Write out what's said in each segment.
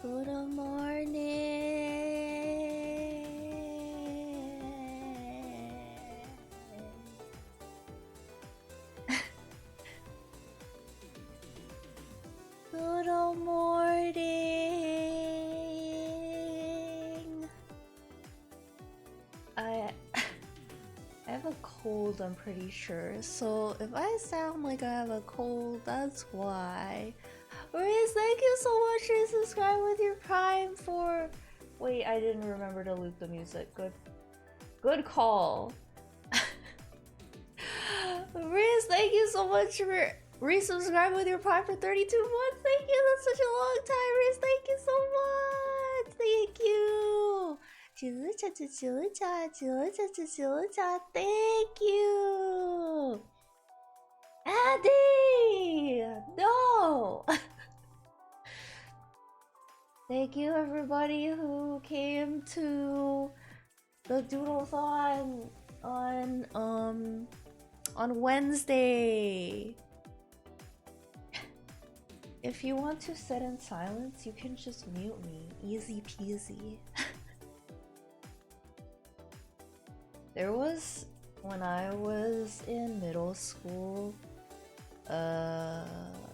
Good morning. Good morning. I have a cold, I'm pretty sure. So if I sound like I have a cold, that's why. Riz, thank you so much for subscribing with your Prime for... Wait, I didn't remember to loop the music. Good call. Riz, thank you so much for resubscribing with your Prime for 32 months. Thank you, that's such a long time, Riz. Thank you so much. Thank you. Thank you. Addy! No! Thank you everybody who came to the Doodle-thon on Wednesday. If you want to sit in silence, you can just mute me. Easy peasy. There was, when I was in middle school,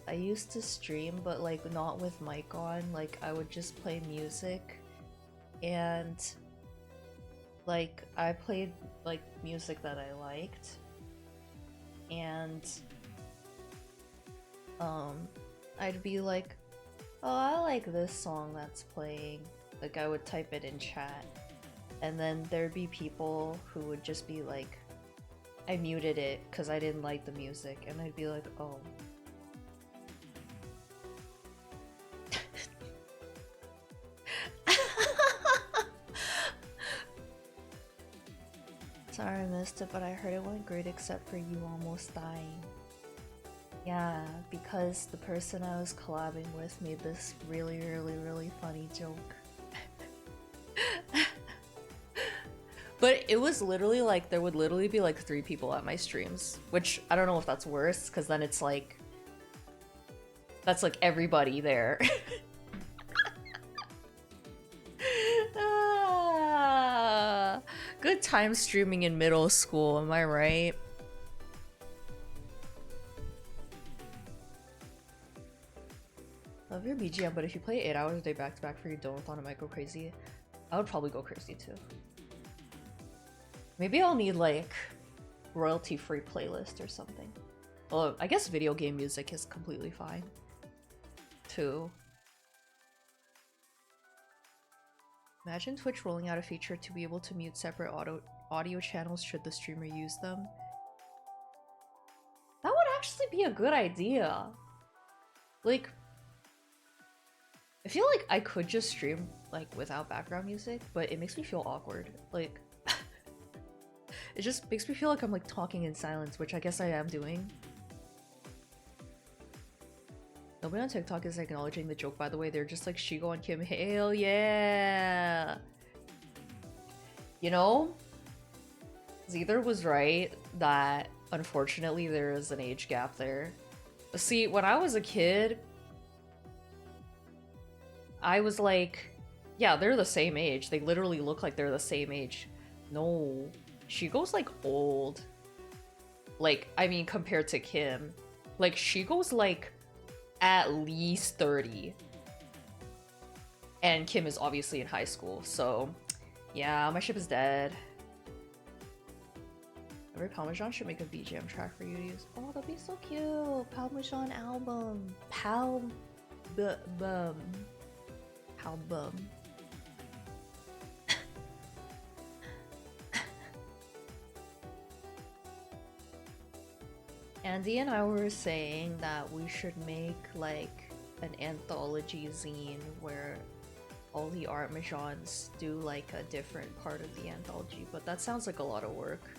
I used to stream, but like not with mic on. Like I would just play music, and like I played like music that I liked, and I'd be like, oh, I like this song that's playing. Like I would type it in chat, and then there'd be people who would just be like, I muted it because I didn't like the music, and I'd be like, oh. Sorry I missed it, but I heard it went great except for you almost dying. Yeah, because the person I was collabing with made this really funny joke. But it was literally like, there would literally be like 3 people at my streams, which I don't know if that's worse, because then it's like, that's like everybody there. Good time streaming in middle school, am I right? Love your BGM, but if you play 8 hours a day back to back for your Donathon, it might go crazy. I would probably go crazy too. Maybe I'll need like royalty-free playlist or something. Well, I guess video game music is completely fine too. Imagine Twitch rolling out a feature to be able to mute separate audio channels should the streamer use them. That would actually be a good idea. Like, I feel like I could just stream like without background music, but it makes me feel awkward. Like, it just makes me feel like I'm like talking in silence, which I guess I am doing. Nobody on TikTok is acknowledging the joke, by the way. They're just like, Shigo and Kim, hell yeah! You know? Zeether was right that unfortunately there is an age gap there. See, when I was a kid, I was like, yeah, they're the same age. They literally look like they're the same age. No. Shigo's like old. Like, I mean, compared to Kim. Like, Shigo's like at least 30. And Kim is obviously in high school, so yeah, my ship is dead. Every Parmesan should make a BGM track for you to use. Oh, that'd be so cute. Parmesan album. Album. Andy and I were saying that we should make like an anthology zine where all the art Mahjons do like a different part of the anthology, but that sounds like a lot of work.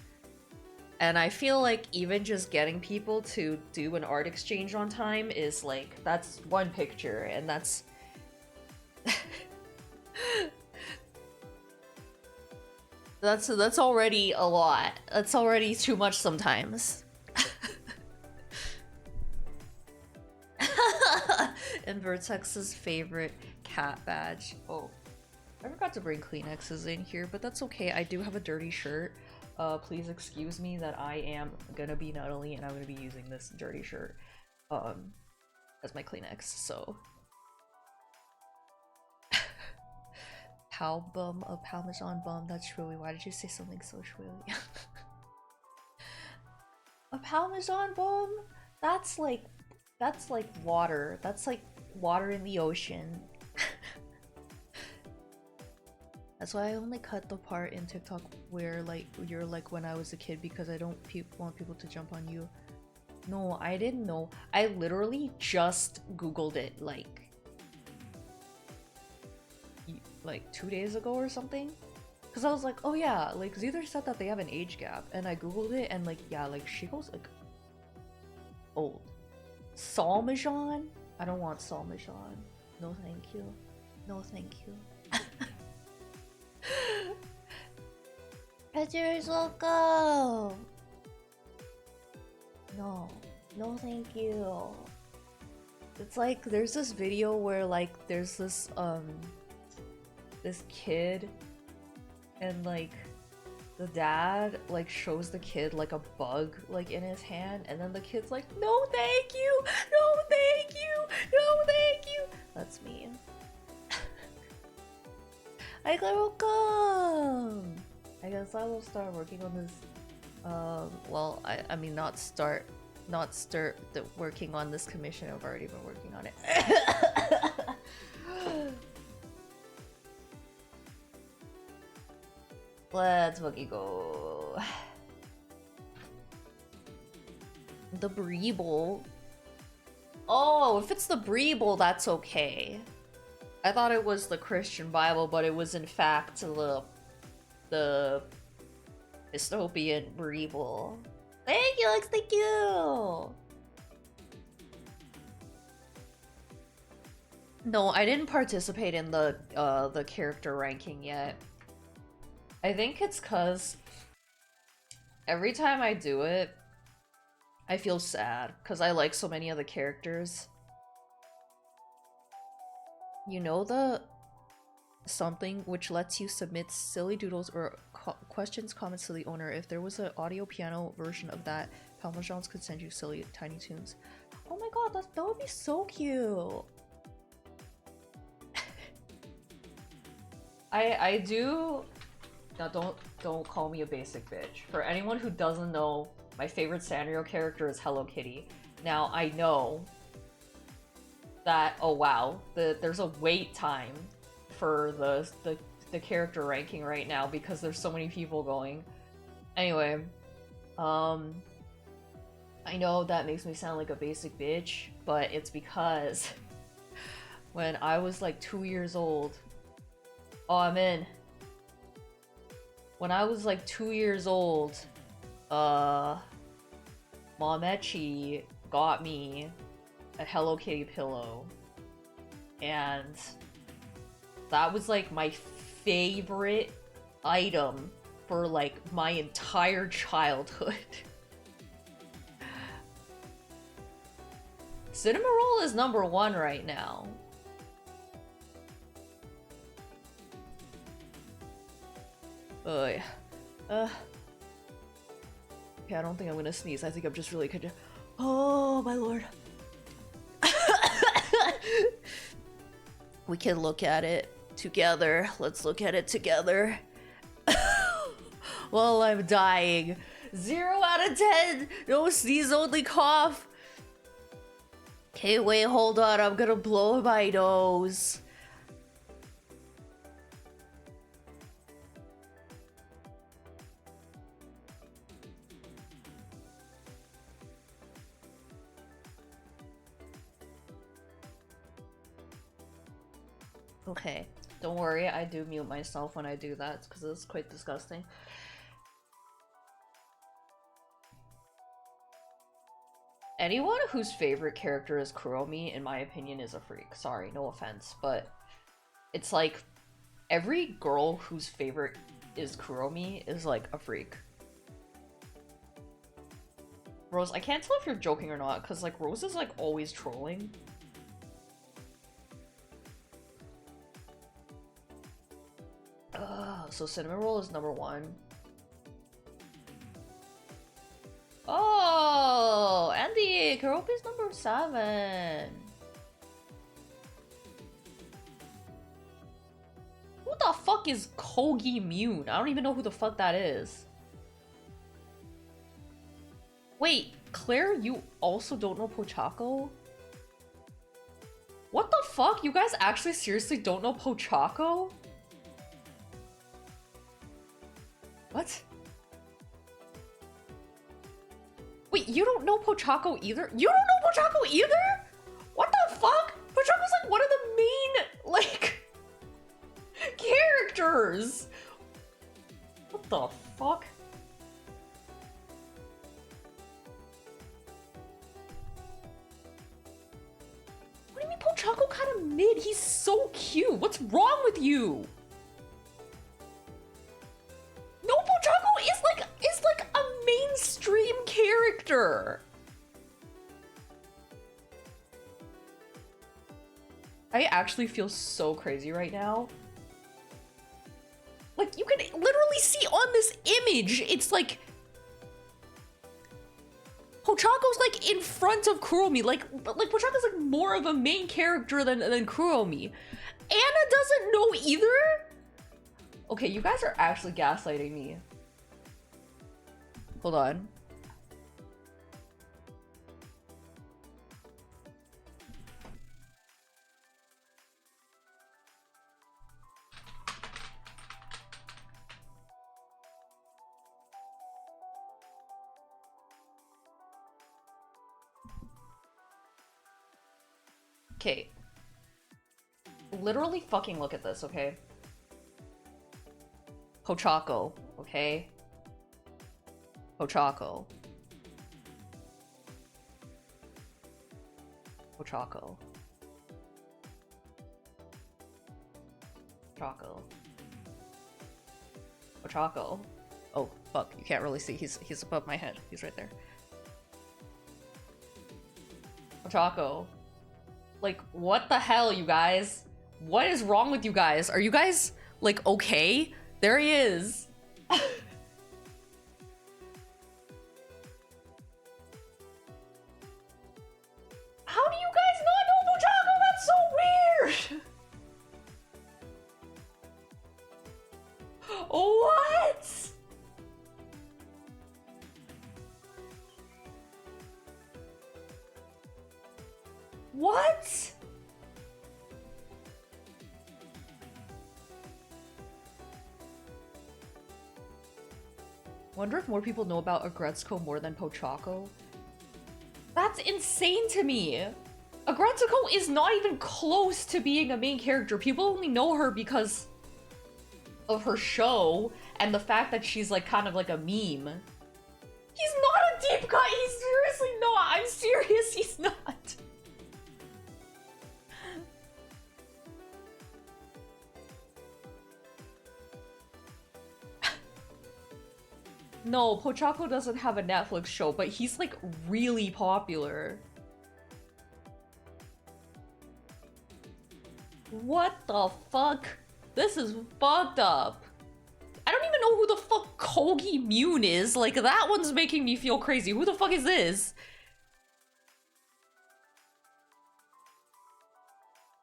And I feel like even just getting people to do an art exchange on time is like, that's one picture, and that's... that's already a lot. That's already too much sometimes. And Vertex's favorite cat badge. Oh, I forgot to bring Kleenexes in here, but that's okay. I do have a dirty shirt. Please excuse me that I am gonna be Nuttily and I'm gonna be using this dirty shirt as my Kleenex, so. Pal bum, a Parmesan bum, that's Shwilly. Why did you say something so Shwilly? A Parmesan bum? That's like water. That's like water in the ocean. That's why I only cut the part in TikTok where like you're like when I was a kid because I don't want people to jump on you. No, I didn't know. I literally just Googled it like 2 days ago or something. Cause I was like, oh yeah, like Zither said that they have an age gap, and I Googled it and like yeah, like she goes like old. Salmajan? I don't want Salmajan. No thank you. No thank you. Pictures will go. No. No thank you. It's like there's this video where like there's this kid and like the dad like shows the kid like a bug like in his hand, and then the kid's like, no thank you, no thank you, no thank you. That's me. I welcome. I guess I will start working on this. Well, I mean not start working on this commission. I've already been working on it. Let's fucking go. The Breeble. Oh, if it's the Breeble, that's okay. I thought it was the Christian Bible, but it was in fact the dystopian Breeble. Thank you, Lex, thank you! No, I didn't participate in the character ranking yet. I think it's cause every time I do it, I feel sad because I like so many of the characters. You know the something which lets you submit silly doodles or questions, comments to the owner. If there was an audio piano version of that, Parmesans could send you silly Tiny Toons. Oh my god, that would be so cute. I do. Now don't call me a basic bitch. For anyone who doesn't know, my favorite Sanrio character is Hello Kitty. Now I know that, oh wow, there's a wait time for the character ranking right now because there's so many people going. Anyway, I know that makes me sound like a basic bitch, but it's because when I was like 2 years old, oh I'm in. When I was like 2 years old, Momechi got me a Hello Kitty pillow, and that was like my favorite item for like my entire childhood. Cinnamoroll is #1 right now. Yeah. Okay, I don't think I'm gonna sneeze. I think I'm just really good. Oh my lord. We can look at it together. Let's look at it together. Well, I'm dying. 0 out of 10. No sneeze, only cough. Okay, wait, hold on. I'm gonna blow my nose. Okay, don't worry, I do mute myself when I do that because it's quite disgusting. Anyone whose favorite character is Kuromi, in my opinion, is a freak. Sorry, no offense, but it's like every girl whose favorite is Kuromi is like a freak. Rose, I can't tell if you're joking or not because like Rose is like always trolling. so cinnamon roll is number 1. Oh, Andy, Keroppi is number 7. Who the fuck is Kogi Mune? I don't even know who the fuck that is. Wait, Claire, you also don't know Pochako? What the fuck? You guys actually seriously don't know Pochako? What? Wait, you don't know Pochako either? You don't know Pochako either? What the fuck? Pochako's like one of the main, like, characters. What the fuck? What do you mean Pochako kind of mid? He's so cute. What's wrong with you? No, Pochako is like a mainstream character. I actually feel so crazy right now. Like, you can literally see on this image, it's like Pochako's like in front of Kuromi. Like Pochako's like more of a main character than Kuromi. Anna doesn't know either? Okay, you guys are actually gaslighting me. Hold on. Okay. Literally fucking look at this, okay? Pochako, okay? Pochako. Pochako. Pochako. Pochako. Oh, fuck, you can't really see. He's above my head. He's right there. Pochako. Like, what the hell, you guys? What is wrong with you guys? Are you guys, like, okay? There he is. How do you guys not know Pochako? That's so weird! What? What? Wonder if more people know about Aggretsuko more than Pochako? That's insane to me! Aggretsuko is not even close to being a main character. People only know her because of her show and the fact that she's like kind of like a meme. He's not a deep cut! He's seriously not! I'm serious, he's not! No, Pochako doesn't have a Netflix show, but he's like really popular. What the fuck? This is fucked up. I don't even know who the fuck Kogi Mune is. Like, that one's making me feel crazy. Who the fuck is this?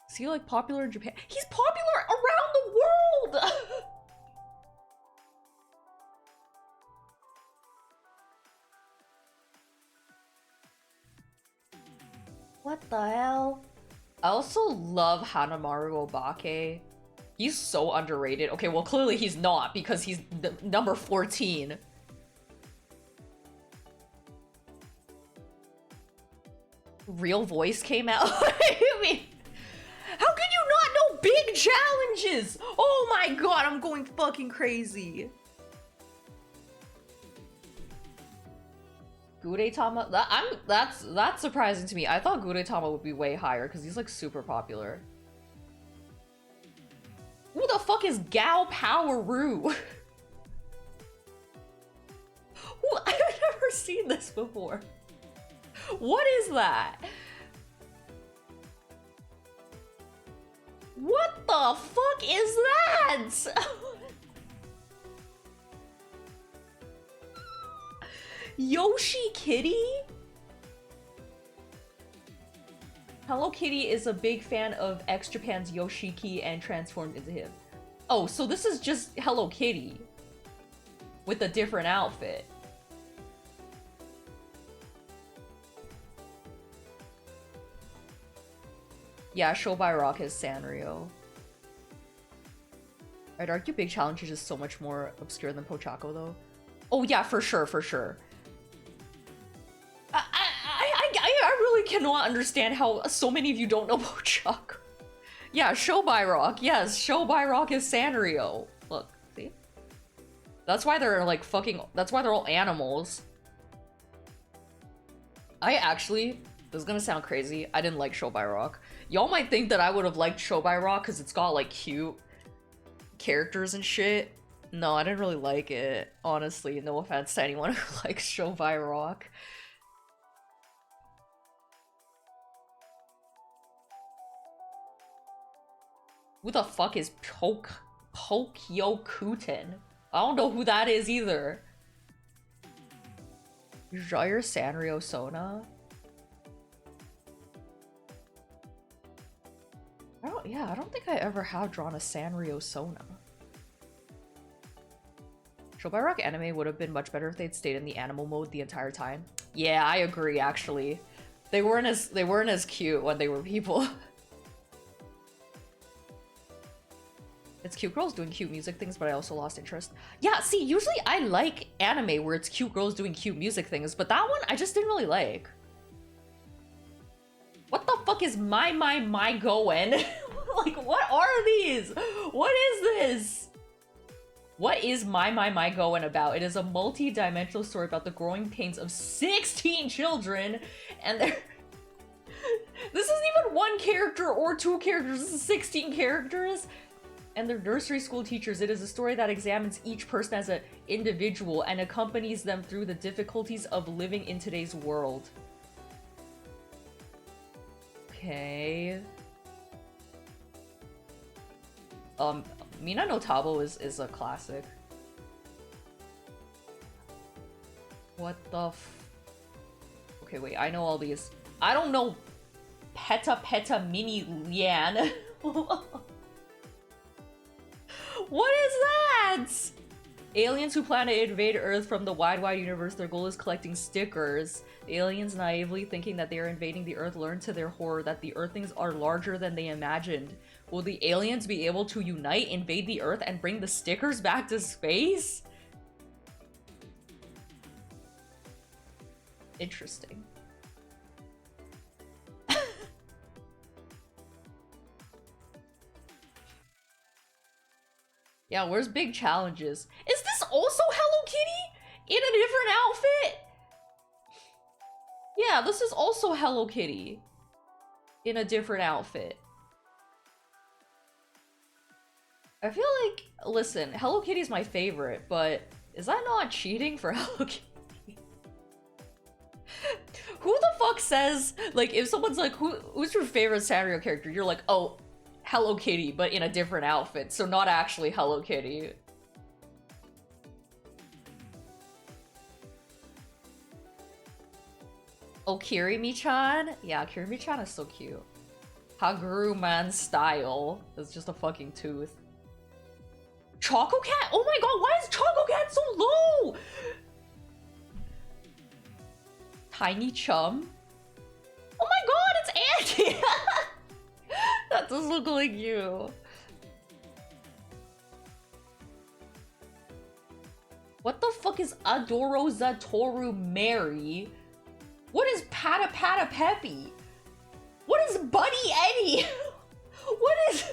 Is he like popular in Japan? He's popular around the world! What the hell? I also love Hanamaru Obake. He's so underrated. Okay, well clearly he's not because he's number 14. Real Voice came out? I mean, how can you not know big challenges? Oh my god, I'm going fucking crazy. Gudetama? That's surprising to me. I thought Gudetama would be way higher because he's like super popular. Who the fuck is Gao Power-Ru? I've never seen this before. What is that? What the fuck is that? Yoshi Kitty? Hello Kitty is a big fan of X Japan's Yoshiki and transformed into him. Oh, so this is just Hello Kitty with a different outfit. Yeah, Show by Rock is Sanrio. I'd argue Big Challenge is just so much more obscure than Pochako, though. Oh yeah, for sure, for sure. I really cannot understand how so many of you don't know Pochako. Yeah, Show by Rock. Yes, Show by Rock is Sanrio. Look, see? That's why they're like fucking. That's why they're all animals. I actually. This is gonna sound crazy. I didn't like Show by Rock. Y'all might think that I would have liked Show by Rock because it's got like cute characters and shit. No, I didn't really like it. Honestly, no offense to anyone who likes Show by Rock. Who the fuck is Pokyokuten? I don't know who that is either. Jair Sanrio Sona? I don't think I ever have drawn a Sanrio Sona. Show by Rock anime would have been much better if they'd stayed in the animal mode the entire time. Yeah, I agree actually. They weren't as cute when they were people. It's cute girls doing cute music things, but I also lost interest. Yeah, see, usually I like anime where it's cute girls doing cute music things, but that one I just didn't really like. What the fuck is my going? Like, what are these? What is this? What is my going about? It is a multi-dimensional story about the growing pains of 16 children, and they're... This isn't even one character or two characters, this is 16 characters, and their nursery school teachers. It is a story that examines each person as an individual and accompanies them through the difficulties of living in today's world. Okay. Mina no Tabo is a classic. What the Okay, wait, I know all these. I don't know Peta Peta Mini Lian. What is that? Aliens who plan to invade Earth from the wide universe, their goal is collecting stickers. The aliens, naively thinking that they are invading the Earth, learn to their horror that the Earthlings are larger than they imagined. Will the aliens be able to unite, invade the Earth, and bring the stickers back to space? Interesting. Yeah, where's Big Challenges? Is this also Hello Kitty? In a different outfit? Yeah, this is also Hello Kitty. In a different outfit. I feel like, listen, Hello Kitty's my favorite, but is that not cheating for Hello Kitty? Who the fuck says, like, if someone's like, who's your favorite Sanrio character? You're like, oh, Hello Kitty, but in a different outfit, so not actually Hello Kitty. Oh, Kirimi-chan? Yeah, Kirimi-chan is so cute. Haguru Man style. It's just a fucking tooth. Choco Cat? Oh my god, why is Choco Cat so low? Tiny Chum? Oh my god, it's Andy! That does look like you. What the fuck is Adoro Zatoru Mary? What is Pata Pata Peppy? What is Buddy Eddie? What is...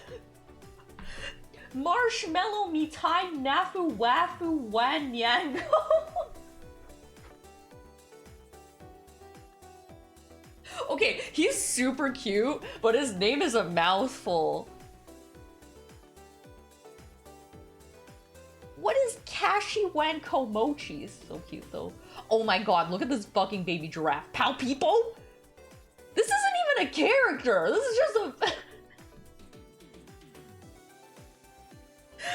Marshmallow Mitai Nafu Wafu Wanyango? Okay, he's super cute, but his name is a mouthful. What is Kashiwan Komochi? It's so cute though. Oh my god, look at this fucking baby giraffe. Pow People? This isn't even a character. This is just a...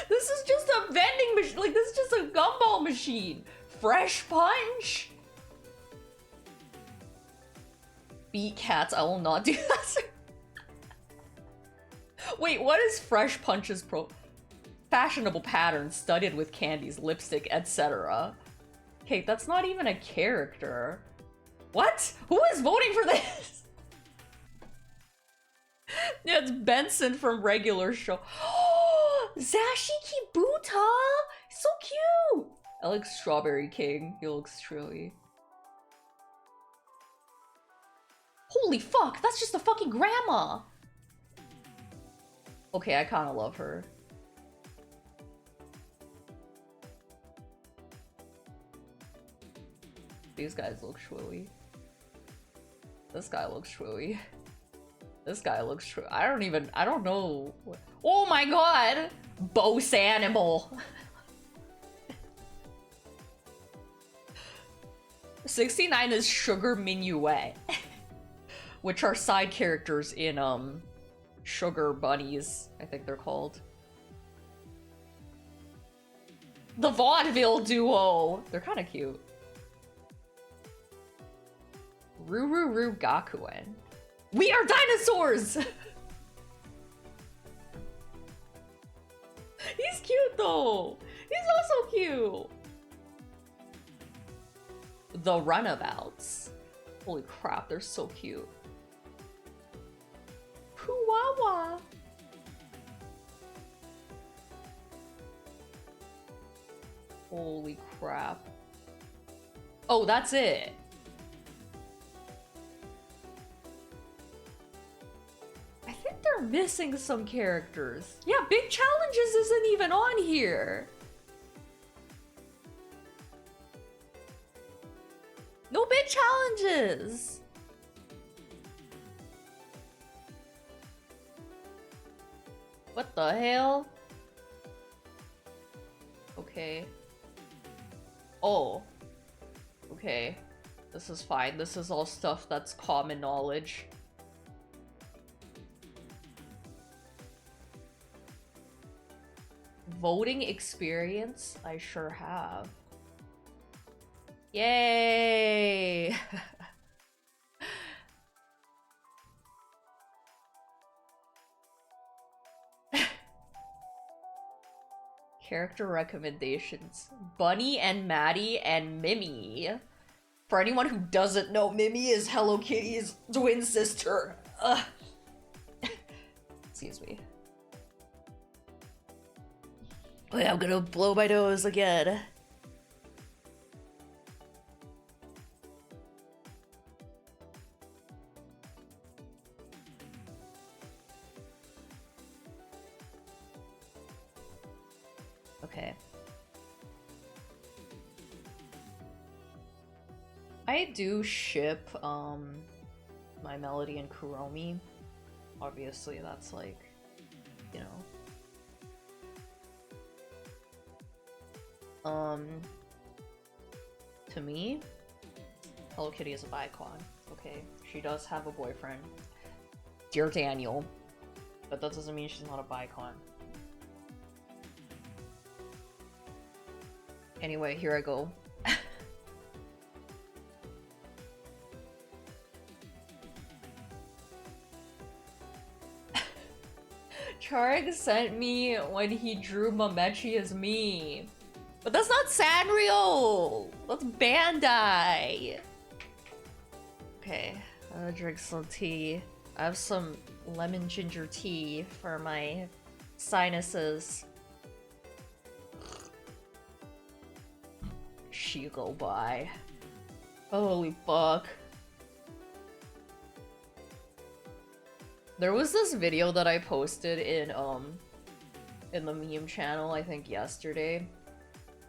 This is just a vending machine. Like, this is just a gumball machine. Fresh Punch? beat cats, I will not do that. Wait, what is Fresh Punch's fashionable patterns studded with candies, lipstick, etc.? Okay, that's not even a character. What? Who is voting for this? Yeah, it's Benson from regular show. Zashi Kibuta! So cute! I like Strawberry King. He looks trilly. Holy fuck, that's just a fucking grandma! Okay, I kinda love her. These guys look shwowy. This guy looks shwowy. This guy looks shwowy. I don't know. Oh my god! Boss animal! 69 is Sugar Minuet. Which are side characters in, Sugar Bunnies, I think they're called. The Vaudeville Duo! They're kinda cute. Rururu Gakuen. We are dinosaurs! He's cute though! He's also cute! The Runabouts. Holy crap, they're so cute. Puwawa! Holy crap. Oh, that's it. I think they're missing some characters. Yeah, Big Challenges isn't even on here. No Big Challenges. What the hell? Okay. Oh. Okay. This is fine. This is all stuff that's common knowledge. Voting experience? I sure have. Yay! Character recommendations. Bunny and Maddie and Mimi. For anyone who doesn't know, Mimi is Hello Kitty's twin sister. Excuse me. Wait, I'm gonna blow my nose again. Okay. I do ship, My Melody and Kuromi. Obviously, that's like, you know. To me, Hello Kitty is a bicon. Okay, she does have a boyfriend. Dear Daniel. But that doesn't mean she's not a bicon. Anyway, here I go. Charg sent me when he drew Mamechi as me. But that's not Sanrio! That's Bandai! Okay, I'm gonna drink some tea. I have some lemon ginger tea for my sinuses. She go by. Holy fuck. There was this video that I posted in the meme channel, I think yesterday,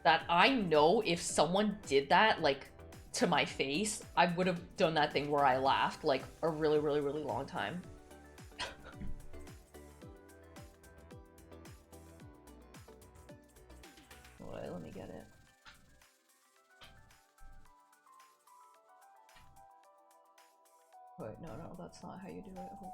that I know if someone did that, like, to my face, I would have done that thing where I laughed, like, a really, really, really long time. Wait, let me get it. Wait, no, that's not how you do it. Hold on.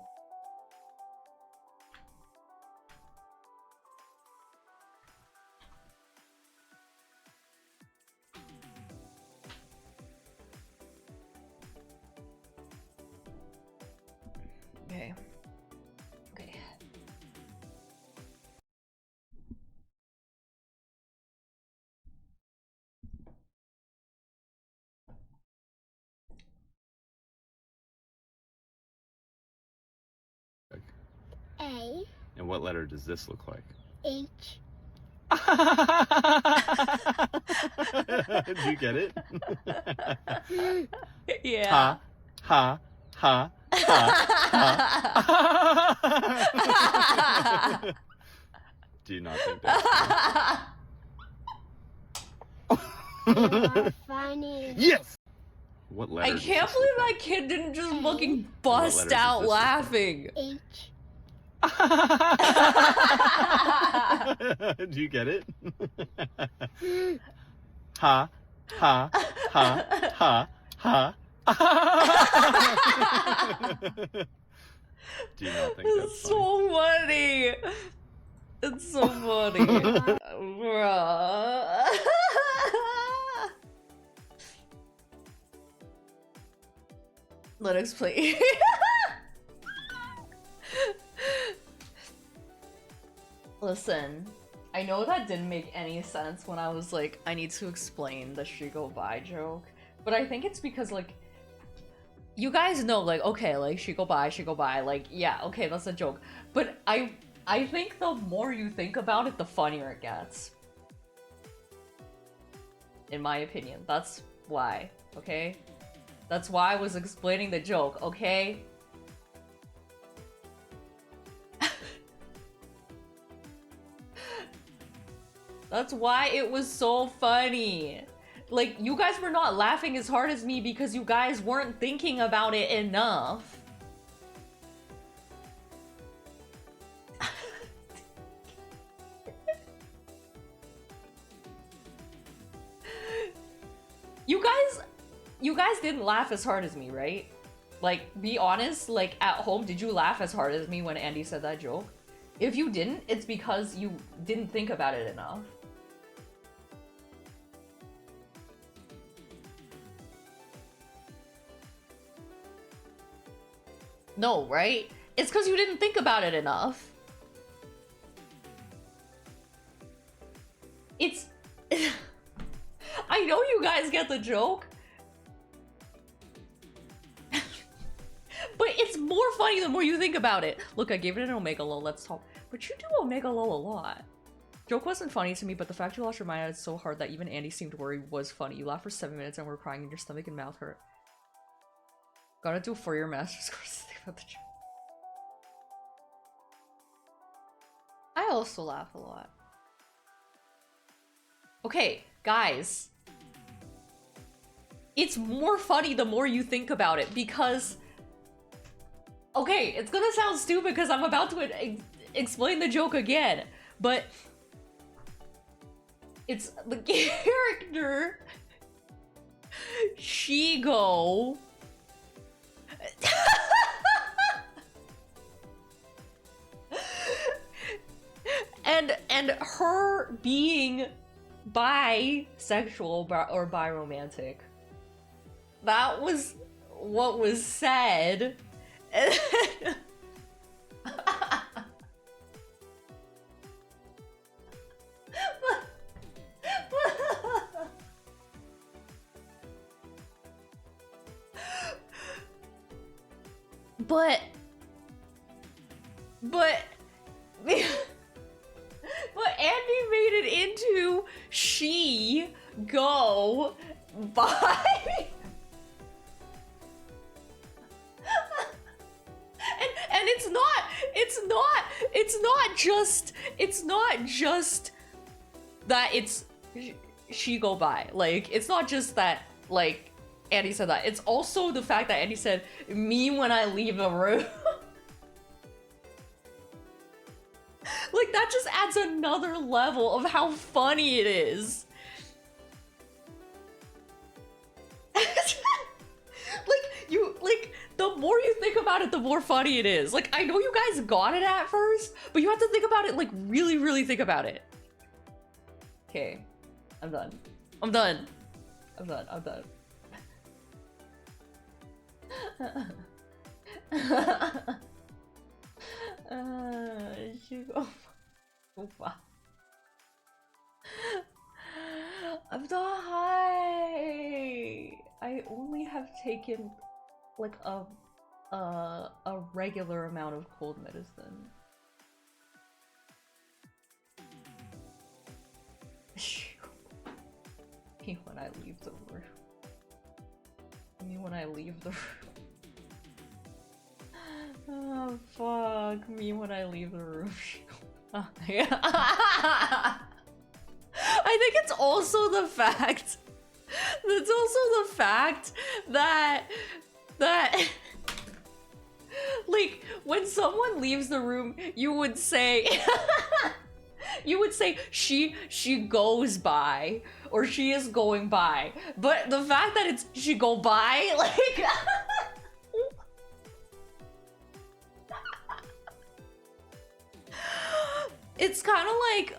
Okay. Okay. A. And what letter does this look like? H. Do you get it? Yeah. Ha, ha, ha, ha. Do you not think that's You're funny. Yes! What letter I does can't this believe look that kid didn't just A. fucking what bust letters does out this look like? laughing. H. like? Do you get it? Ha, ha, ha, ha, ha. Do you not think that's It's funny? so funny. It's so funny. Bruh. Let's play. Listen, I know that didn't make any sense when I was like, I need to explain the she go by joke, but I think it's because like, you guys know like, okay, like she go by, like, yeah, okay, that's a joke. But I think the more you think about it, the funnier it gets. In my opinion, that's why, okay? That's why I was explaining the joke, okay? That's why it was so funny. Like, you guys were not laughing as hard as me because you guys weren't thinking about it enough. You guys didn't laugh as hard as me, right? Like, be honest, like, at home, did you laugh as hard as me when Andy said that joke? If you didn't, it's because you didn't think about it enough. No, right? It's because you didn't think about it enough. It's... I know you guys get the joke. But it's more funny the more you think about it. Look, I gave it an Omega Lol, let's talk. But you do Omega Lol a lot. Joke wasn't funny to me, but the fact you lost your mind so hard that even Andy seemed worried was funny. You laughed for 7 minutes and were crying and your stomach and mouth hurt. Gotta do a 4-year master's course to think about the joke. I also laugh a lot. Okay, guys. It's more funny the more you think about it because... Okay, it's gonna sound stupid because I'm about to explain the joke again, but... It's the character... Shigo... and her being bisexual or biromantic. That was what was said. But Andy made it into she go by. and it's not just that it's she go by. Like, it's not just that, like, Andy said that. It's also the fact that Andy said, me when I leave the room. Like, that just adds another level of how funny it is. The more you think about it, the more funny it is. Like, I know you guys got it at first, but you have to think about it, like, really, really think about it. Okay. I'm done. I'm done. I'm done. I'm done. you go. Oh, wow. I'm not high. I only have taken like a regular amount of cold medicine. Me when I leave the room. Me when I leave the room. Oh fuck, me when I leave the room. Yeah. I think it's also the fact. It's also the fact that like when someone leaves the room, you would say you would say she goes by or she is going by. But the fact that it's she go by, like it's kind of like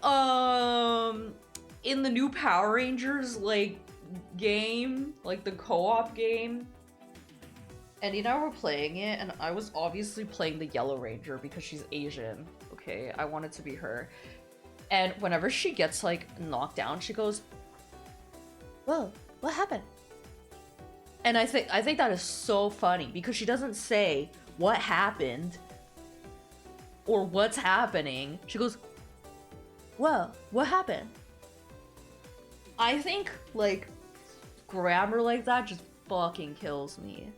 in the new Power Rangers like game, like the co-op game. Andy and I were playing it, and I was obviously playing the Yellow Ranger because she's Asian. Okay, I wanted to be her. And whenever she gets like knocked down, she goes, "Whoa, what happened?" And I think that is so funny because she doesn't say what happened or what's happening. She goes, "Whoa, what happened?" I think like grammar like that just fucking kills me.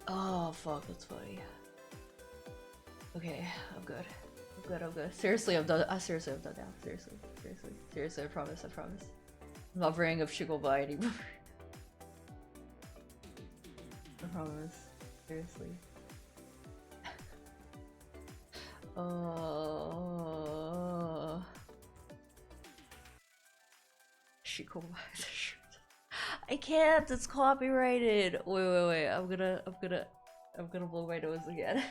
Oh fuck, that's funny. Okay, I'm good. I'm good. Seriously, I'm done. Seriously, I'm done now. Seriously, I promise. I'm not worrying of Shigobai anymore. I promise. Seriously. Shigobai. I can't. It's copyrighted. Wait. I'm gonna blow my nose again.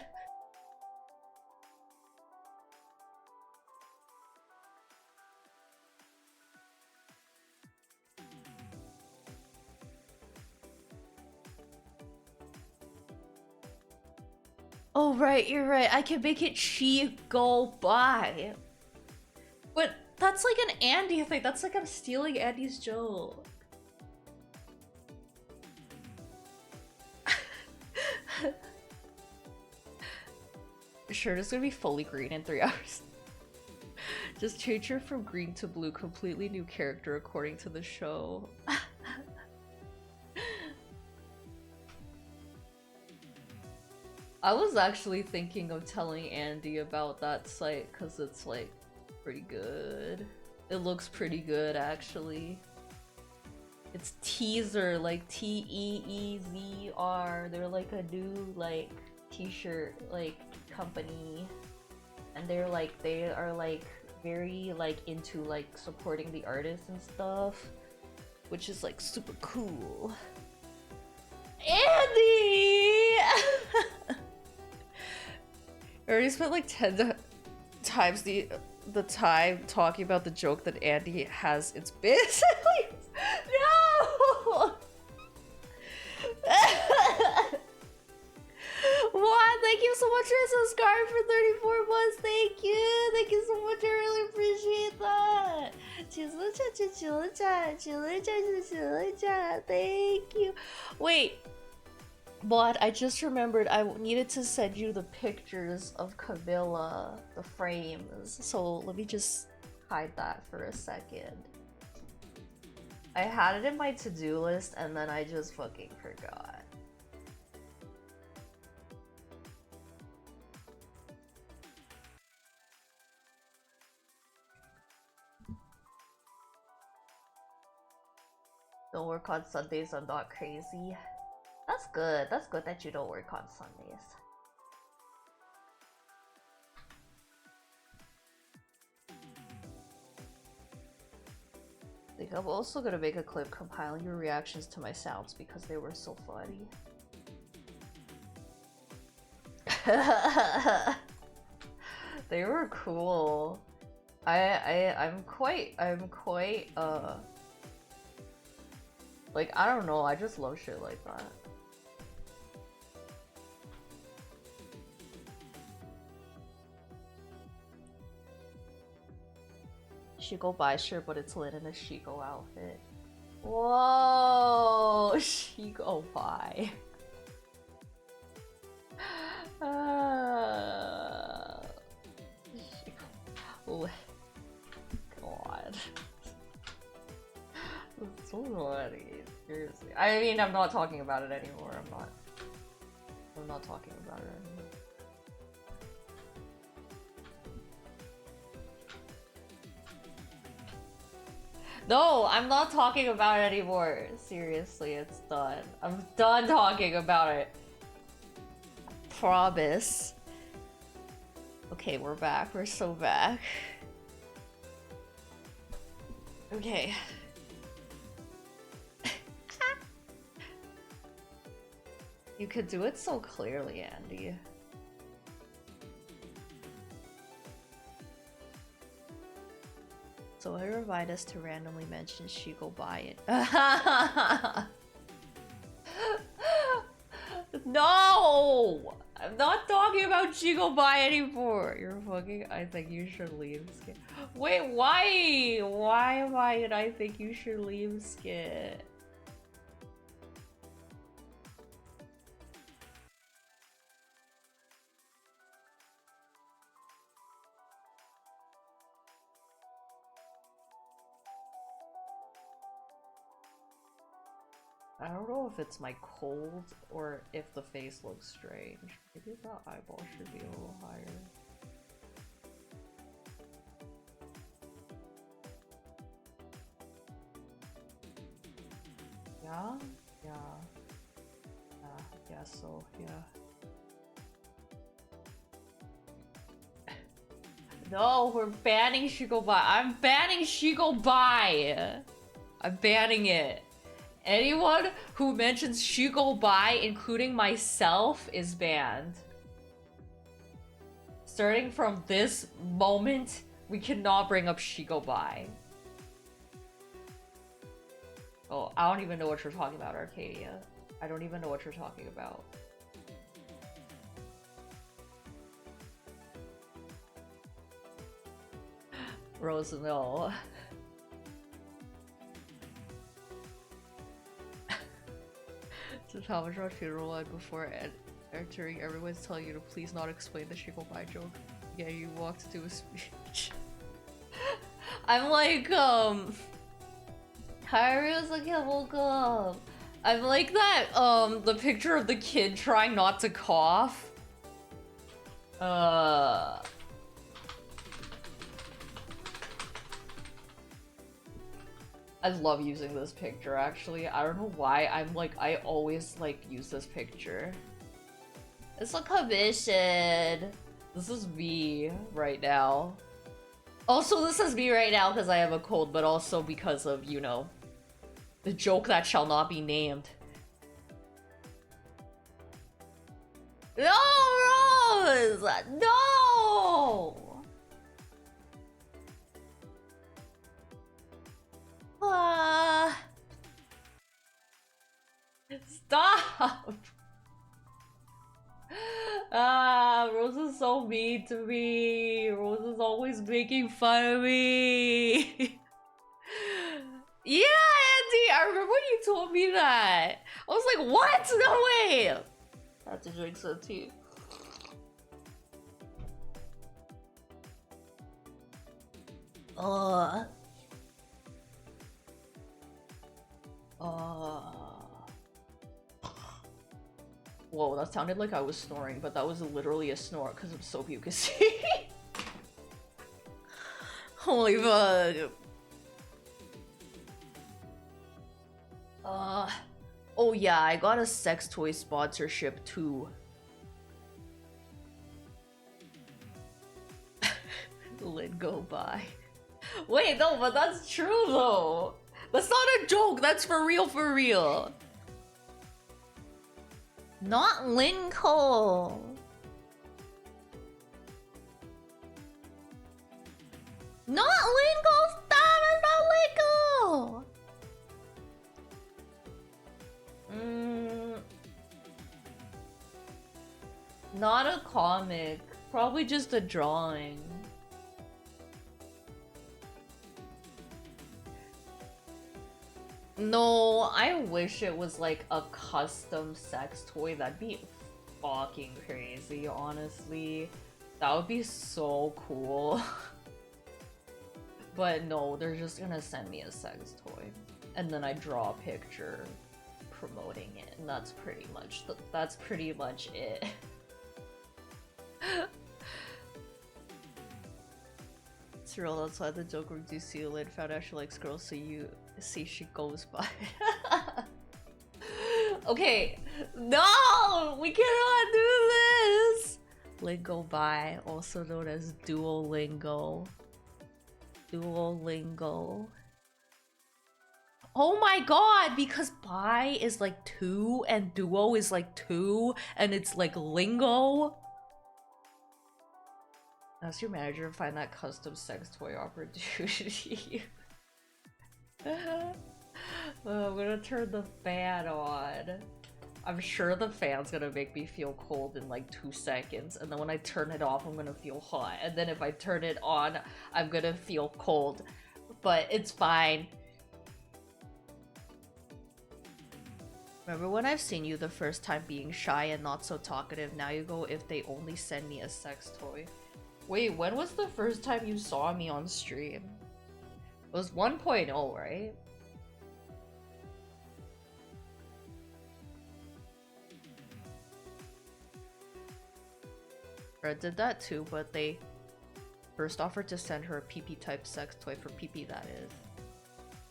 Oh right, you're right. I can make it she go by. But that's like an Andy thing. That's like I'm stealing Andy's joke. Sure, it's gonna be fully green in 3 hours. Just change her from green to blue. Completely new character according to the show. I was actually thinking of telling Andy about that site because it's like pretty good. It looks pretty good actually. It's Teaser, like Teezr. They're like a new like t-shirt like company, and they are like very like into like supporting the artists and stuff, which is like super cool. Andy! I already spent like 10 times the time talking about the joke that Andy has its biz. No! What? Thank you so much for subscribing for 34 months. Thank you so much. I really appreciate that. Thank you. Wait. But I just remembered I needed to send you the pictures of Camilla, the frames. So let me just hide that for a second. I had it in my to-do list and then I just fucking forgot. Don't work on Sundays, I'm not crazy. That's good. That's good that you don't work on Sundays. I think I'm also gonna make a clip compiling your reactions to my sounds because they were so funny. They were cool. I'm quite Like, I don't know, I just love shit like that. Shiko buy shirt, but it's lit in a Shiko outfit. Whoa, Shiko buy. Shiko. God. That's so funny. Seriously. I mean, I'm not talking about it anymore. I'm not talking about it anymore. No, I'm not talking about it anymore. Seriously, it's done. I'm done talking about it. Promise. Okay, we're back. We're so back. Okay. You could do it so clearly, Andy. So I remind us to randomly mention Shigo buy it. No! I'm not talking about Shigo buy anymore. You're fucking. I think you should leave Skit. Wait, why? Why am I think you should leave Skit? I don't know if it's my cold or if the face looks strange. Maybe the eyeball should be a little higher. Yeah? Yeah. Yeah, so, yeah. No, we're banning Shigo Bai. I'm banning Shigo Bai! I'm banning it. Anyone who mentions Shigo Bai, including myself, is banned. Starting from this moment, we cannot bring up Shigo Bai. Oh, I don't even know what you're talking about, Arcadia. I don't even know what you're talking about. Rose, no. Just how much about funeral line before entering, everyone's telling you to please not explain the Shigo Bai joke. Yeah, you walk to do a speech. I'm like, Harry's like, yeah, woke up. I'm like that, the picture of the kid trying not to cough. I love using this picture, actually. I don't know why. I always, use this picture. It's a commission. This is me right now. Also, this is me right now because I have a cold, but also because of, you know, the joke that shall not be named. No, Rose! No! Stop! Rose is so mean to me. Rose is always making fun of me. Yeah, Andy, I remember when you told me that. I was like, what? No way! I have to drink some tea. Whoa, that sounded like I was snoring, but that was literally a snore because I'm so mucusy. Holy fuck. Oh yeah, I got a sex toy sponsorship too. Let go by. Wait, no, but that's true though. That's not a joke, that's for real, for real. Not Linko. Not Linko, stop, it's not Linko. not a comic. Probably just a drawing. No, I wish it was like a custom sex toy. That'd be fucking crazy, honestly. That would be so cool. But no, they're just gonna send me a sex toy. And then I draw a picture promoting it, and that's pretty much it. It's real outside the joke room. Do you see a lid? Found out she likes girls, so you see she goes by. Okay, no, we cannot do this. Lingo by, also known as Duolingo. Duolingo. Oh my god, because bi is like 2 and duo is like 2 and it's like lingo. Ask your manager to find that custom sex toy opportunity. I'm gonna turn the fan on. I'm sure the fan's gonna make me feel cold in like 2 seconds, and then when I turn it off, I'm gonna feel hot. And then if I turn it on, I'm gonna feel cold. But it's fine. Remember when I've seen you the first time being shy and not so talkative? Now you go, if they only send me a sex toy. Wait, when was the first time you saw me on stream? It was 1.0, right? Red did that too, but they first offered to send her a PP type sex toy for PP, that is.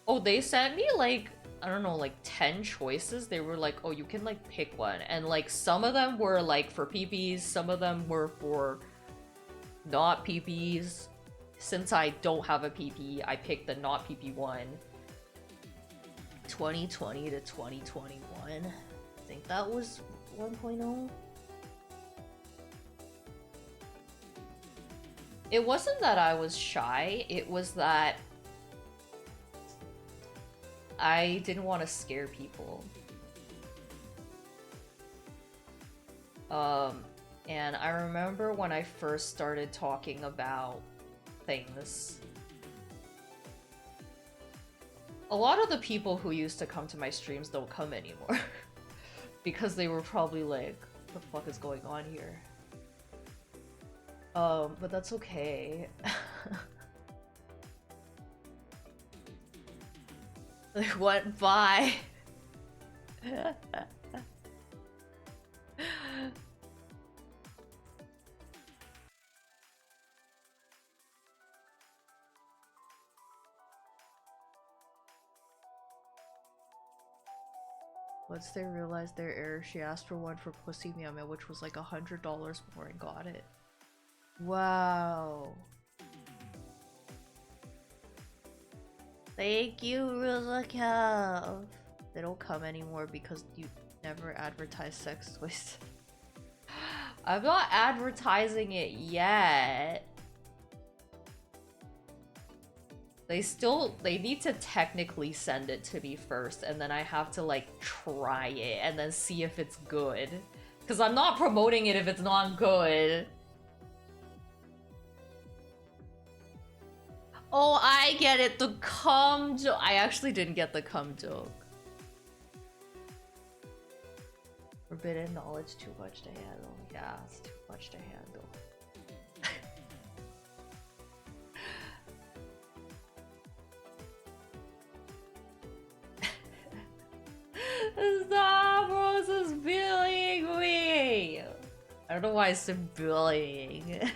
Oh, they sent me like, I don't know, like 10 choices. They were like, oh, you can like pick one. And like some of them were like for PPs, some of them were for not PPs. Since I don't have a PP, I picked the not PP one. 2020 to 2021. I think that was 1.0. It wasn't that I was shy, it was that I didn't want to scare people. And I remember when I first started talking about things, a lot of the people who used to come to my streams don't come anymore. Because they were probably like, what the fuck is going on here? But that's okay. They went by. Once they realized their error, she asked for one for Pussy Meow Meow, which was like $100 more, and got it. Wow. Thank you, Ruzakev. They don't come anymore because you never advertise sex toys. I'm not advertising it yet. They need to technically send it to me first, and then I have to like try it and then see if it's good. Because I'm not promoting it if it's not good. Oh, I get it. The cum joke. I actually didn't get the cum joke. Forbidden knowledge, too much to handle. Yeah, it's too much to handle. Stop! Rose is bullying me! I don't know why I said bullying.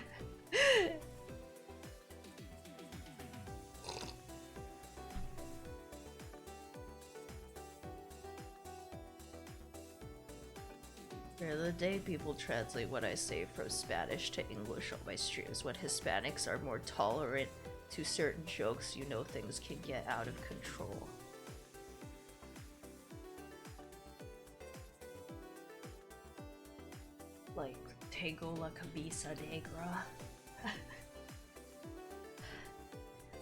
The other day, people translate what I say from Spanish to English on my streams. When Hispanics are more tolerant to certain jokes, you know things can get out of control. Like, tengo la camisa negra.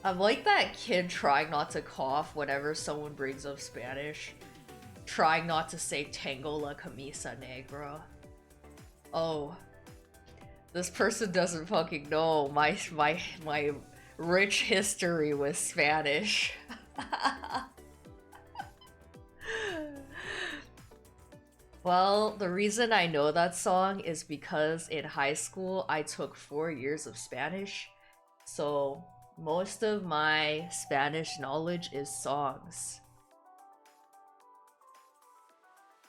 I'm like that kid trying not to cough whenever someone brings up Spanish. Trying not to say tengo la camisa negra. Oh, This person doesn't fucking know my rich history with Spanish. Well, the reason I know that song is because in high school I took 4 years of Spanish. So most of my Spanish knowledge is songs.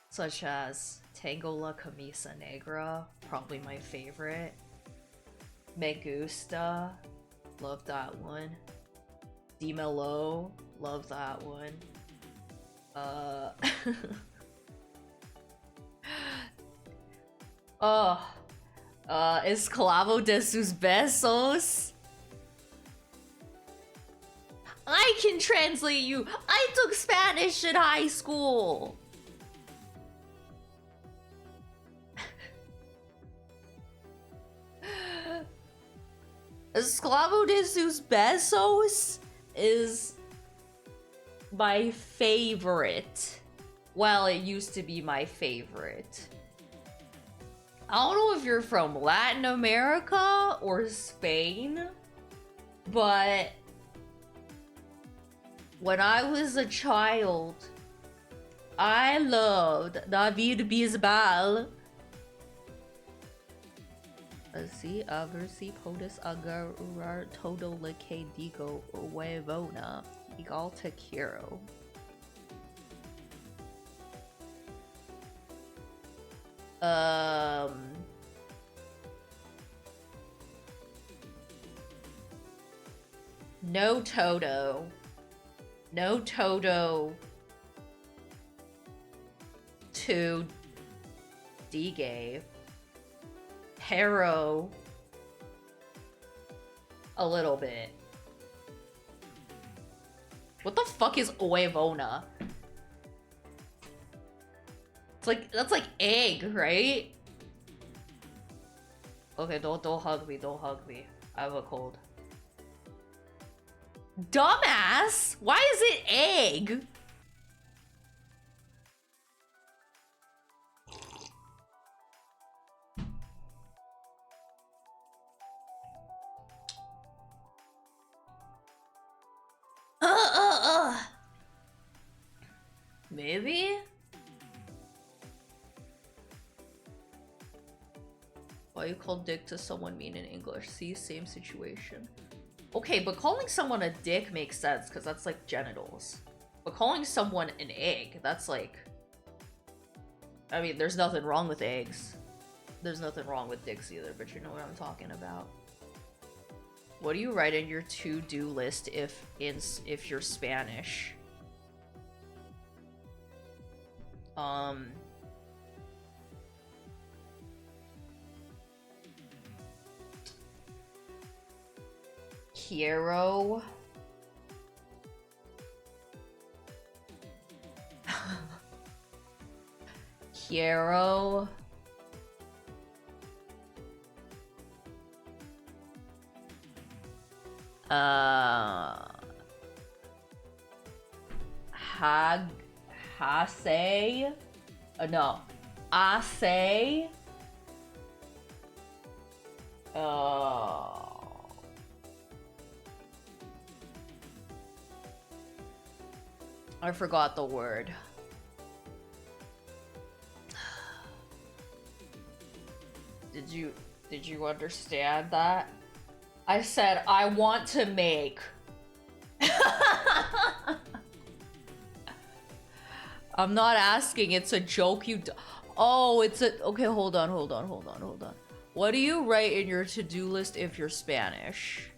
Such as Tengo la camisa negra, probably my favorite. Me gusta, love that one. Dímelo, love that one. Esclavo de sus besos. I can translate you. I took Spanish in high school. Esclavo de sus besos is my favorite. Well, it used to be my favorite. I don't know if you're from Latin America or Spain, but when I was a child, I loved David Bisbal. Así a ver si puedes agarrar todo lo que digo, huevona. Igual te quiero. No Toto. No Toto to D-Gay. Pero a little bit. What the fuck is huevona? It's like, that's like egg, right? Okay, don't hug me, don't hug me. I have a cold. Dumbass! Why is it egg? Maybe? Why you call dick to someone mean in English? See, same situation. Okay, but calling someone a dick makes sense because that's like genitals. But calling someone an egg, that's like... I mean, there's nothing wrong with eggs. There's nothing wrong with dicks either, but you know what I'm talking about. What do you write in your to-do list if you're Spanish? Quiero. Quiero. Hase. No. Ase. I forgot the word. Did you understand that? I said I want to make. I'm not asking, it's a joke oh, it's a okay, hold on. What do you write in your to-do list if you're Spanish?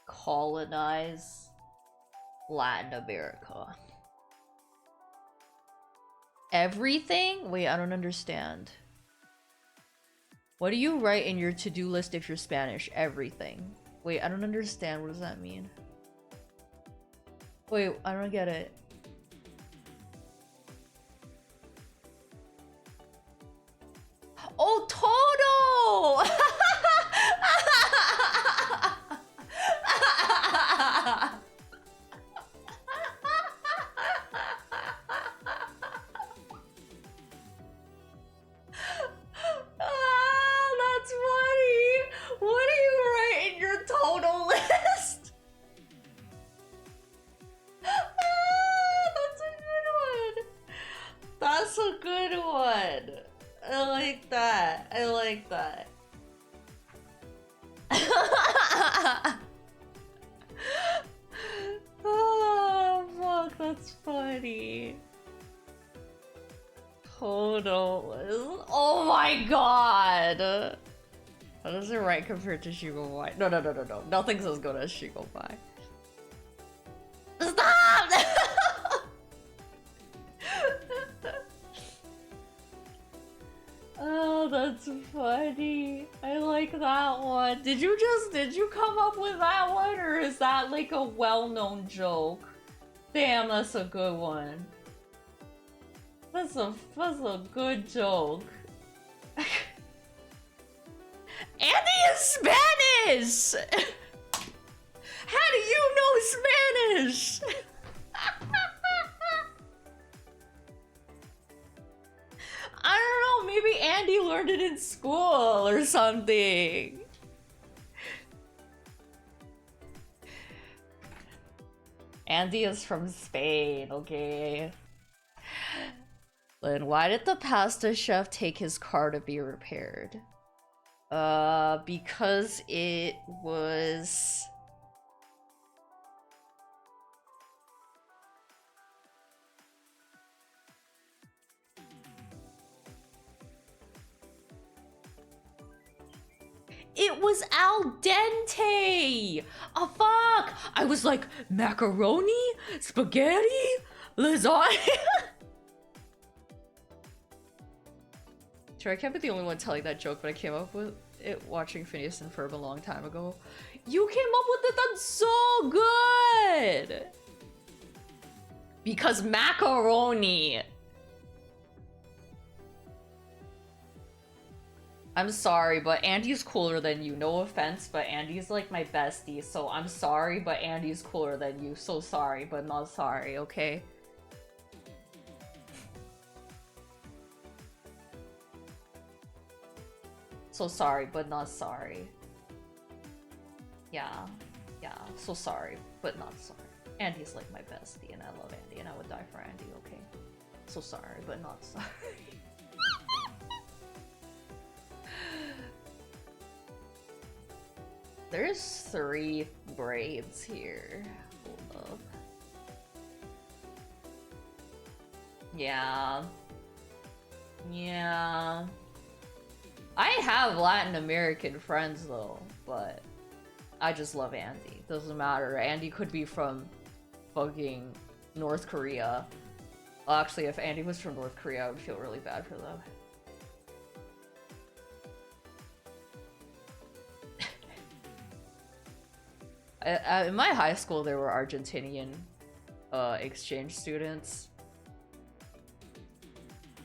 Colonize Latin America. Everything? Wait, I don't understand. What do you write in your to-do list if you're Spanish? Everything. Wait, I don't understand. What does that mean? Wait, I don't get it. that. I like that. Oh, fuck, that's funny. Total. Oh my god! How does it rank compared to Shigobai? No. Nothing's as good as Shigobai. Stop! Oh, that's funny. I like that one. Did you come up with that one, or is that like a well-known joke? Damn, that's a good one. That's a good joke. Andy is Spanish! How do you know Spanish? I don't know, maybe Andy learned it in school or something. Andy is from Spain, okay? Then why did the pasta chef take his car to be repaired? Because it was... It was al dente! Oh fuck! I was like, macaroni? Spaghetti? Lasagna? Sure, I can't be the only one telling that joke, but I came up with it watching Phineas and Ferb a long time ago. You came up with it, that's so good! Because macaroni. I'm sorry, but Andy's cooler than you. No offense, but Andy's like my bestie, so I'm sorry, but Andy's cooler than you. So sorry, but not sorry, okay? So sorry, but not sorry. Yeah, so sorry, but not sorry. Andy's like my bestie, and I love Andy, and I would die for Andy, okay? So sorry, but not sorry. There's 3 braids here. Hold up. Yeah. I have Latin American friends though, but I just love Andy. Doesn't matter. Andy could be from fucking North Korea. Well, actually, if Andy was from North Korea, I would feel really bad for them. In my high school, there were Argentinian exchange students.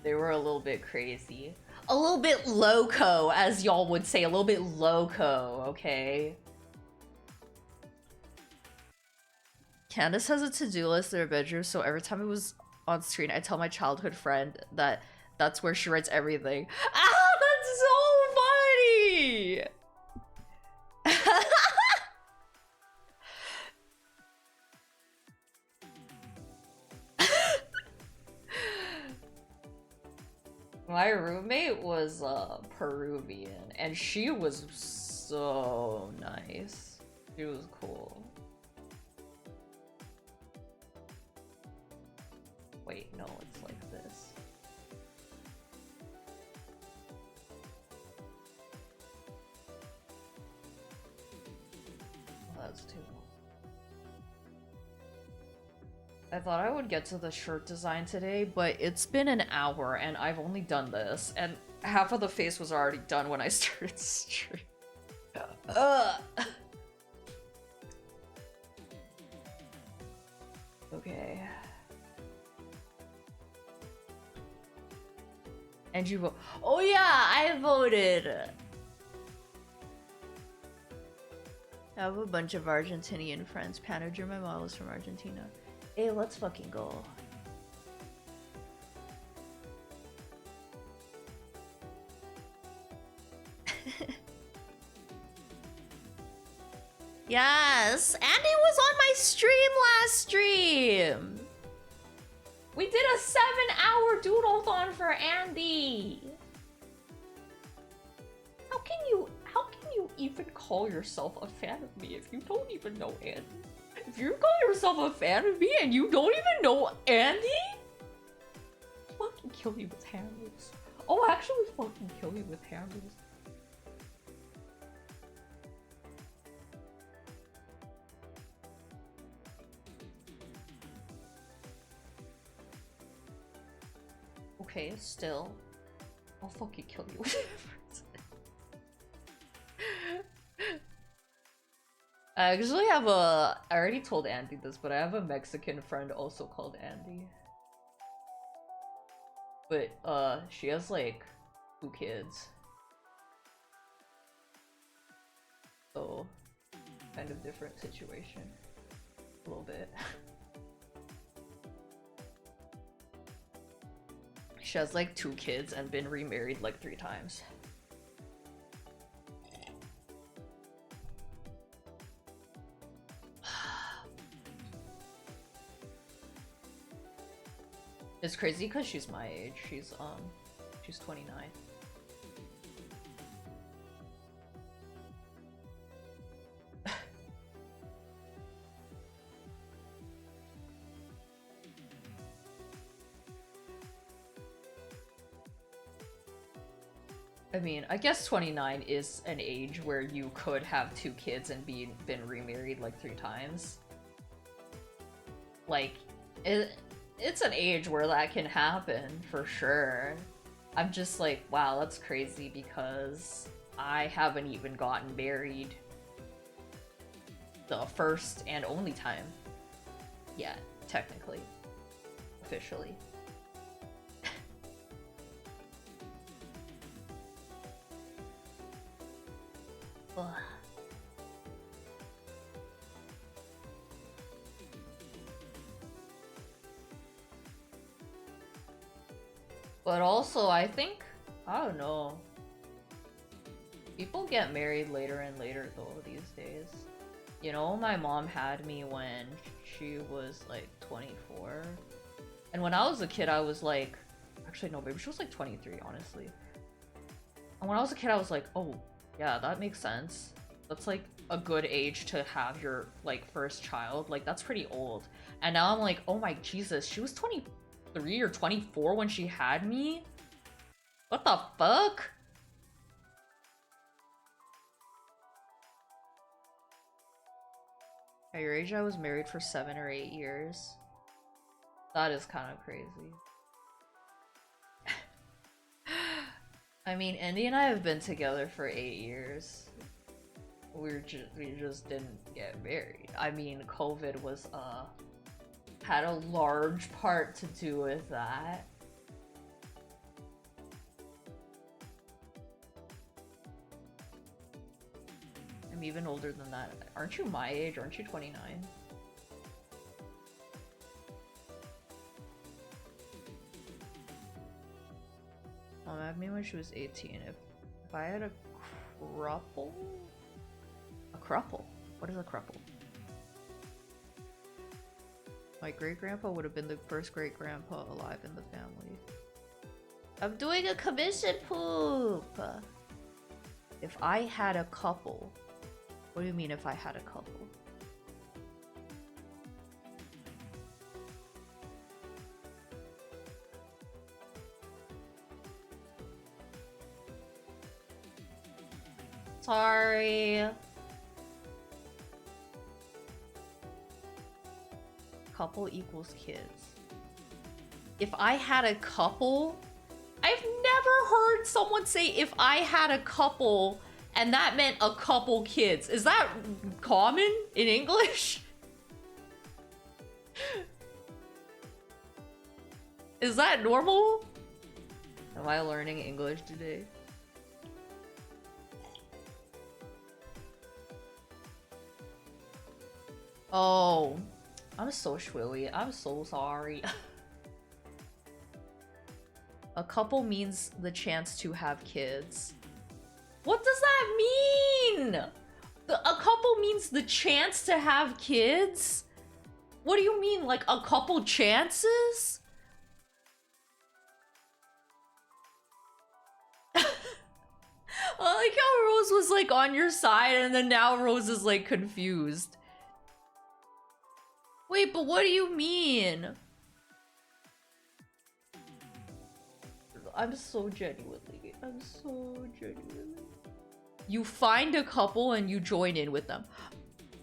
They were a little bit crazy. A little bit loco, as y'all would say. A little bit loco, okay? Candace has a to-do list in her bedroom, so every time it was on screen, I tell my childhood friend that that's where she writes everything. Ah, that's so funny! My roommate was Peruvian, and she was so nice. She was cool. Wait, no, it's like this. Oh, that's too long. I thought I would get to the shirt design today, but it's been an hour and I've only done this, and half of the face was already done when I started stream. Okay. And you vote. Oh yeah, I voted! I have a bunch of Argentinian friends. Panager, my model, is from Argentina. Hey, let's fucking go. Yes! Andy was on my stream last stream! We did a 7-hour doodle-thon for Andy! how can you even call yourself a fan of me if you don't even know Andy? If you call yourself a fan of me and you don't even know Andy? Fucking kill me with hammers. Oh, actually fucking kill me with hammers. Okay, still. I'll fucking kill you with hammers. I actually have I already told Andy this, but I have a Mexican friend also called Andy. But, she has, like, 2 kids. So, kind of different situation. A little bit. She has, like, 2 kids and been remarried, like, 3 times. It's crazy because she's my age. She's 29. I mean, I guess 29 is an age where you could have 2 kids and been remarried like 3 times. Like, it's an age where that can happen, for sure. I'm just like, wow, that's crazy because I haven't even gotten married the first and only time yet, technically. Officially. Ugh. But also, I think, I don't know. People get married later and later though these days. You know, my mom had me when she was like 24. And when I was a kid, I was like, actually no, maybe she was like 23, honestly. And when I was a kid, I was like, oh, yeah, that makes sense. That's like a good age to have your like first child. Like that's pretty old. And now I'm like, oh my Jesus, she was 23 or 24 when she had me? What the fuck? At your age, I was married for 7 or 8 years. That is kind of crazy. I mean, Andy and I have been together for 8 years. We just didn't get married. I mean, COVID was had a large part to do with that. I'm even older than that. Aren't you my age? Aren't you 29? Mom had me when she was 18. If I had a cruple? A cruple? What is a cruple? My great-grandpa would have been the first great-grandpa alive in the family. I'm doing a commission poop! If I had a couple... What do you mean if I had a couple? Sorry. Couple equals kids. If I had a couple, I've never heard someone say if I had a couple and that meant a couple kids. Is that common in English? Is that normal? Am I learning English today? Oh, I'm so schwilly. I'm so sorry. A couple means the chance to have kids. What does that mean? A couple means the chance to have kids? What do you mean, like a couple chances? I like how was like on your side, and then now Rose is like confused. Wait, but what do you mean? I'm so genuinely. You find a couple and you join in with them.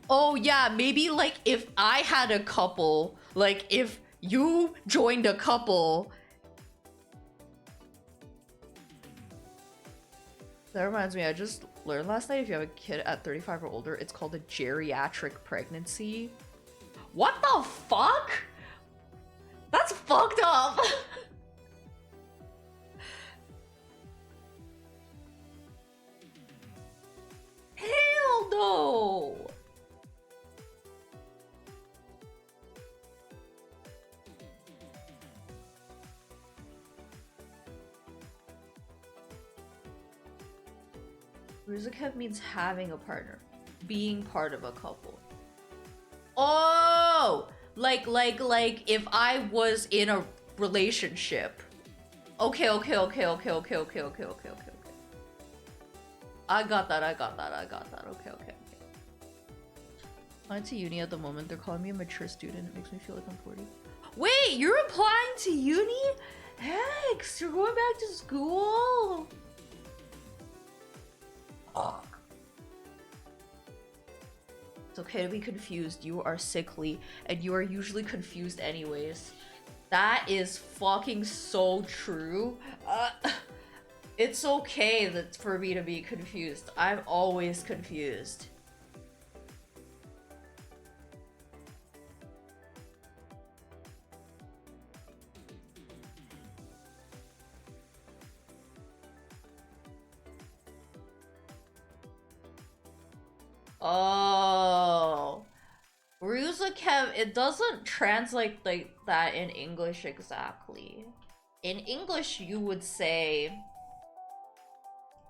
Oh yeah, maybe like if I had a couple, like if you joined a couple. That reminds me, I just learned last night if you have a kid at 35 or older, it's called a geriatric pregnancy. What the fuck? That's fucked up. Hell no. Ruzakev means having a partner, being part of a couple. Oh, like if I was in a relationship. Okay. I got that. Okay. I'm to uni at the moment. They're calling me a mature student. It makes me feel like I'm 40. Wait, you're applying to uni? Hex, you're going back to school? Ugh. It's okay to be confused. You are sickly, and you are usually confused anyways. That is fucking so true. It's okay that for me to be confused. I'm always confused. Oh. Ruzakev, it doesn't translate like that in English exactly. In English, you would say,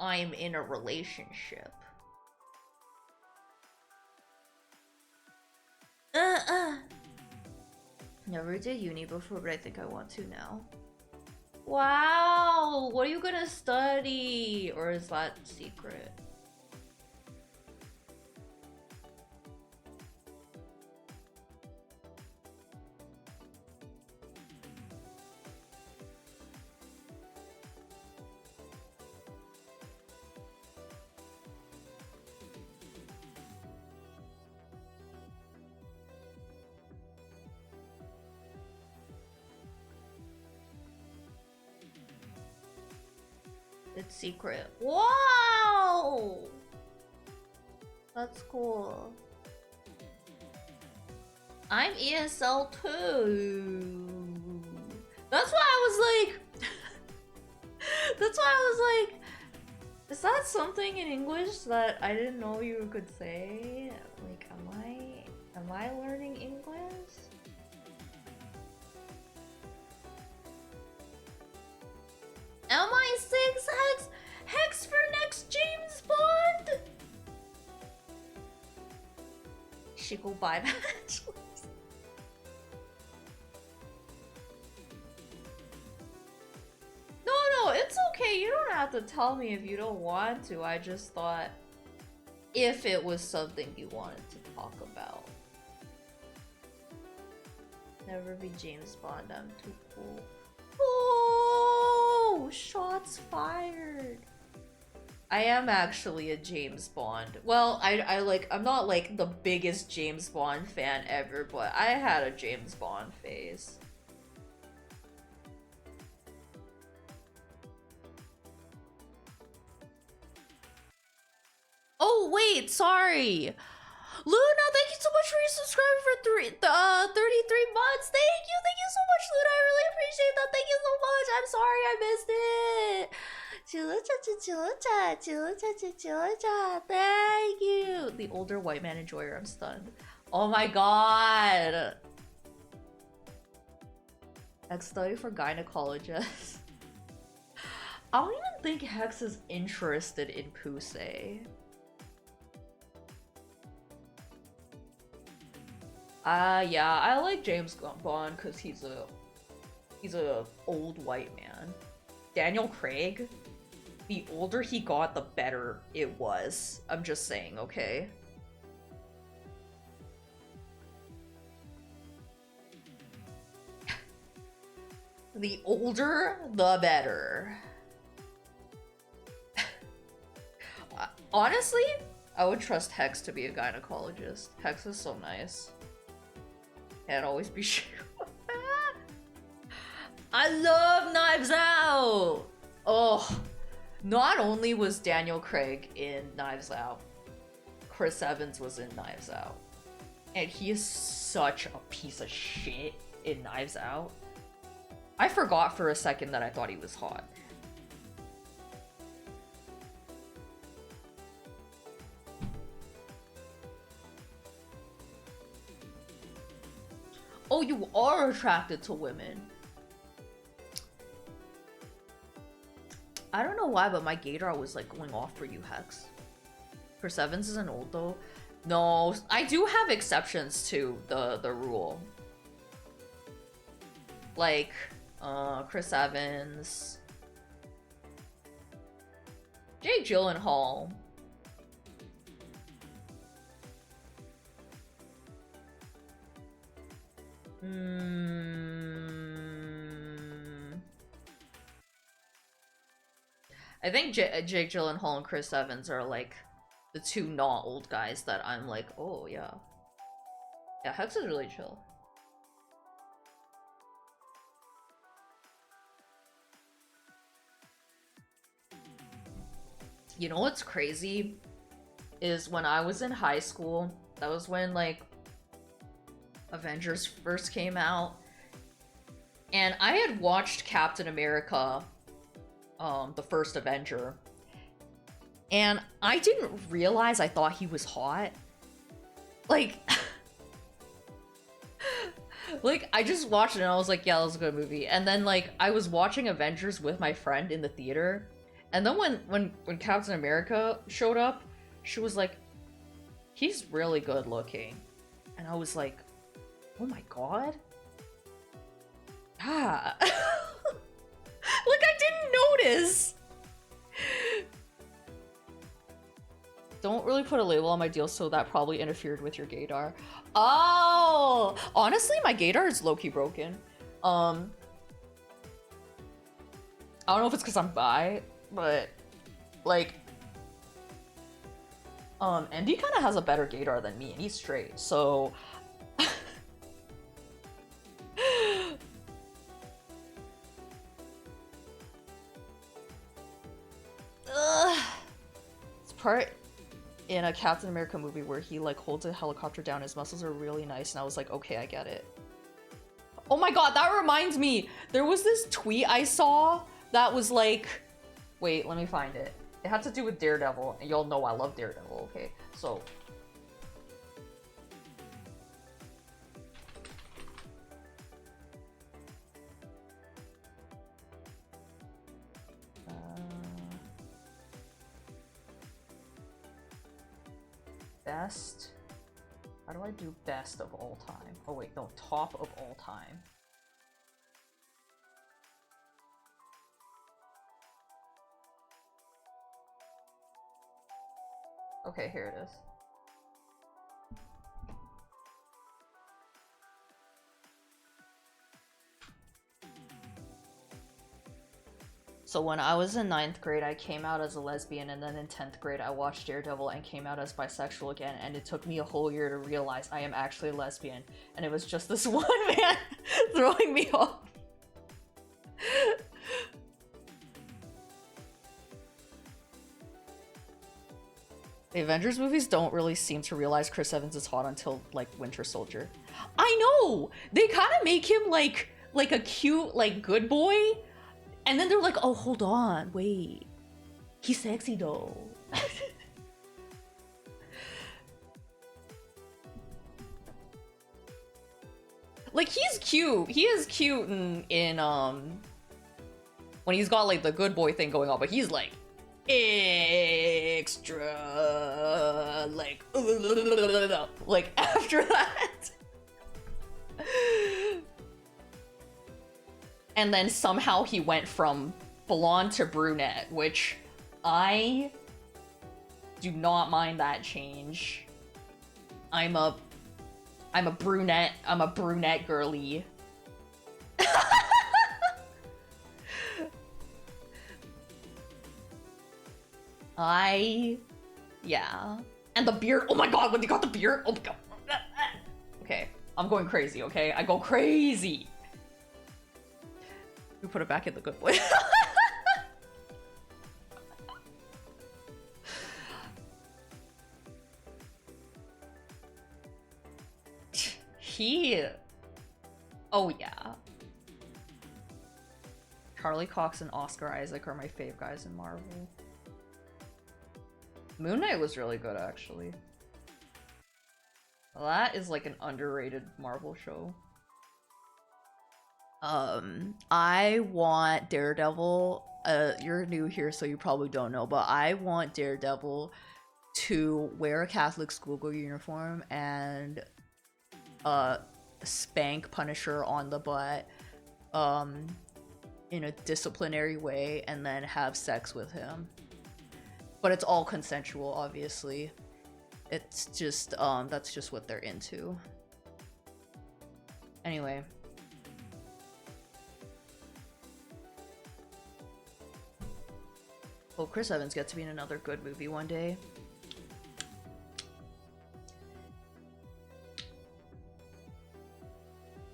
I'm in a relationship. Never did uni before, but I think I want to now. Wow, what are you gonna study? Or is that secret? It's secret. Wow! That's cool. I'm ESL too. That's why I was like... That's why I was like... Is that something in English that I didn't know you could say? Like, am I learning English? MI6 Hex for next James Bond? She go buy that. No, it's okay. You don't have to tell me if you don't want to. I just thought if it was something you wanted to talk about. Never be James Bond. I'm too cool. Oh, shots fired. I am actually a James Bond. Well, I'm not like the biggest James Bond fan ever, but I had a James Bond phase. Oh wait, sorry. Luna, thank you so much for your subscribing for 33 months. Thank you so much, Luna. I really appreciate that. Thank you so much. I'm sorry I missed it. Thank you. The older white man enjoyer. I'm stunned. Oh my god. Hex study for gynecologists. I don't even think Hex is interested in Pusey. Yeah, I like James Bond because he's a old white man. Daniel Craig? the older he got, the better it was. I'm just saying, okay? The older, the better. Honestly, I would trust Hex to be a gynecologist. Hex is so nice. Can't always be sure. I love Knives Out! Oh, not only was Daniel Craig in Knives Out, Chris Evans was in Knives Out. And he is such a piece of shit in Knives Out. I forgot for a second that I thought he was hot. Oh, you are attracted to women. I don't know why, but my gaydar was like going off for you, Hex. Chris Evans isn't old though. No, I do have exceptions to the rule. Like, Chris Evans, Jake Gyllenhaal. I think Jake Gyllenhaal and Chris Evans are like the two not old guys that I'm like, oh yeah. Yeah, Hex is really chill. You know what's crazy? Is when I was in high school, that was when like Avengers first came out. And I had watched Captain America, the first Avenger. And I didn't realize I thought he was hot. Like, like I just watched it and I was like, yeah, that was a good movie. And then like I was watching Avengers with my friend in the theater. And then when Captain America showed up, she was like, he's really good looking. And I was like, oh my god. Ah. Like I didn't notice. Don't really put a label on my deal, so that probably interfered with your gaydar. Oh, honestly, my gaydar is low-key broken. I don't know if it's because I'm bi, but like, Andy kind of has a better gaydar than me, and he's straight, so. It's part in a Captain America movie where he like holds a helicopter down. His muscles are really nice, and I was like, okay, I get it. Oh my god, that reminds me. There was this tweet I saw that was like, wait, let me find it. It had to do with Daredevil, and y'all know I love Daredevil, okay? So. Best. How do I do best of all time? Oh wait, no, top of all time. Okay, here it is. So when I was in 9th grade, I came out as a lesbian, and then in 10th grade, I watched Daredevil and came out as bisexual again, and it took me a whole year to realize I am actually a lesbian, and it was just this one man throwing me off. The Avengers movies don't really seem to realize Chris Evans is hot until, like, Winter Soldier. I know! They kind of make him, like a cute, like, good boy, and then they're like, oh, hold on, wait. He's sexy, though. Like, he's cute. He is cute in when he's got, like, the good boy thing going on, but he's, like, extra, like after that. And then somehow he went from blonde to brunette, which I do not mind that change. I'm a brunette. I'm a brunette girly. Yeah. And the beard. Oh my god, when you got the beard. Oh my god. Okay, I'm going crazy, okay? I go crazy. We put it back in the good boy. Oh yeah. Charlie Cox and Oscar Isaac are my fave guys in Marvel. Moon Knight was really good, actually. That is like an underrated Marvel show. I want Daredevil. You're new here, so you probably don't know, but I want Daredevil to wear a Catholic schoolgirl uniform and spank Punisher on the butt in a disciplinary way and then have sex with him. But it's all consensual, obviously. It's just that's just what they're into. Anyway. Hope Chris Evans gets to be in another good movie one day.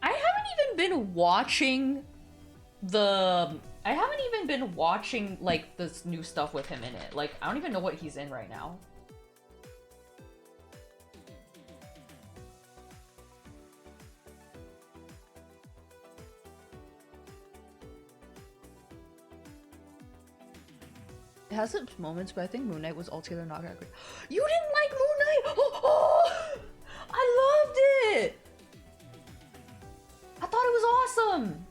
I haven't even been watching like this new stuff with him in it. Like, I don't even know what he's in right now. It has its moments, but I think Moon Knight was altogether not that great. You didn't like Moon Knight? Oh, I loved it! I thought it was awesome!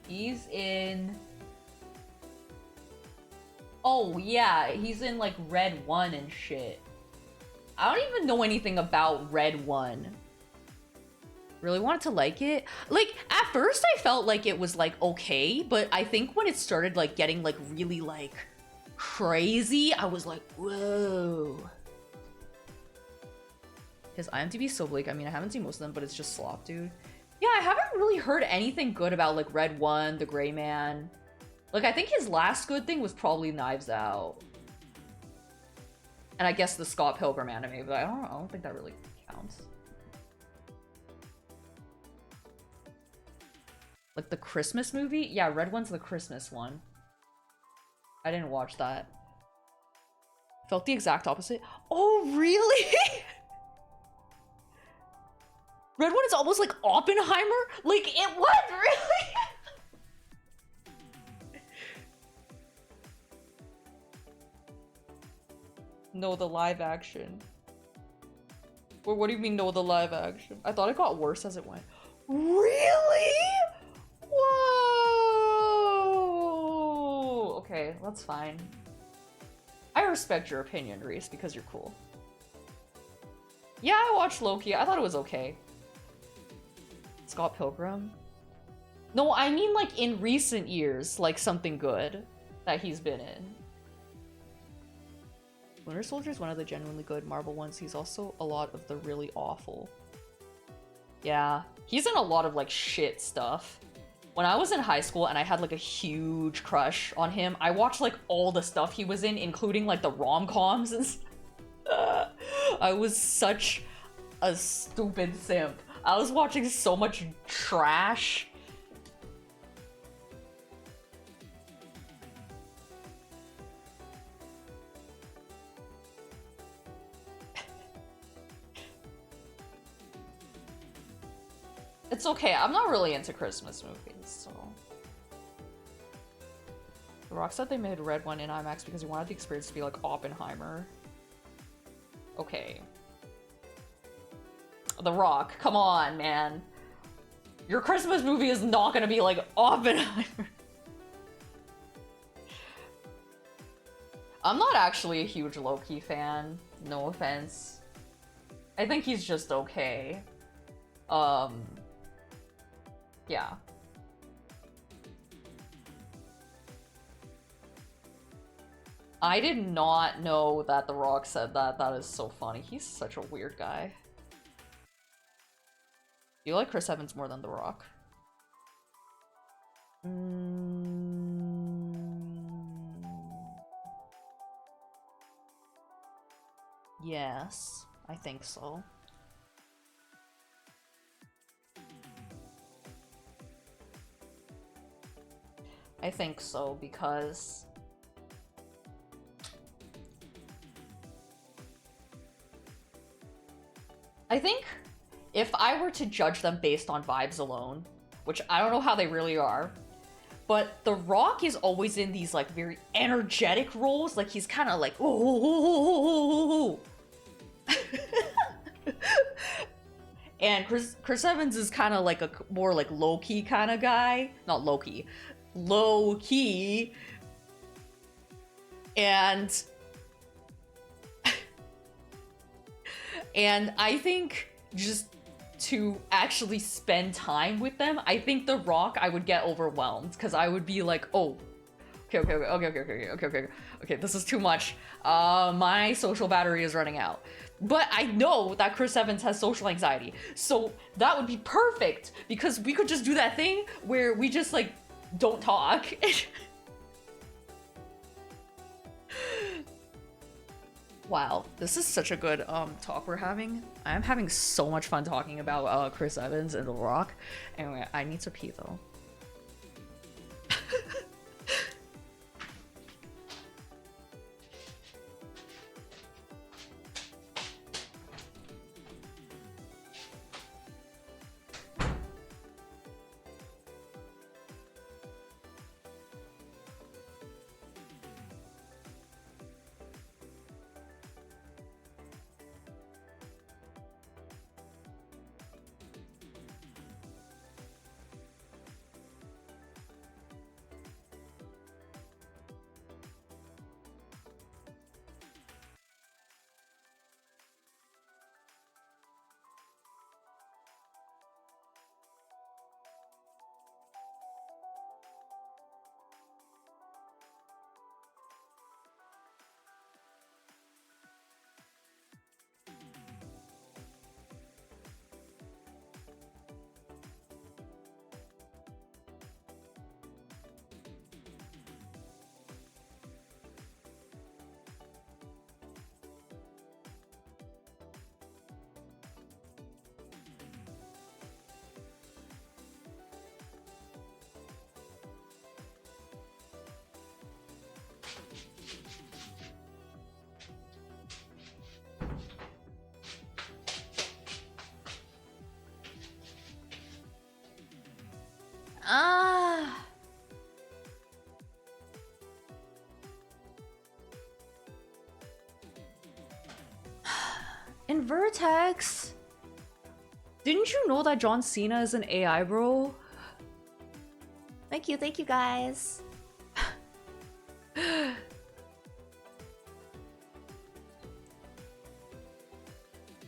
He's in... Oh, yeah, he's in, like, Red 1 and shit. I don't even know anything about Red 1. Really wanted to like it. Like, at first I felt like it was, like, okay, but I think when it started, like, getting, like, really, like, crazy, I was like, whoa. His IMDb's so bleak. I mean, I haven't seen most of them, but it's just slop, dude. Yeah, I haven't really heard anything good about, like, Red 1, The Gray Man. Like, I think his last good thing was probably Knives Out. And I guess the Scott Pilgrim anime, but I don't think that really counts. Like, the Christmas movie? Yeah, Red One's the Christmas one. I didn't watch that. Felt the exact opposite. Oh, really? Red One is almost like Oppenheimer? Like, it was, really? No, the live action. Or what do you mean, no, the live action? I thought it got worse as it went. Really? Whoa! Okay, that's fine. I respect your opinion, Reese, because you're cool. Yeah, I watched Loki. I thought it was okay. Scott Pilgrim? No, I mean like in recent years, like something good that he's been in. Winter Soldier is one of the genuinely good Marvel ones. He's also a lot of the really awful. Yeah, he's in a lot of like shit stuff. When I was in high school and I had like a huge crush on him, I watched like all the stuff he was in, including like the rom-coms and stuff. I was such a stupid simp. I was watching so much trash. It's okay, I'm not really into Christmas movies, so... The Rock said they made Red One in IMAX because he wanted the experience to be like Oppenheimer. Okay. The Rock, come on, man. Your Christmas movie is not gonna be like Oppenheimer. I'm not actually a huge Loki fan, no offense. I think he's just okay. Yeah. I did not know that The Rock said that. That is so funny. He's such a weird guy. You like Chris Evans more than The Rock? Yes, I think so. I think so because I think if I were to judge them based on vibes alone, which I don't know how they really are, but The Rock is always in these like very energetic roles, like he's kind of like oh. And Chris Evans is kind of like a more like low-key kind of guy. Not low-key. Low-key. And I think just to actually spend time with them, I think The Rock, I would get overwhelmed because I would be like, oh, okay, this is too much. My social battery is running out. But I know that Chris Evans has social anxiety, so that would be perfect because we could just do that thing where we just like don't talk. Wow, this is such a good talk we're having. I'm having so much fun talking about Chris Evans and The Rock. Anyway, I need to pee though. In Vertex, didn't you know that John Cena is an AI bro? Thank you guys.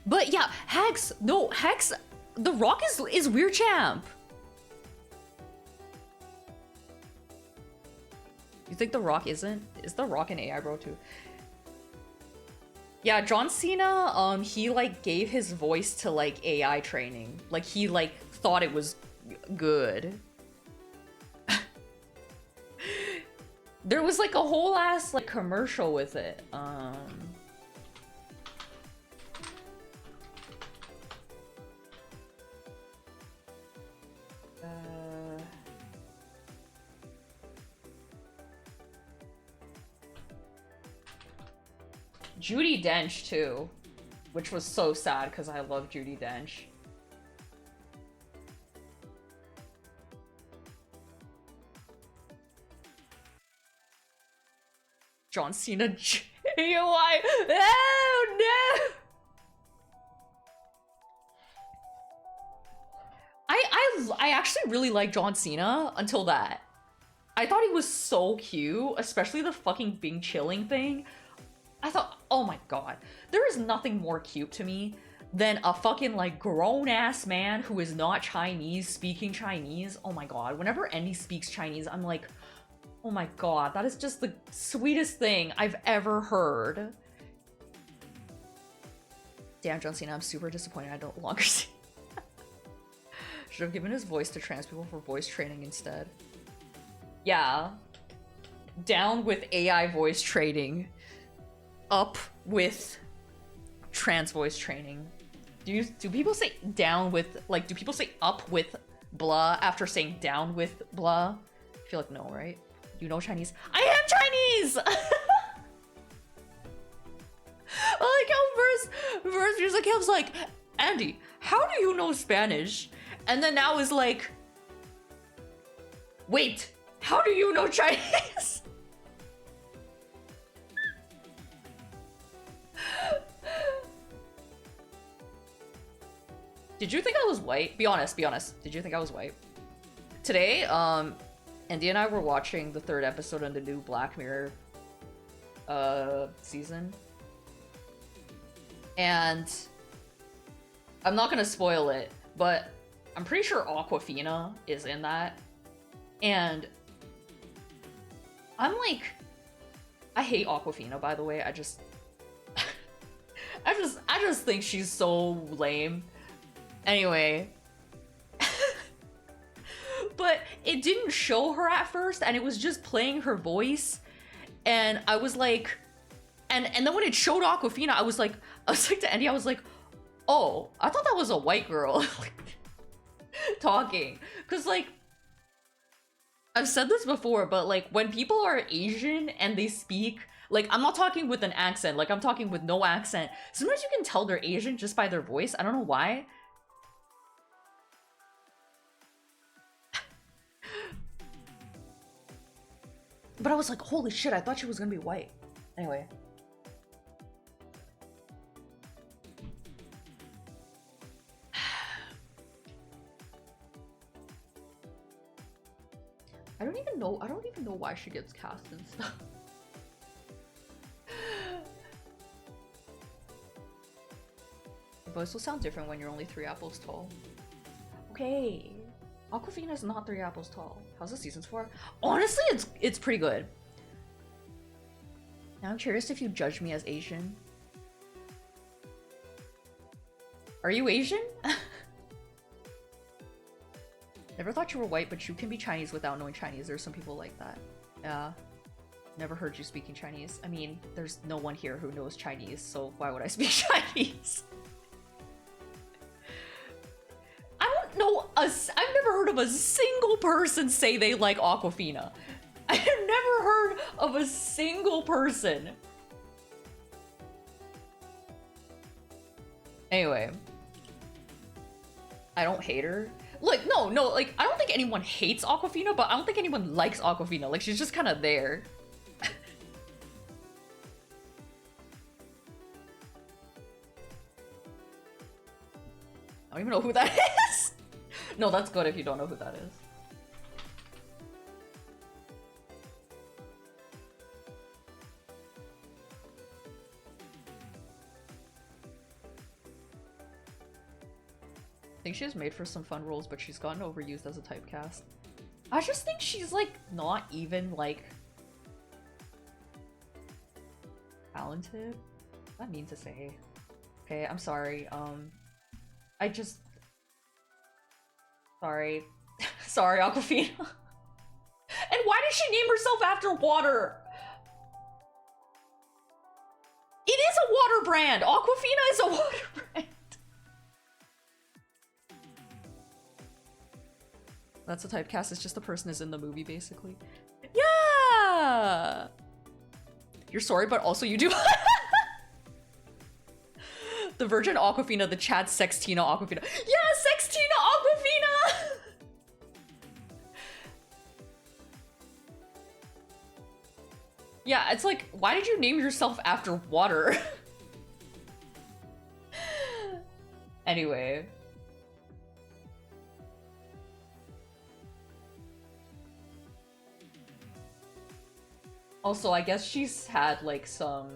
But yeah, Hex, The Rock is Weird Champ. You think The Rock isn't? Is The Rock an AI bro too? Yeah, John Cena, he like gave his voice to like AI training. Like he like thought it was good. There was like a whole ass like commercial with it. Judi Dench too, which was so sad because I love Judi Dench. John Cena JOI. Oh no! I actually really like John Cena until that. I thought he was so cute, especially the fucking Bing chilling thing. I thought, oh my god, there is nothing more cute to me than a fucking like grown ass man who is not Chinese speaking Chinese. Oh my god, whenever Andy speaks Chinese, I'm like, oh my god, that is just the sweetest thing I've ever heard. Damn, John Cena, I'm super disappointed I don't longer see. Should have given his voice to trans people for voice training instead. Yeah. Down with AI voice training. Up with trans voice training. Do people say down with, like, do people say up with blah after saying down with blah? I feel like no, right? You know Chinese? I am Chinese! I like how first music was like, Andy, how do you know Spanish? And then now is like, wait, how do you know Chinese? Did you think I was white? Be honest, be honest. Did you think I was white? Today, Andy and I were watching the 3rd episode of the new Black Mirror season. And I'm not gonna spoil it, but I'm pretty sure Awkwafina is in that. And I'm like, I hate Awkwafina, by the way. I just think she's so lame. Anyway. But it didn't show her at first, and it was just playing her voice. And I was like, and then when it showed Awkwafina, I was like to Andy, I was like, oh, I thought that was a white girl talking. Cause like, I've said this before, but like when people are Asian and they speak, like I'm not talking with an accent, like I'm talking with no accent. Sometimes you can tell they're Asian just by their voice. I don't know why. But I was like, holy shit, I thought she was gonna be white. Anyway. I don't even know why she gets cast and stuff. Your voice will sound different when you're only 3 apples tall. Okay. Awkwafina is not 3 apples tall. How's the seasons for? Honestly, it's pretty good. Now I'm curious if you judge me as Asian. Are you Asian? Never thought you were white, but you can be Chinese without knowing Chinese. There's some people like that. Yeah. Never heard you speaking Chinese. I mean, there's no one here who knows Chinese, so why would I speak Chinese? I've never heard of a single person say they like Awkwafina. I have never heard of a single person. Anyway. I don't hate her. Like, no, like, I don't think anyone hates Awkwafina, but I don't think anyone likes Awkwafina. Like, she's just kind of there. I don't even know who that is. No, that's good if you don't know who that is. I think she's made for some fun roles, but she's gotten overused as a typecast. I just think she's like not even like talented. What does that mean to say? Okay, I'm sorry. Sorry. Sorry, Awkwafina. And why did she name herself after water? It is a water brand! Awkwafina is a water brand! That's a typecast, it's just the person is in the movie, basically. Yeah! You're sorry, but also you do. The Virgin Awkwafina, the Chad Sextina Awkwafina. Yeah, Sextina Awkwafina! Yeah, it's like, why did you name yourself after water? Anyway. Also, I guess she's had like some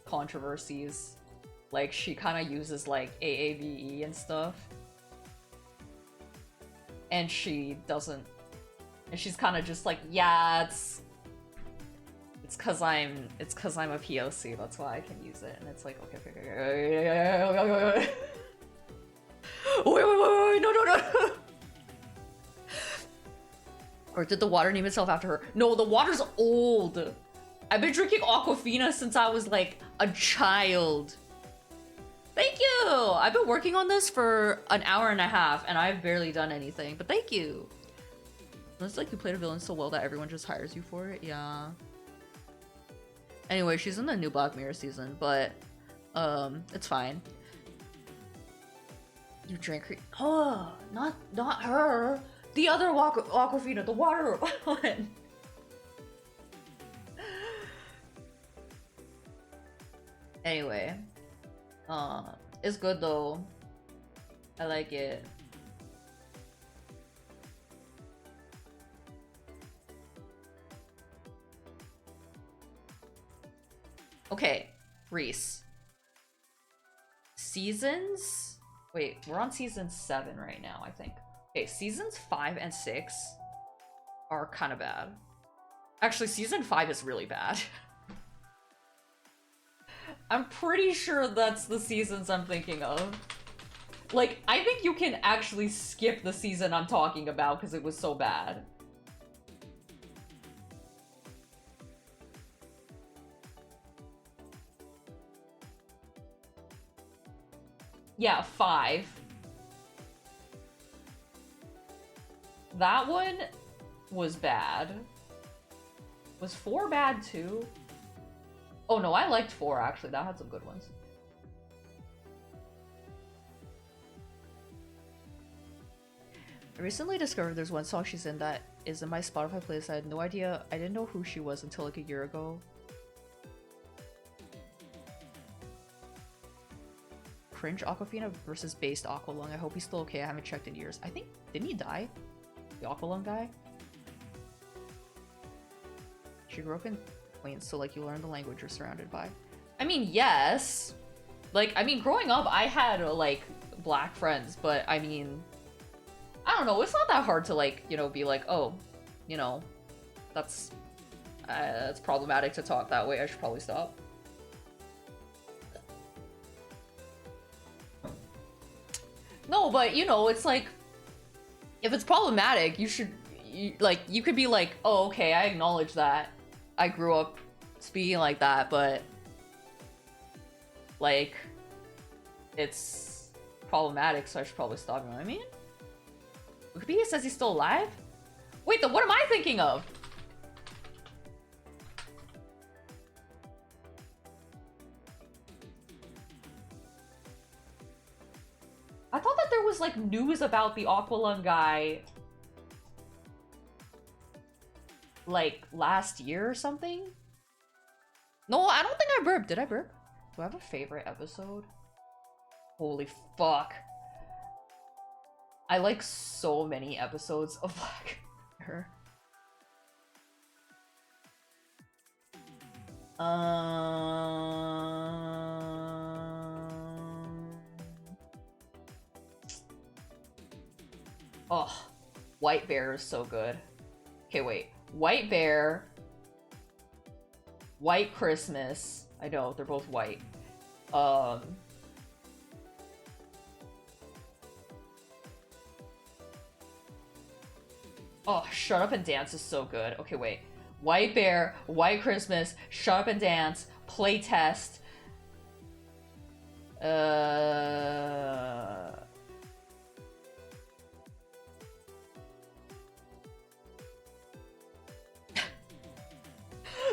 controversies Like, she kind of uses, like, AAVE and stuff. And she doesn't... And she's kind of just like, yeah, it's cause I'm a POC, that's why I can use it. And it's like, okay. Wait, no. Or did the water name itself after her? No, the water's old. I've been drinking Aquafina since I was like a child. Thank you! I've been working on this for an hour and a half and I've barely done anything, but thank you. It's like you played a villain so well that everyone just hires you for it, yeah. Anyway, she's in the new Black Mirror season, but it's fine. You drink her— oh, not her. The other Aquafina, the water one. Anyway, it's good though. I like it. Okay, Reese. Seasons? Wait, we're on season 7 right now, I think. Okay, seasons 5 and 6 are kind of bad. Actually, season 5 is really bad. I'm pretty sure that's the seasons I'm thinking of. Like, I think you can actually skip the season I'm talking about because it was so bad. Yeah, 5. That one was bad. Was 4 bad too? Oh no, I liked 4 actually. That had some good ones. I recently discovered there's one song she's in that is in my Spotify playlist. I had no idea. I didn't know who she was until like a year ago. Cringe Aquafina versus Based Aqualung. I hope he's still okay. I haven't checked in years. I think, didn't he die? The Aqualung guy? She grew up in Queens, so like you learn the language you're surrounded by. I mean, yes. Like, I mean, growing up, I had like black friends, but I mean, I don't know. It's not that hard to like, you know, be like, oh, you know, that's problematic to talk that way. I should probably stop. No, but you know, it's like, if it's problematic, you should, you could be like, oh, okay, I acknowledge that. I grew up speaking like that, but like, it's problematic, so I should probably stop. You know what I mean? Wikipedia says he's still alive? Wait, then what am I thinking of? I thought that there was like news about the Aqualung guy like last year or something. No, I don't think I burped. Did I burp? Do I have a favorite episode? Holy fuck. I like so many episodes of Black Mirror. Oh, White Bear is so good. Okay, wait. White Bear, White Christmas. I know, they're both white. Oh, Shut Up and Dance is so good. Okay, wait. White Bear, White Christmas, Shut Up and Dance, Playtest.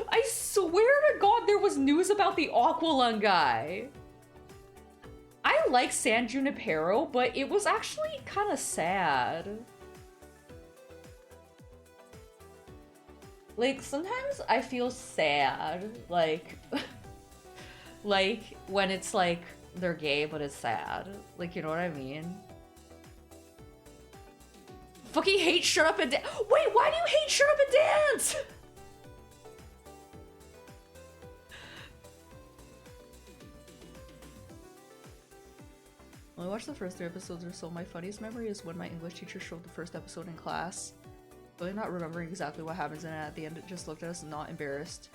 I swear to God there was news about the Aqualung guy. I like San Junipero, but it was actually kind of sad. Like, sometimes I feel sad, like, like, when it's like, they're gay, but it's sad. Like, you know what I mean? Fucking hate Shut Up and Dance. Wait, why do you hate Shut Up and Dance? watched the first 3 episodes or so. My funniest memory is when my English teacher showed the first episode in class. Really not remembering exactly what happens, and at the end it just looked at us not embarrassed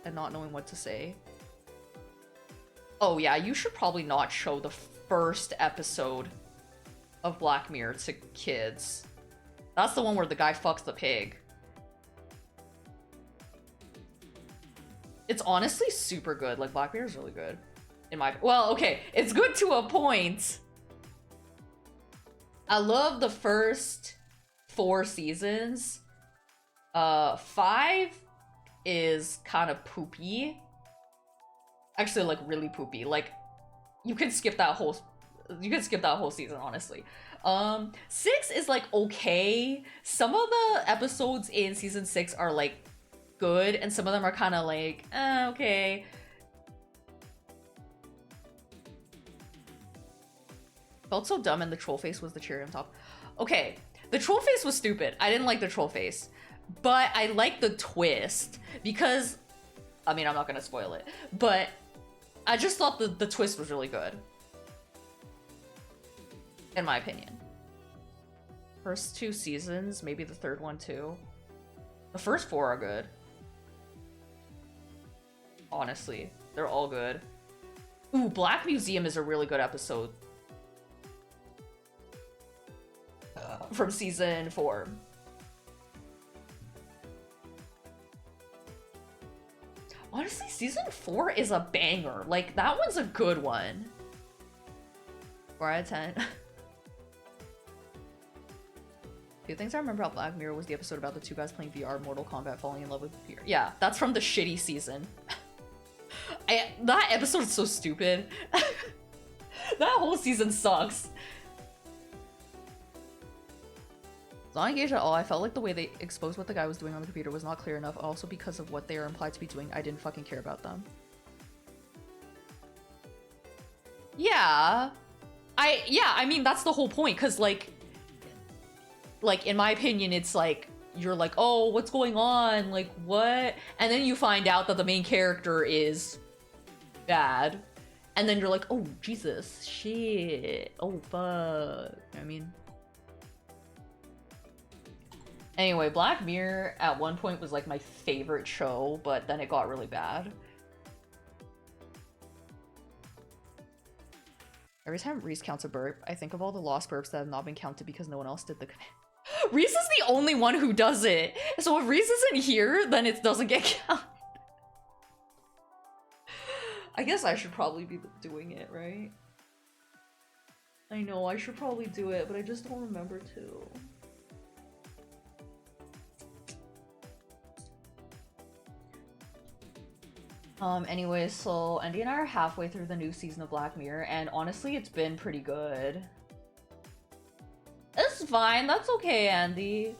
and not knowing what to say. Oh yeah, you should probably not show the first episode of Black Mirror to kids. That's the one where the guy fucks the pig. It's honestly super good. Like, Black Mirror is really good. In my... Well, okay. It's good to a point. I love the first 4 seasons. 5 is kind of poopy. Actually, like, really poopy. Like, you can skip that whole... You can skip that whole season, honestly. 6 is, like, okay. Some of the episodes in season 6 are, like, good, and some of them are kind of like, okay. Felt so dumb, and the troll face was the cherry on top. Okay, the troll face was stupid. I didn't like the troll face, but I like the twist because, I mean, I'm not gonna spoil it, but I just thought the twist was really good, in my opinion. First 2 seasons, maybe the 3rd one too. The first 4 are good. Honestly, they're all good. Ooh, Black Museum is a really good episode. From season 4. Honestly, season 4 is a banger. Like, that one's a good one. 4 out of 10. Few things I remember about Black Mirror was the episode about the 2 guys playing VR Mortal Kombat falling in love with VR. Yeah, that's from the shitty season. That episode is so stupid. That whole season sucks. Not engaged at all. I felt like the way they exposed what the guy was doing on the computer was not clear enough. Also, because of what they are implied to be doing, I didn't fucking care about them. Yeah. I mean, that's the whole point, because, like, in my opinion, it's like, you're like, oh, what's going on? Like, what? And then you find out that the main character is bad. And then you're like, oh, Jesus, shit, oh, fuck. I mean... Anyway, Black Mirror at one point was like my favorite show, but then it got really bad. Every time Reese counts a burp, I think of all the lost burps that have not been counted because no one else did the command. Reese is the only one who does it. So if Reese isn't here, then it doesn't get counted. I guess I should probably be doing it, right? I know, I should probably do it, but I just don't remember to. Anyway, so Andy and I are halfway through the new season of Black Mirror, and honestly, it's been pretty good. It's fine, that's okay, Andy.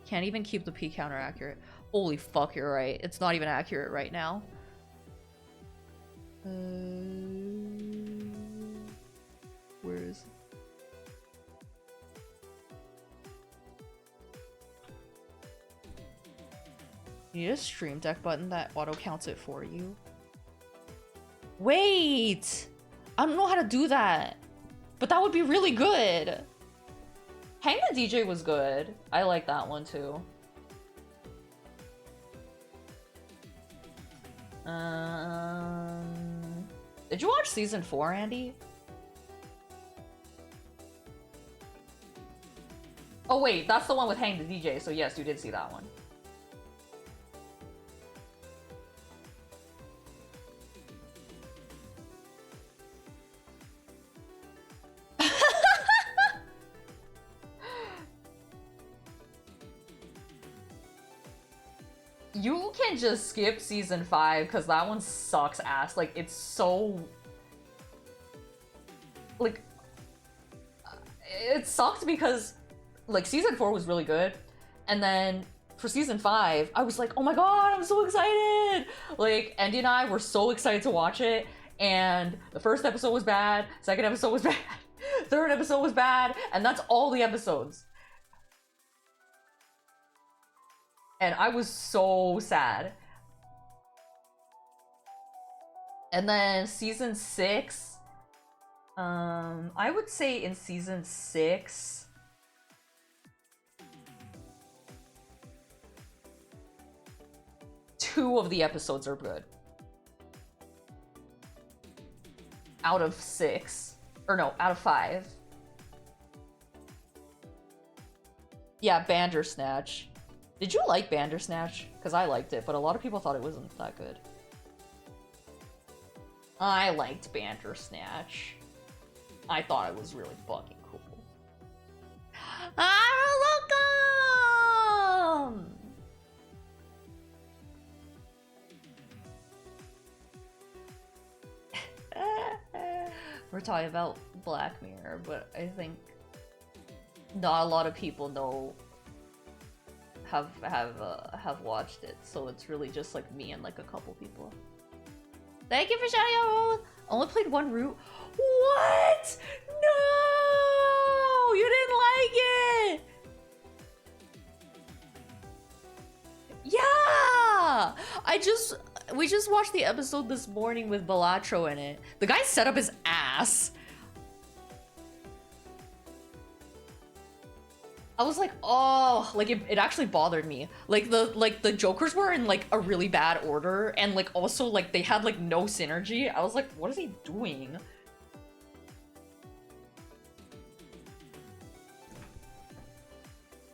Can't even keep the P counter accurate. Holy fuck, you're right. It's not even accurate right now. Where is... You need a Stream Deck button that auto counts it for you. Wait! I don't know how to do that. But that would be really good. Hang the DJ was good. I like that one too. Did you watch season 4, Andy? Oh wait, that's the one with Hang the DJ, so yes, you did see that one. You can just skip season 5 because that one sucks ass. Like, it's so... Like... It sucked because, like, season 4 was really good. And then, for season 5, I was like, oh my god, I'm so excited! Like, Andy and I were so excited to watch it. And the first episode was bad. Second episode was bad. Third episode was bad. And that's all the episodes. And I was so sad. And then season 6, I would say in season 6, two of the episodes are good. Out of 6. Or no, out of 5. Yeah, Bandersnatch. Did you like Bandersnatch? Because I liked it, but a lot of people thought it wasn't that good. I liked Bandersnatch. I thought it was really fucking cool. Welcome! We're talking about Black Mirror, but I think not a lot of people know have watched it, so it's really just like me and like a couple people. Thank you for shouting out. Only played one route. What? No, you didn't like it. Yeah, we just watched the episode this morning with Balatro in it. The guy set up his ass. I was like, oh, like it actually bothered me. Like the Jokers were in like a really bad order, and like also like they had like no synergy. I was like, what is he doing?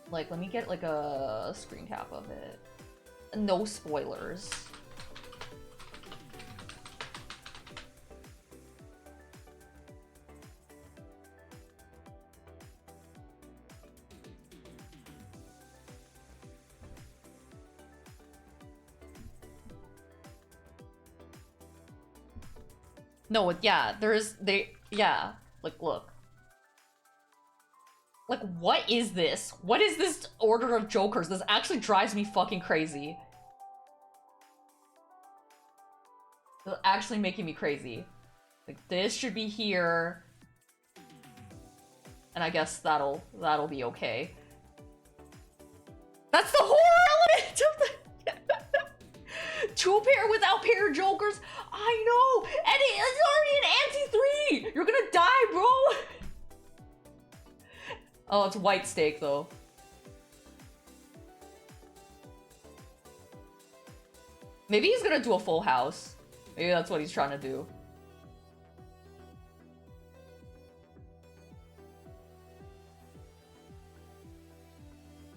Like, let me get like a screen cap of it. No spoilers. No, yeah, yeah, like, look. Like, what is this? What is this order of Jokers? This actually drives me fucking crazy. This is actually making me crazy. Like, this should be here. And I guess that'll be okay. That's the horror element of the... 2-pair without pair Jokers? I know! And it's already an anti-3! You're gonna die, bro! Oh, it's white steak, though. Maybe he's gonna do a full house. Maybe that's what he's trying to do.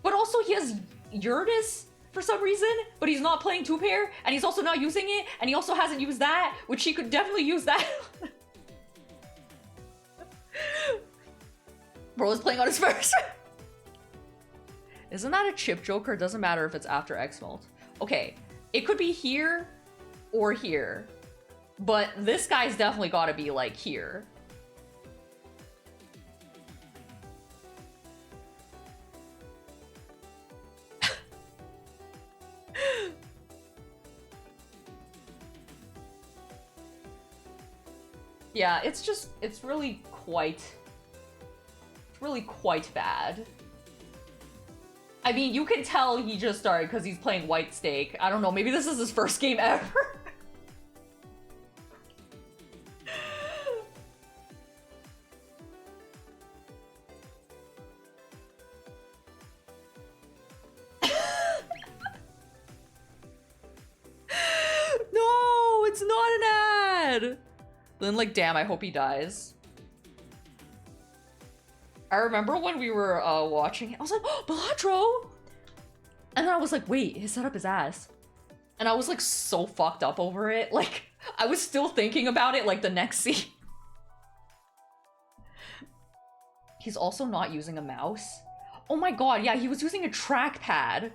But also, he has Uranus for some reason, but he's not playing 2-pair, and he's also not using it, and he also hasn't used that, which he could definitely use that. Bro is playing on his first. Isn't that a chip Joker? Doesn't matter if it's after X-Mult. Okay, it could be here or here, but this guy's definitely gotta be like here. Yeah, it's really quite bad. I mean, you can tell he just started because he's playing White Steak. I don't know, maybe this is his first game ever. No, it's not an ad. Then like, damn, I hope he dies. I remember when we were watching it, I was like, oh, Balatro! And then I was like, wait, he set up his ass. And I was like so fucked up over it. Like, I was still thinking about it like the next scene. He's also not using a mouse. Oh my god, yeah, he was using a trackpad.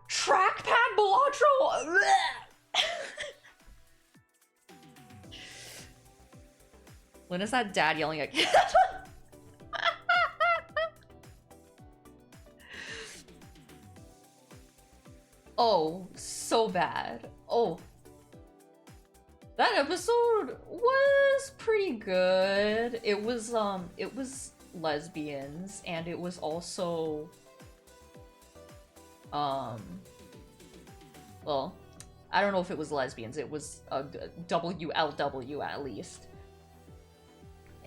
Trackpad, Balatro! When is that dad yelling at Oh, so bad. Oh. That episode was pretty good. It was lesbians, and it was also Well, I don't know if it was lesbians. It was WLW at least.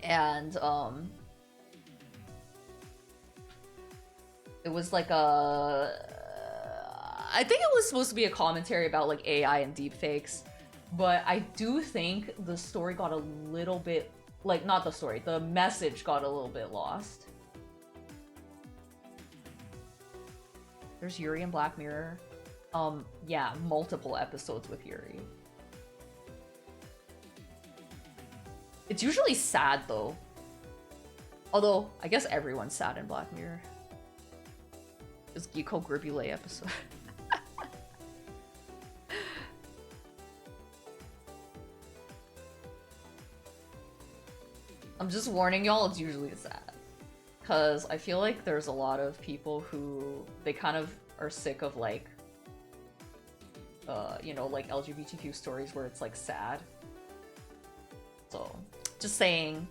And it was like I think it was supposed to be a commentary about like AI and deepfakes, but I do think the story got a little bit, like, not the story, the message got a little bit lost. There's Yuri and Black Mirror. Yeah, multiple episodes with Yuri. It's usually sad though. Although, I guess everyone's sad in Black Mirror. It's Giko Gribule episode. I'm just warning y'all, it's usually sad. Because I feel like there's a lot of people who, they kind of are sick of like, you know, like LGBTQ stories where it's like sad. So, just saying.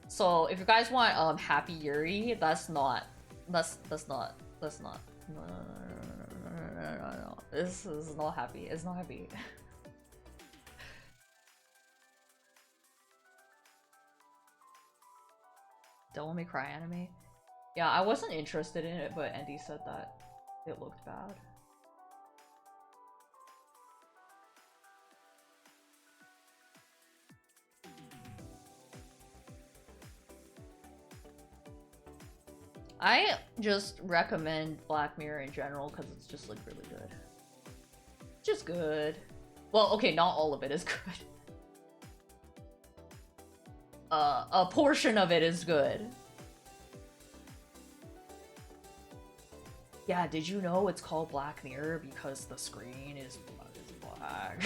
So if you guys want Happy Yuri, that's not. No. This is not happy. It's not happy. Devil May Cry anime. Yeah, I wasn't interested in it, but Andy said that it looked bad. I just recommend Black Mirror in general because it's just like really good. Just good. Well, okay, not all of it is good. A portion of it is good. Yeah, did you know it's called Black Mirror because the screen is black?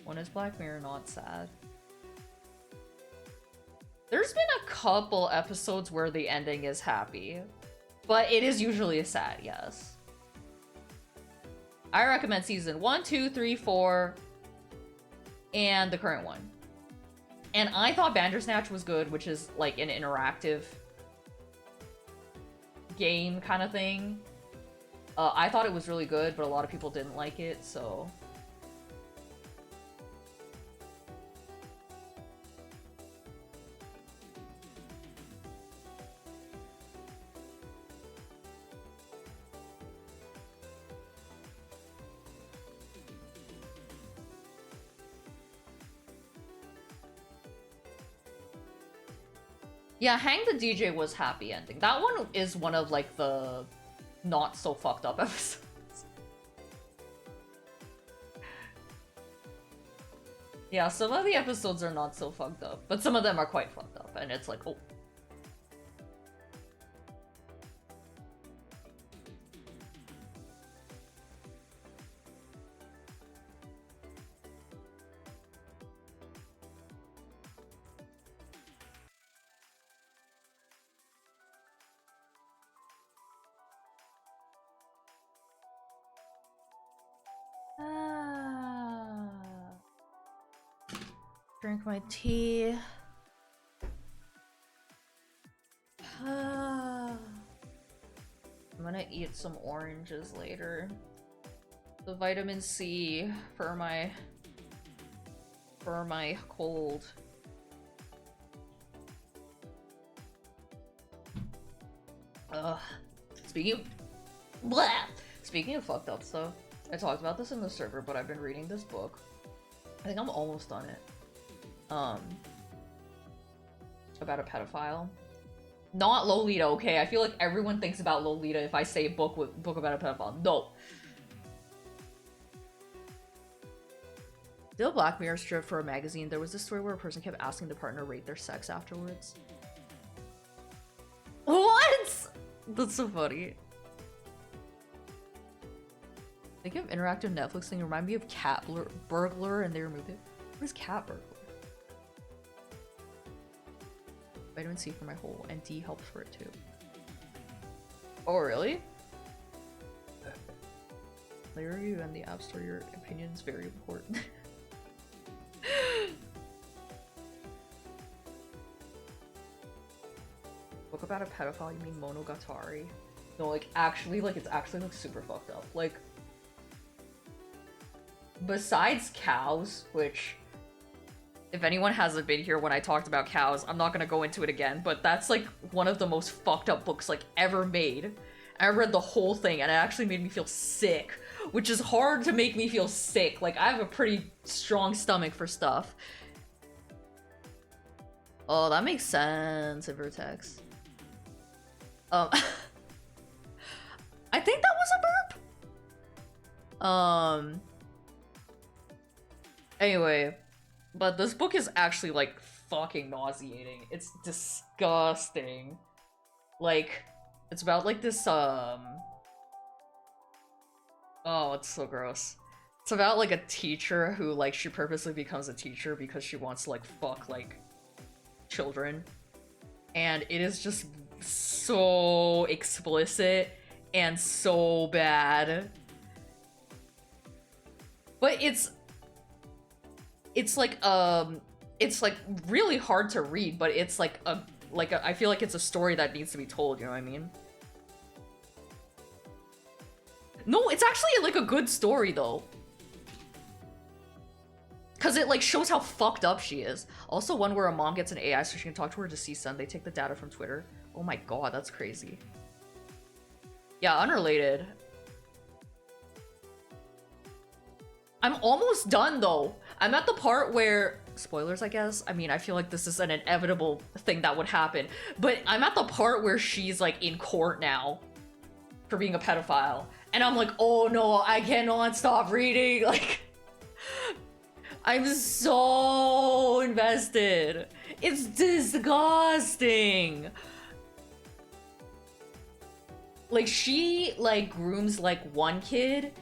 When is Black Mirror not sad? There's been a couple episodes where the ending is happy, but it is usually sad, yes. I recommend season 1, 2, 3, 4, and the current one. And I thought Bandersnatch was good, which is like an interactive game kind of thing. I thought it was really good, but a lot of people didn't like it, so... Yeah, Hang the DJ was happy ending. That one is one of like the not so fucked up episodes. Yeah, some of the episodes are not so fucked up, but some of them are quite fucked up, and it's like, oh. Drink my tea. I'm gonna eat some oranges later. The vitamin C for my cold. Speaking of fucked up stuff, I talked about this in the server, but I've been reading this book. I think I'm almost done it. About a pedophile. Not Lolita, okay? I feel like everyone thinks about Lolita if I say book about a pedophile. No. Did a Black Mirror strip for a magazine? There was this story where a person kept asking the partner to rate their sex afterwards. What? That's so funny. Think of interactive Netflix thing. Remind me of Cat Burglar, and they removed it. What is Cat Burglar? Vitamin C for my hole, and D helps for it too. Oh, really? Play review and the App Store, your opinion is very important. Book about a pedophile, you mean Monogatari? No, like, actually, like, it's actually, like, super fucked up. Like, besides cows, which, if anyone hasn't been here when I talked about cows, I'm not gonna go into it again, but that's, like, one of the most fucked up books, like, ever made. I read the whole thing, and it actually made me feel sick, which is hard to make me feel sick. Like, I have a pretty strong stomach for stuff. Oh, that makes sense, Vertex. I think that was a burp. Anyway, but this book is actually, like, fucking nauseating. It's disgusting. Like, it's about, like, this, oh, it's so gross. It's about, like, a teacher who, like, she purposely becomes a teacher because she wants to, like, fuck, like, children. And it is just so explicit and so bad. But it's like really hard to read, but it's like a I feel like it's a story that needs to be told, you know what I mean? No, it's actually like a good story though. Cause it like shows how fucked up she is. Also one where a mom gets an AI so she can talk to her deceased son. They take the data from Twitter. Oh my god, that's crazy. Yeah, unrelated. I'm almost done though. I'm at the part where, spoilers I guess, I mean I feel like this is an inevitable thing that would happen, but I'm at the part where she's like in court now for being a pedophile. And I'm like, oh no, I cannot stop reading. Like, I'm so invested. It's disgusting. Like, she, like, grooms, like, one kid,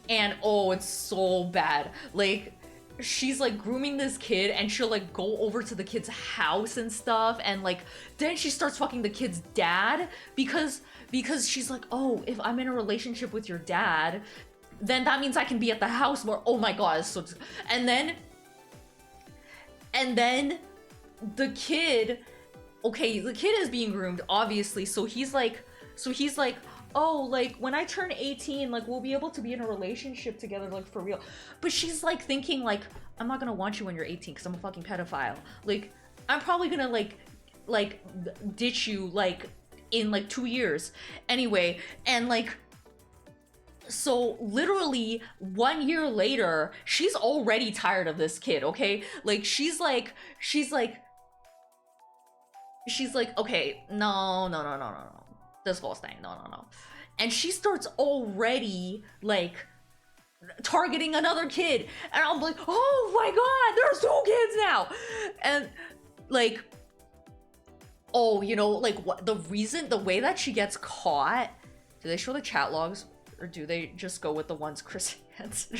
and, oh, it's so bad. Like, she's, like, grooming this kid, and she'll, like, go over to the kid's house and stuff, and, like, then she starts fucking the kid's dad, because she's like, oh, if I'm in a relationship with your dad, then that means I can be at the house more. Oh my god, it's so... And then the kid... Okay, the kid is being groomed, obviously, so he's like, oh, like, when I turn 18, like, we'll be able to be in a relationship together, like, for real. But she's, like, thinking, like, I'm not gonna want you when you're 18, because I'm a fucking pedophile. Like, I'm probably gonna, like, ditch you, like, in, like, 2 years. Anyway, and, like... So, literally, 1 year later, she's already tired of this kid, okay? Like, she's like, okay, no. This whole thing, no. And she starts already, like, targeting another kid. And I'm like, oh my god, there's 2 kids now! And, like, oh, you know, like, what, the way that she gets caught, do they show the chat logs? Or do they just go with the ones Chris answered?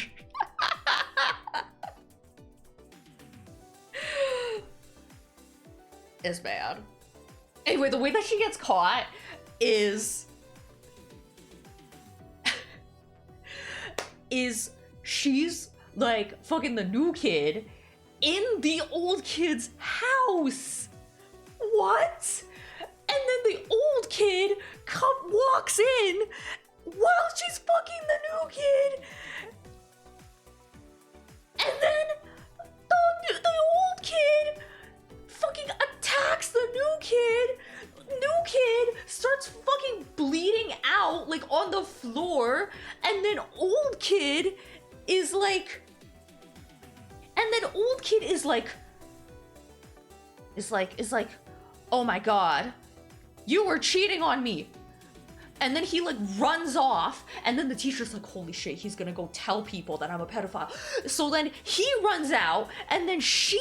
It's bad. Anyway, the way that she gets caught is she's like fucking the new kid in the old kid's house. What? And then the old kid walks in while she's fucking the new kid. And then the old kid fucking attacks the new kid. New kid starts fucking bleeding out, like, on the floor. And then old kid is like... oh my god, you were cheating on me. And then he, like, runs off, and then the teacher's like, holy shit, he's gonna go tell people that I'm a pedophile. So then he runs out, and then she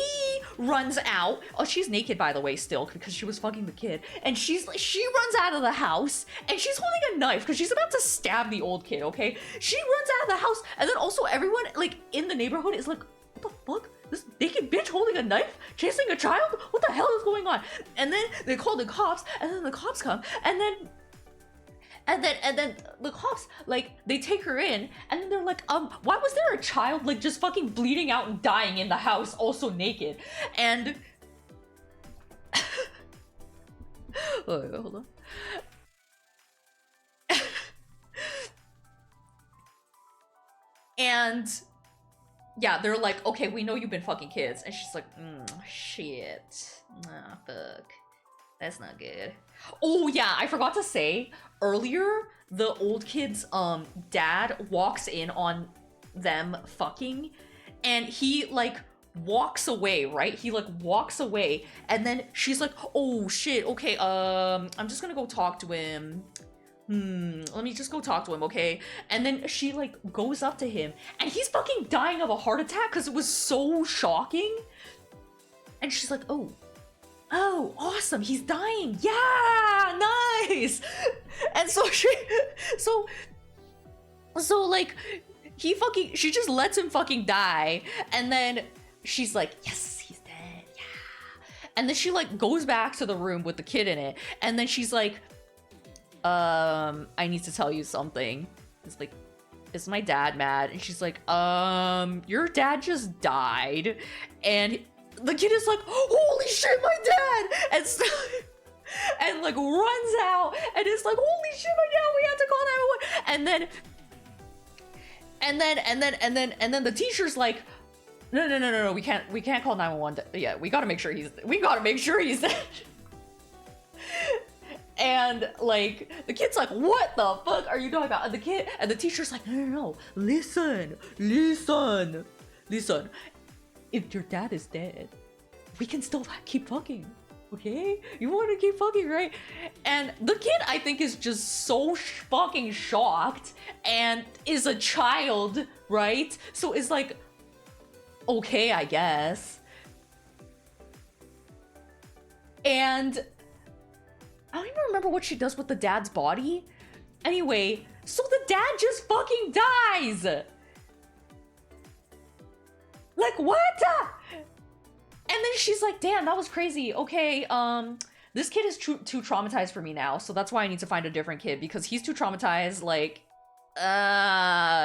runs out. Oh, she's naked, by the way, still, because she was fucking the kid. And she runs out of the house, and she's holding a knife, because she's about to stab the old kid, okay? She runs out of the house, and then also everyone, like, in the neighborhood is like, what the fuck? This naked bitch holding a knife? Chasing a child? What the hell is going on? And then they call the cops, and then the cops come, and then and then the cops, like, they take her in, and then they're like, why was there a child, like, just fucking bleeding out and dying in the house, also naked? And wait, hold on. And yeah, they're like, okay, we know you've been fucking kids. And she's like, shit. Nah, fuck. That's not good. Oh yeah, I forgot to say, earlier, the old kid's dad walks in on them fucking, and he like walks away, right? He like walks away, and then she's like, oh shit, okay, I'm just gonna go talk to him. Let me just go talk to him, okay? And then she like goes up to him, and he's fucking dying of a heart attack because it was so shocking. And she's like, oh, awesome, he's dying. Yeah, nice. And so so like she just lets him fucking die, and then she's like, yes, he's dead. Yeah. And then she like goes back to the room with the kid in it, and then she's like, I need to tell you something. It's like, is my dad mad? And she's like, your dad just died. And the kid is like, holy shit, my dad! And so, and like runs out and is like, holy shit, my dad, we have to call 911. And then the teacher's like, no, we can't call 911. Yeah, we gotta make sure he's dead. And like the kid's like, what the fuck are you talking about? And the teacher's like, no, listen. If your dad is dead, we can still keep fucking, okay? You want to keep fucking, right? And the kid, I think, is just so fucking shocked and is a child, right? So it's like, okay, I guess. And I don't even remember what she does with the dad's body. Anyway, so the dad just fucking dies! Like, what? And then she's like, damn, that was crazy. Okay, this kid is too traumatized for me now, so that's why I need to find a different kid, because he's too traumatized, like,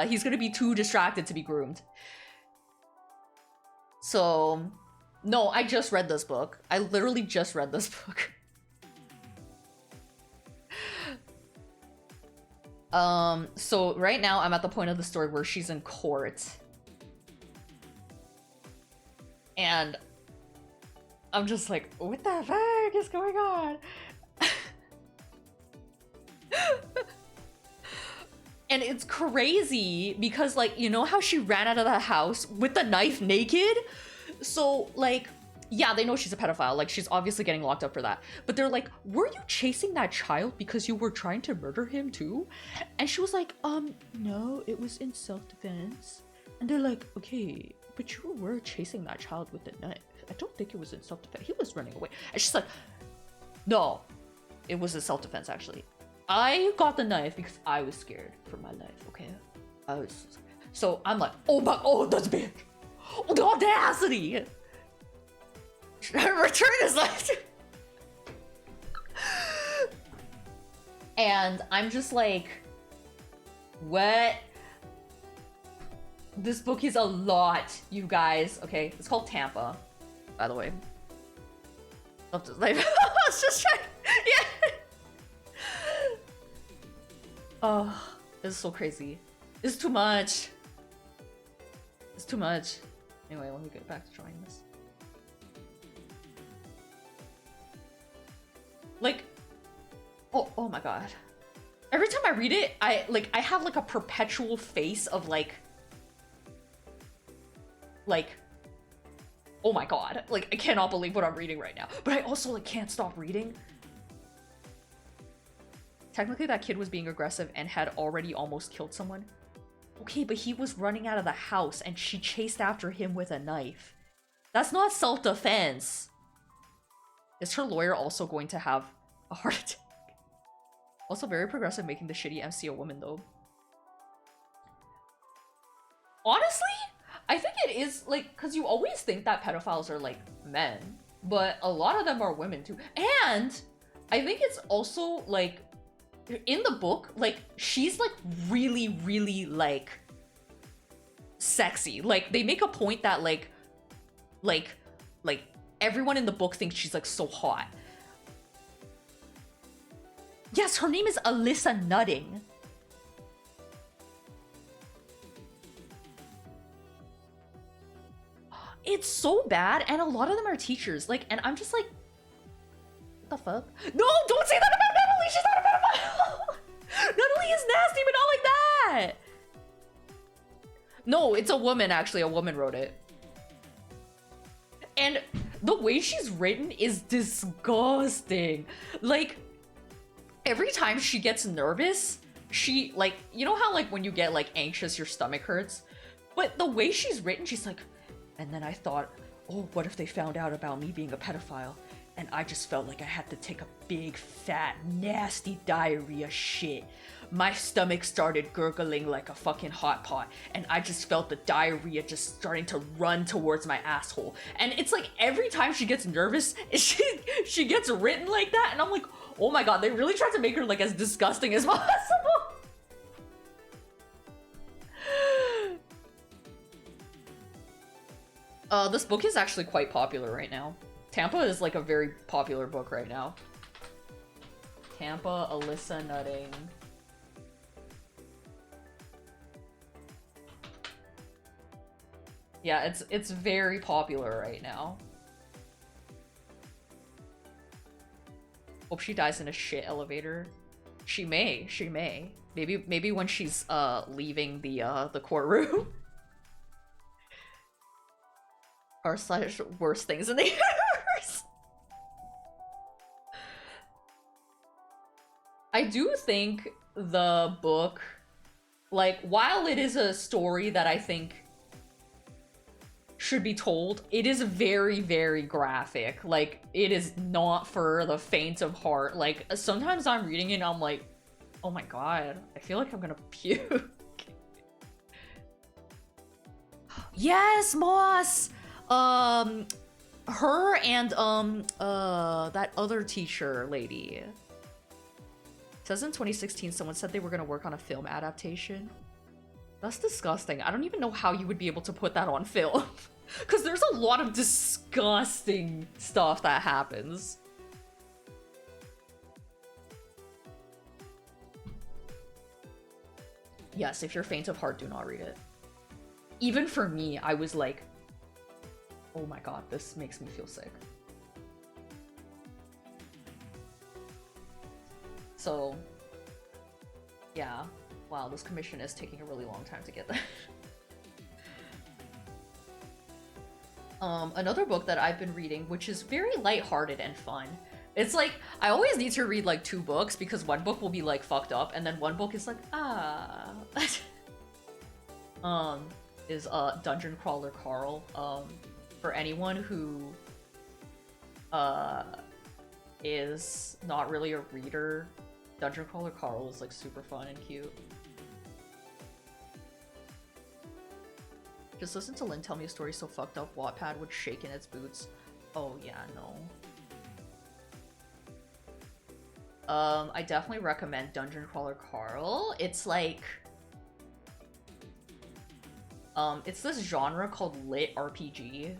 he's gonna be too distracted to be groomed. So, no, I just read this book. I literally just read this book. So right now I'm at the point of the story where she's in court. And I'm just like, what the fuck is going on? And it's crazy because, like, you know how she ran out of the house with the knife naked? So, like, yeah, they know she's a pedophile. Like, she's obviously getting locked up for that. But they're like, were you chasing that child because you were trying to murder him too? And she was like, no, it was in self-defense. And they're like, okay, but you were chasing that child with a knife. I don't think it was in self-defense. He was running away. And she's like, no, it was in self-defense, actually. I got the knife because I was scared for my life, okay? So I'm like, oh, that's big. Oh, the audacity! Return his life. And I'm just like, what? This book is a lot, you guys. Okay, it's called Tampa, by the way. Like, I was just trying. Yeah. Oh, this is so crazy. It's too much. It's too much. Anyway, let me get back to trying this. Like, oh my god. Every time I read it, I have like a perpetual face of like, oh my god. Like, I cannot believe what I'm reading right now. But I also like can't stop reading. Technically, that kid was being aggressive and had already almost killed someone. Okay, but he was running out of the house and she chased after him with a knife. That's not self-defense. Is her lawyer also going to have a heart attack? Also very progressive, making the shitty MC a woman, though. Honestly, I think it is, like, because you always think that pedophiles are, like, men. But a lot of them are women, too. And I think it's also, like, in the book, like, she's like really, really like sexy. Like, they make a point that like everyone in the book thinks she's like so hot. Yes, her name is Alyssa Nutting. It's so bad, and a lot of them are teachers. Like, and I'm just like, what the fuck? No, don't say that about Natalie! She's not a pedophile! Natalie is nasty, but not like that! No, it's a woman, actually. A woman wrote it. And the way she's written is disgusting. Like, every time she gets nervous, she, like, you know how, like, when you get, like, anxious, your stomach hurts? But the way she's written, she's like, and then I thought, oh, what if they found out about me being a pedophile? And I just felt like I had to take a big, fat, nasty diarrhea shit. My stomach started gurgling like a fucking hot pot, and I just felt the diarrhea just starting to run towards my asshole. And it's like every time she gets nervous, she gets written like that, and I'm like, oh my god, they really tried to make her like as disgusting as possible. This book is actually quite popular right now. Tampa is like a very popular book right now. Tampa, Alyssa Nutting. Yeah, it's very popular right now. Hope she dies in a shit elevator. She may. Maybe when she's leaving the courtroom. Or slash worst things in the universe. I do think the book, like, while it is a story that I think should be told, it is very, very graphic. Like, it is not for the faint of heart. Like, sometimes I'm reading it and I'm like, oh my god, I feel like I'm gonna puke. Yes, Moss! Her and, that other teacher lady. It says in 2016, someone said they were gonna work on a film adaptation. That's disgusting. I don't even know how you would be able to put that on film. Because there's a lot of disgusting stuff that happens. Yes, if you're faint of heart, do not read it. Even for me, I was like, oh my god, this makes me feel sick. So, yeah. Wow, this commission is taking a really long time to get there. Another book that I've been reading, which is very lighthearted and fun. It's like, I always need to read like 2 books because one book will be like fucked up and then one book is like, ah. Is Dungeon Crawler Carl. For anyone who is not really a reader, Dungeon Crawler Carl is like super fun and cute. Just listen to Lynn tell me a story so fucked up Wattpad would shake in its boots. Oh yeah, no. I definitely recommend Dungeon Crawler Carl. It's like, it's this genre called lit RPG,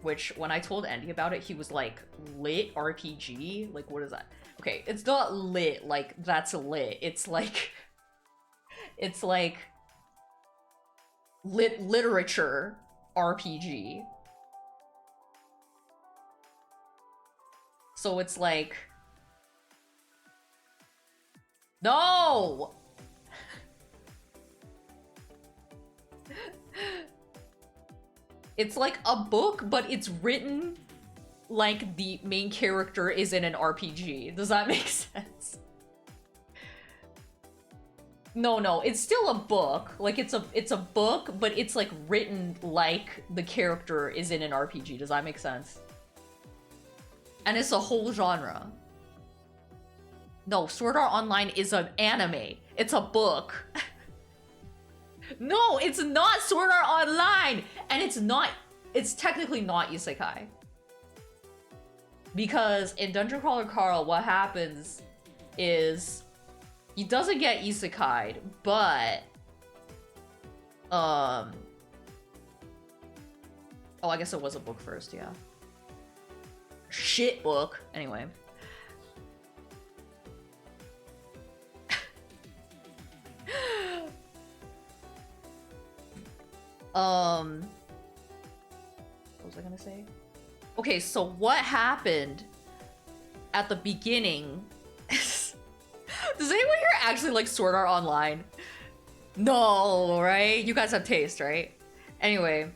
which when I told Andy about it, he was like, lit RPG? Like, what is that? Okay, it's not lit, like, that's lit. It's like literature RPG. So it's like, no! It's like a book, but it's written like the main character is in an RPG. Does that make sense? No, it's still a book. Like, it's a book, but it's like written like the character is in an RPG. Does that make sense? And it's a whole genre. No, Sword Art Online is an anime. It's a book. No, it's not Sword Art Online! And it's technically not isekai. Because in Dungeon Crawler Carl, what happens is he doesn't get isekai'd, but oh, I guess it was a book first, yeah. Shit book. Anyway. What was I gonna say? Okay, so what happened at the beginning? Does anyone here actually like Sword Art Online? No, right? You guys have taste, right? Anyway,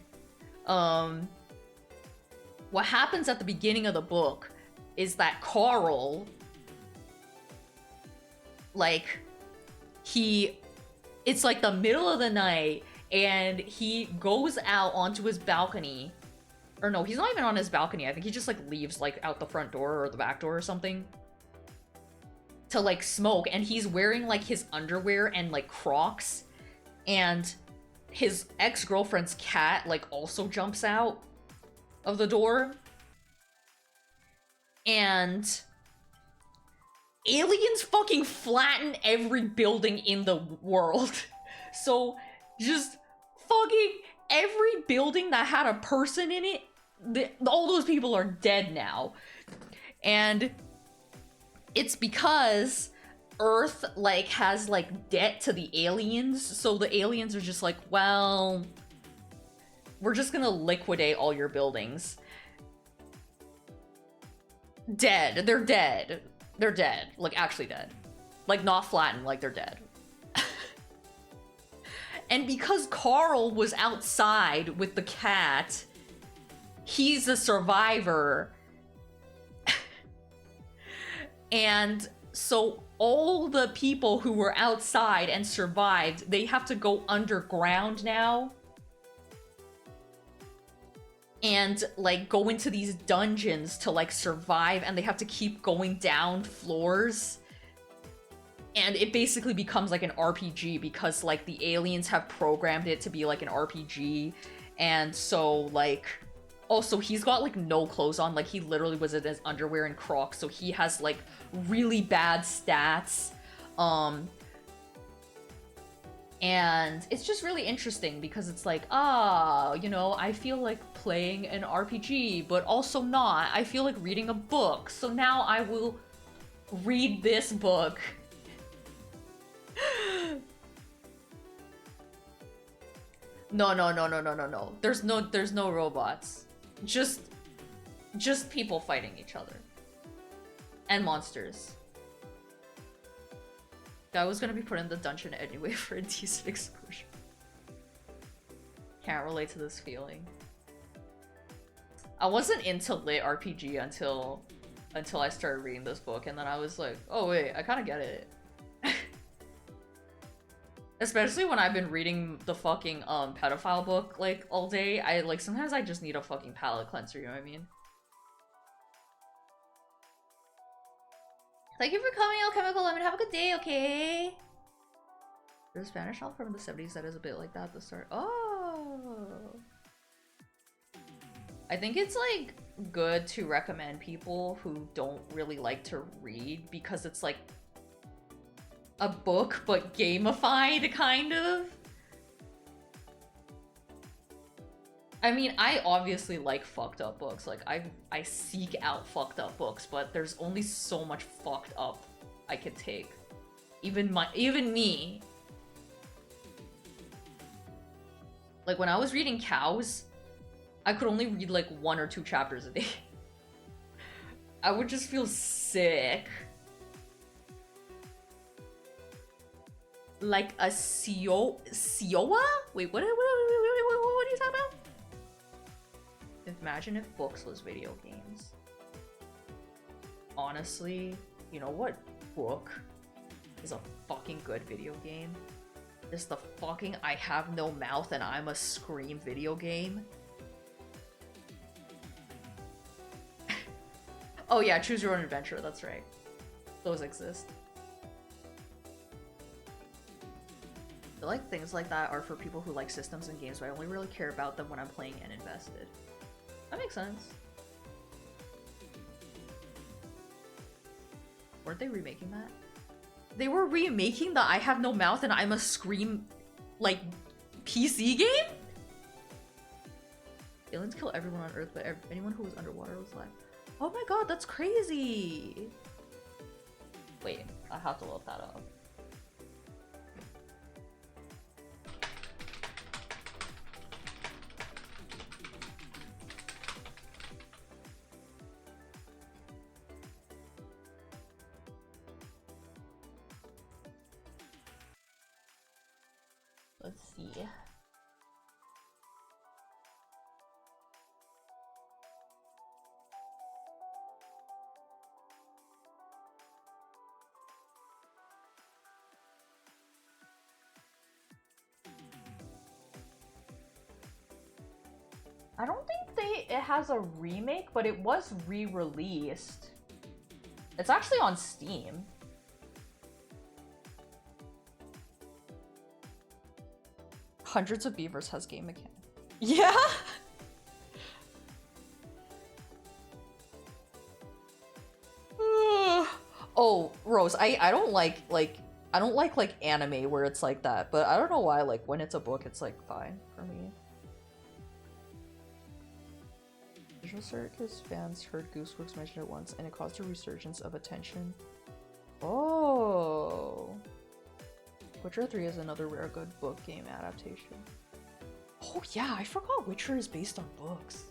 what happens at the beginning of the book is that Carl, like, it's like the middle of the night, and he goes out onto his balcony. Or no, he's not even on his balcony. I think he just like leaves like out the front door or the back door or something to like smoke, and he's wearing like his underwear and like Crocs, and his ex-girlfriend's cat like also jumps out of the door, and aliens fucking flatten every building in the world. So just fucking every building that had a person in it, all those people are dead now. And it's because Earth like has like debt to the aliens, so the aliens are just like, well, we're just gonna liquidate all your buildings. Dead. They're dead. They're dead. Like, actually dead. Like, not flattened, like they're dead. And because Carl was outside with the cat, he's a survivor. And so all the people who were outside and survived, they have to go underground now. And like go into these dungeons to like survive, and they have to keep going down floors. And it basically becomes like an RPG because like the aliens have programmed it to be like an RPG. And so like, also he's got like no clothes on, like he literally was in his underwear and Crocs, so he has like really bad stats. And it's just really interesting because it's like, you know, I feel like playing an RPG, but also not. I feel like reading a book, so now I will read this book. No. There's no robots. Just people fighting each other. And monsters. Guy was gonna be put in the dungeon anyway for a decent exposure. Can't relate to this feeling. I wasn't into lit RPG until I started reading this book, and then I was like, oh wait, I kinda get it. Especially when I've been reading the fucking pedophile book like all day. I like sometimes I just need a fucking palate cleanser, you know what I mean? Thank you for coming, Alchemical Lemon. Have a good day, okay? There's a Spanish novel from the 70s that is a bit like that at the start. Oh. I think it's like good to recommend people who don't really like to read because it's like a book but gamified, kind of. I mean, I obviously like fucked up books. Like, I seek out fucked up books, but there's only so much fucked up I can take. Even me. Like, when I was reading Cows, I could only read like 1 or 2 chapters a day. I would just feel sick. Like a Siowa? Wait, what are you talking about? Imagine if books was video games. Honestly, you know what book is a fucking good video game? It's the fucking I Have No Mouth and I'm a Scream video game. Oh yeah, Choose Your Own Adventure, that's right. Those exist. I feel like things like that are for people who like systems and games, but I only really care about them when I'm playing and invested. That makes sense. Weren't they remaking that? They were remaking the I Have No Mouth and I'm a Scream, like, PC game? Aliens kill everyone on Earth, but anyone who was underwater was alive. Oh my god, that's crazy! Wait, I have to look that up. Let's see. I don't think it has a remake, but it was re-released. It's actually on Steam. Hundreds of Beavers has game mechanic. Yeah. Oh, Rose, I don't like I don't like anime where it's like that, but I don't know why, like when it's a book it's like fine for me. Visual Circus fans heard Gooseworks mentioned it once and it caused a resurgence of attention. Oh. Witcher 3 is another rare good book game adaptation. Oh yeah, I forgot Witcher is based on books.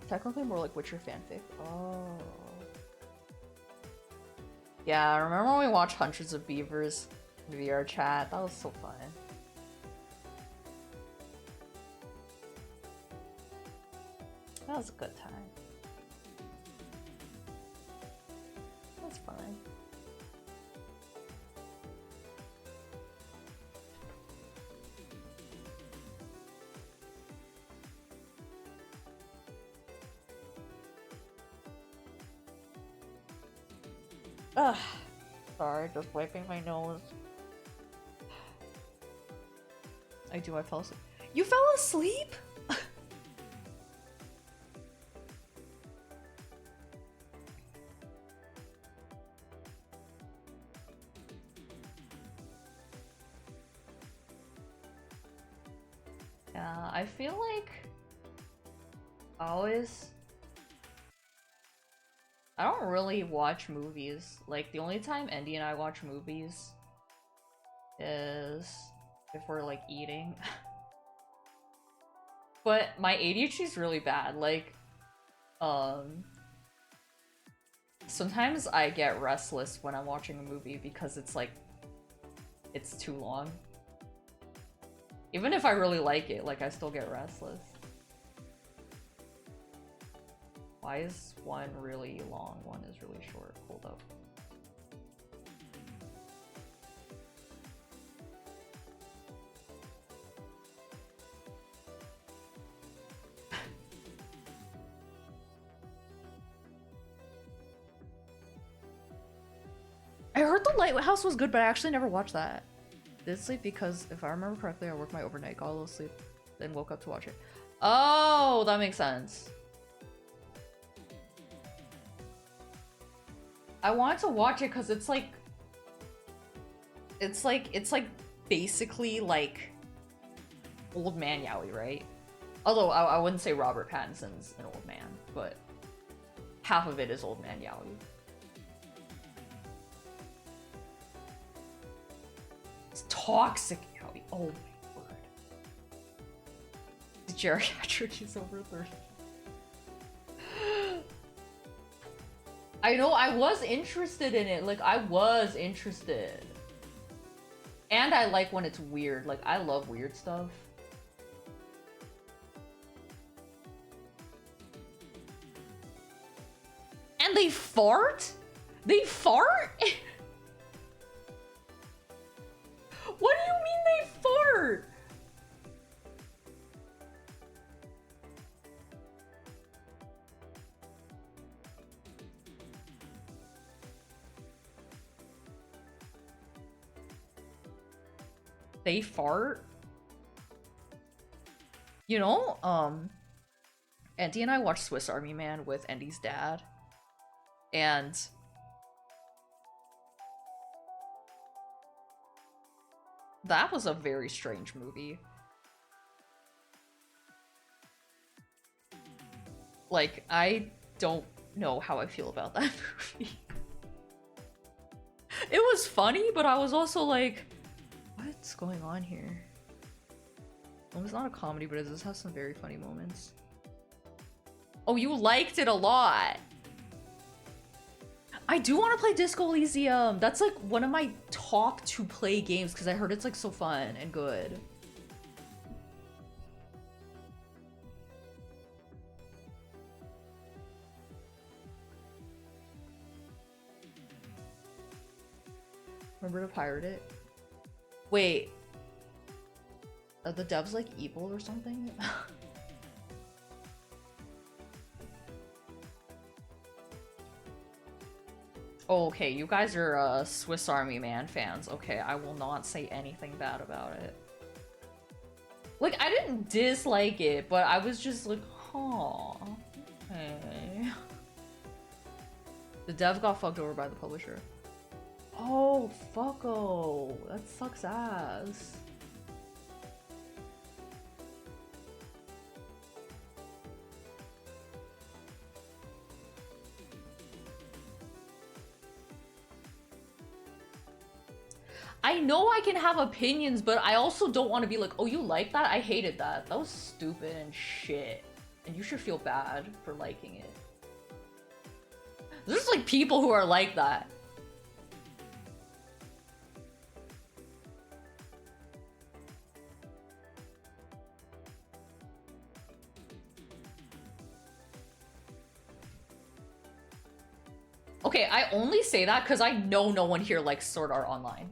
Technically more like Witcher fanfic. Oh. Yeah, I remember when we watched Hundreds of Beavers in VR chat? That was so fun. That was a good time. That's fun. Ugh. Sorry, just wiping my nose. I fell asleep. You fell asleep? Yeah, I feel like I don't really watch movies. Like, the only time Andy and I watch movies is if we're, like, eating. But my ADHD is really bad. Like, sometimes I get restless when I'm watching a movie because it's, like, it's too long. Even if I really like it, like, I still get restless. Why is one really long, one is really short? Hold up. I heard The Lighthouse was good, but I actually never watched that. Did sleep because, if I remember correctly, I worked my overnight, got a little sleep, then woke up to watch it. Oh, that makes sense. I wanted to watch it because it's like basically like Old Man Yowie, right? Although I wouldn't say Robert Pattinson's an old man, but half of it is Old Man Yowie. It's toxic Yowie. Oh my word. The geriatric is over 30. I know, I was interested in it. Like, I was interested. And I like when it's weird. Like, I love weird stuff. And they fart? They fart? What do you mean they fart? They fart? You know, Andy and I watched Swiss Army Man with Andy's dad. And That was a very strange movie. Like, I don't know how I feel about that movie. It was funny, but I was also like, what's going on here? Well, it's not a comedy, but it does have some very funny moments. Oh, you liked it a lot. I do want to play Disco Elysium. That's like one of my top to play games because I heard it's like so fun and good. Remember to pirate it? Wait. Are the devs like evil or something? Oh, okay, you guys are Swiss Army Man fans. Okay, I will not say anything bad about it. Like, I didn't dislike it, but I was just like, huh. Okay. The dev got fucked over by the publisher. Oh, fucko. That sucks ass. I know I can have opinions, but I also don't want to be like, oh, you like that? I hated that. That was stupid and shit. And you should feel bad for liking it. There's like people who are like that. Okay, I only say that because I know no one here likes Sword Art Online.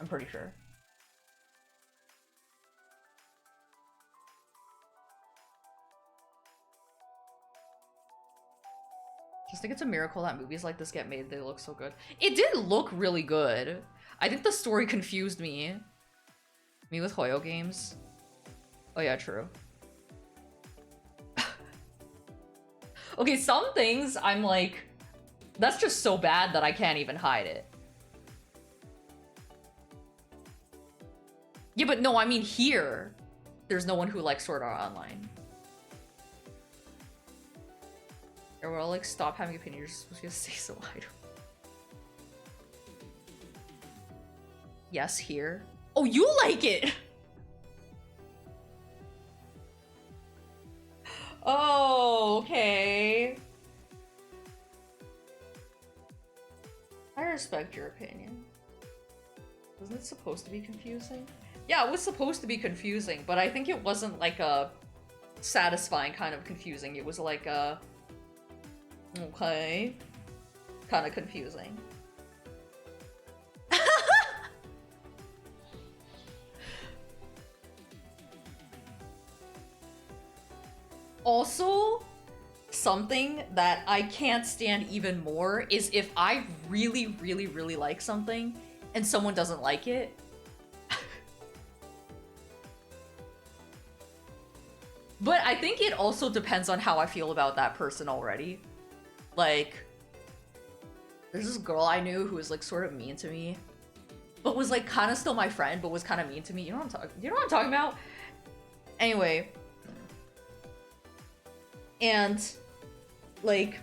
I'm pretty sure. Just think it's a miracle that movies like this get made. They look so good. It did look really good. I think the story confused me. Me with Hoyo games. Oh yeah, true. Okay, some things I'm like, that's just so bad that I can't even hide it. Yeah, but no, I mean here, there's no one who likes Sword Art Online. Or we'll like stop having opinions, you're supposed to stay so idle. Yes, here. Oh, you like it! Oh, okay. I respect your opinion. Wasn't it supposed to be confusing? Yeah, it was supposed to be confusing, but I think it wasn't like a satisfying kind of confusing. It was like a okay kind of confusing. Also, something that I can't stand even more is if I really, really, really like something and someone doesn't like it. But I think it also depends on how I feel about that person already. Like, there's this girl I knew who was like sort of mean to me, but was like kind of still my friend, but was kind of mean to me. You know what I'm talking about? Anyway. And like,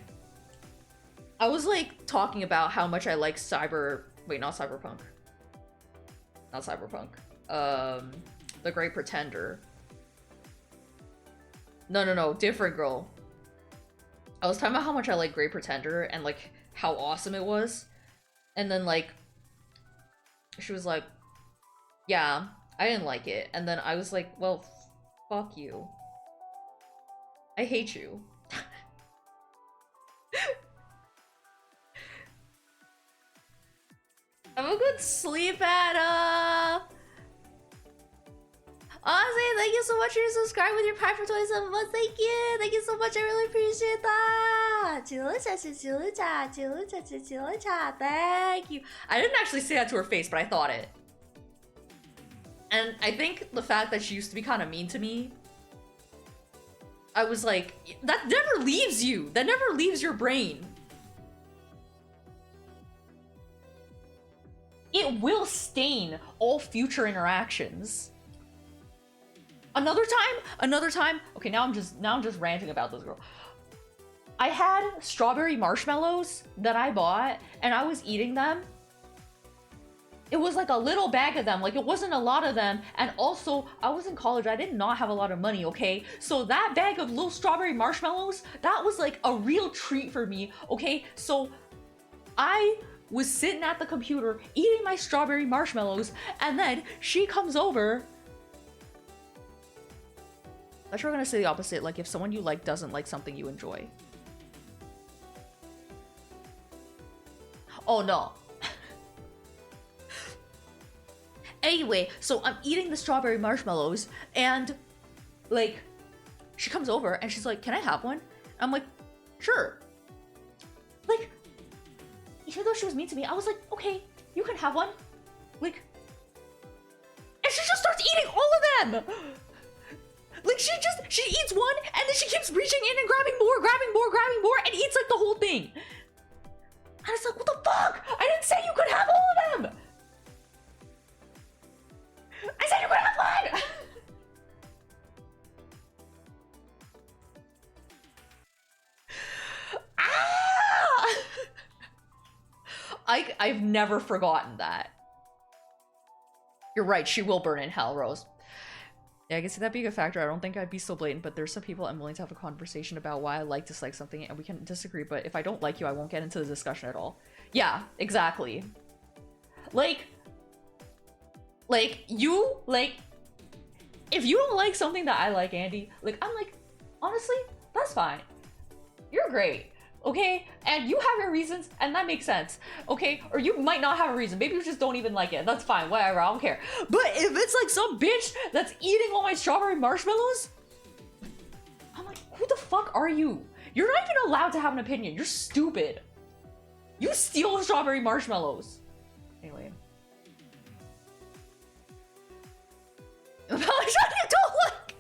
I was like talking about how much I like not Cyberpunk. The Great Pretender. No, different girl. I was talking about how much I like Great Pretender and like how awesome it was. And then like, she was like, yeah, I didn't like it. And then I was like, well, fuck you. I hate you. Have a good sleep, Anna! Honestly, thank you so much for subscribing with your Prime for 27 months. Thank you! Thank you so much, I really appreciate that! Thank you! I didn't actually say that to her face, but I thought it. And I think the fact that she used to be kind of mean to me, I was like, that never leaves you! That never leaves your brain. It it will stain all future interactions. Another time, okay, now I'm just ranting about this girl. I had strawberry marshmallows that I bought, and I was eating them. It was like a little bag of them, like it wasn't a lot of them, and also, I was in college, I did not have a lot of money, okay? So that bag of little strawberry marshmallows, that was like a real treat for me, okay? So I was sitting at the computer, eating my strawberry marshmallows, and then she comes over. I thought you were gonna say the opposite, like if someone you like doesn't like something you enjoy. Oh no. Anyway, so I'm eating the strawberry marshmallows, and like, she comes over and she's like, "Can I have one?" I'm like, "Sure." Like, even though she was mean to me, I was like, "Okay, you can have one." Like, and she just starts eating all of them. Like, she eats one, and then she keeps reaching in and grabbing more, and eats like the whole thing. And it's like, what the fuck? I didn't say you could have all of them. I said you could have one. Ah! I've never forgotten that. You're right, she will burn in hell, Rose. Yeah, I can see that being a factor. I don't think I'd be so blatant, but there's some people I'm willing to have a conversation about why I like, dislike something, and we can disagree, but if I don't like you, I won't get into the discussion at all. Yeah, exactly. Like, if you don't like something that I like, Andy, like, I'm like, honestly, that's fine. You're great. Okay, and you have your reasons, and that makes sense, okay? Or you might not have a reason, maybe you just don't even like it, that's fine, whatever, I don't care. But if it's like some bitch that's eating all my strawberry marshmallows, I'm like, who the fuck are you? You're not even allowed to have an opinion, you're stupid. You steal strawberry marshmallows. Anyway. You don't like.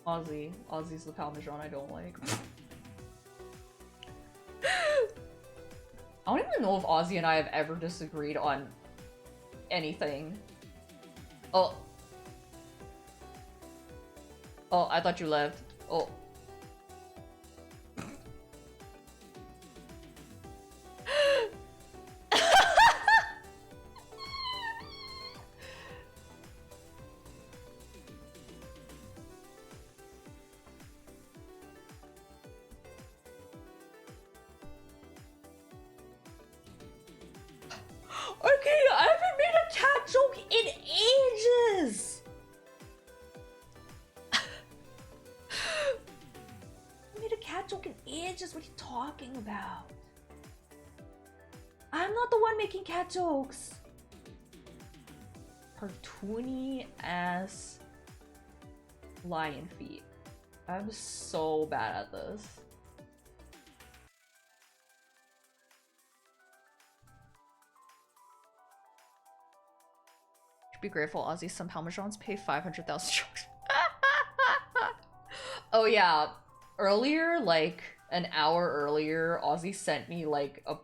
Ozzy. Ozzy's the Parmesan I don't like. I don't even know if Ozzy and I have ever disagreed on anything. Oh. Oh, I thought you left. Oh. Okay, I haven't made a cat joke in ages! I made a cat joke in ages, what are you talking about? I'm not the one making cat jokes. Cartoony ass lion feet. I'm so bad at this. Be grateful, Ozzy. Some Parmesans pay 500,000 jokes. Oh yeah, earlier, like an hour earlier, Ozzy sent me like a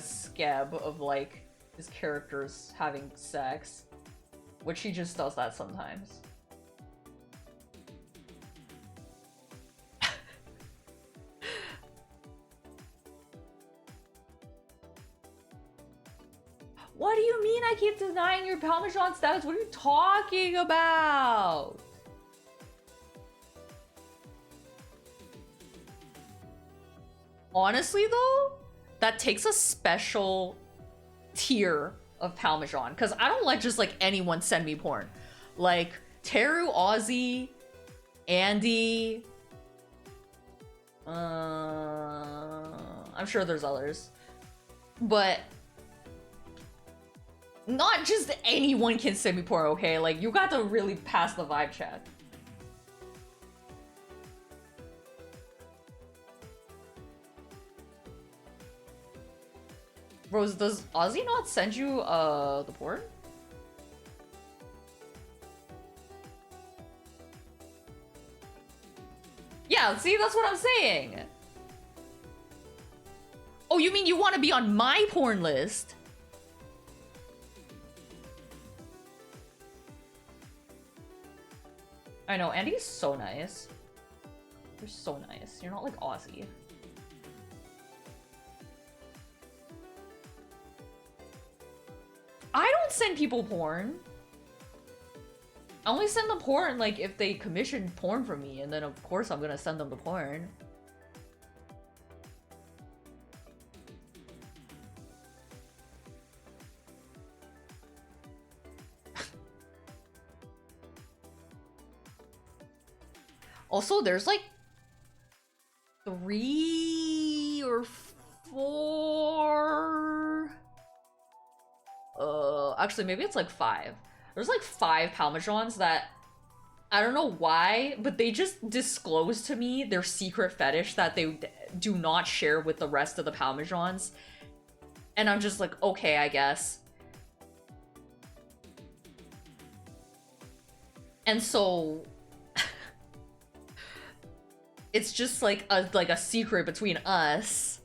scab of like his characters having sex, which he just does that sometimes. What do you mean I keep denying your Parmesan status? What are you talking about? Honestly though, that takes a special tier of Parmesan, because I don't let just like anyone send me porn. Like Teru, Ozzy, Andy, I'm sure there's others, but not just anyone can send me porn, okay? Like, you got to really pass the vibe check. Rose, does Ozzy not send you, the porn? Yeah, see, that's what I'm saying. Oh, you mean you want to be on my porn list? I know, Andy's so nice. You're so nice. You're not like Aussie. I don't send people porn. I only send them porn like if they commission porn from me, and then of course I'm gonna send them the porn. Also, there's like 3 or 4. Actually, maybe it's like 5. There's like 5 Parmesans that I don't know why, but they just disclose to me their secret fetish that they do not share with the rest of the Parmesans. And I'm just like, okay, I guess. And so it's just like a secret between us.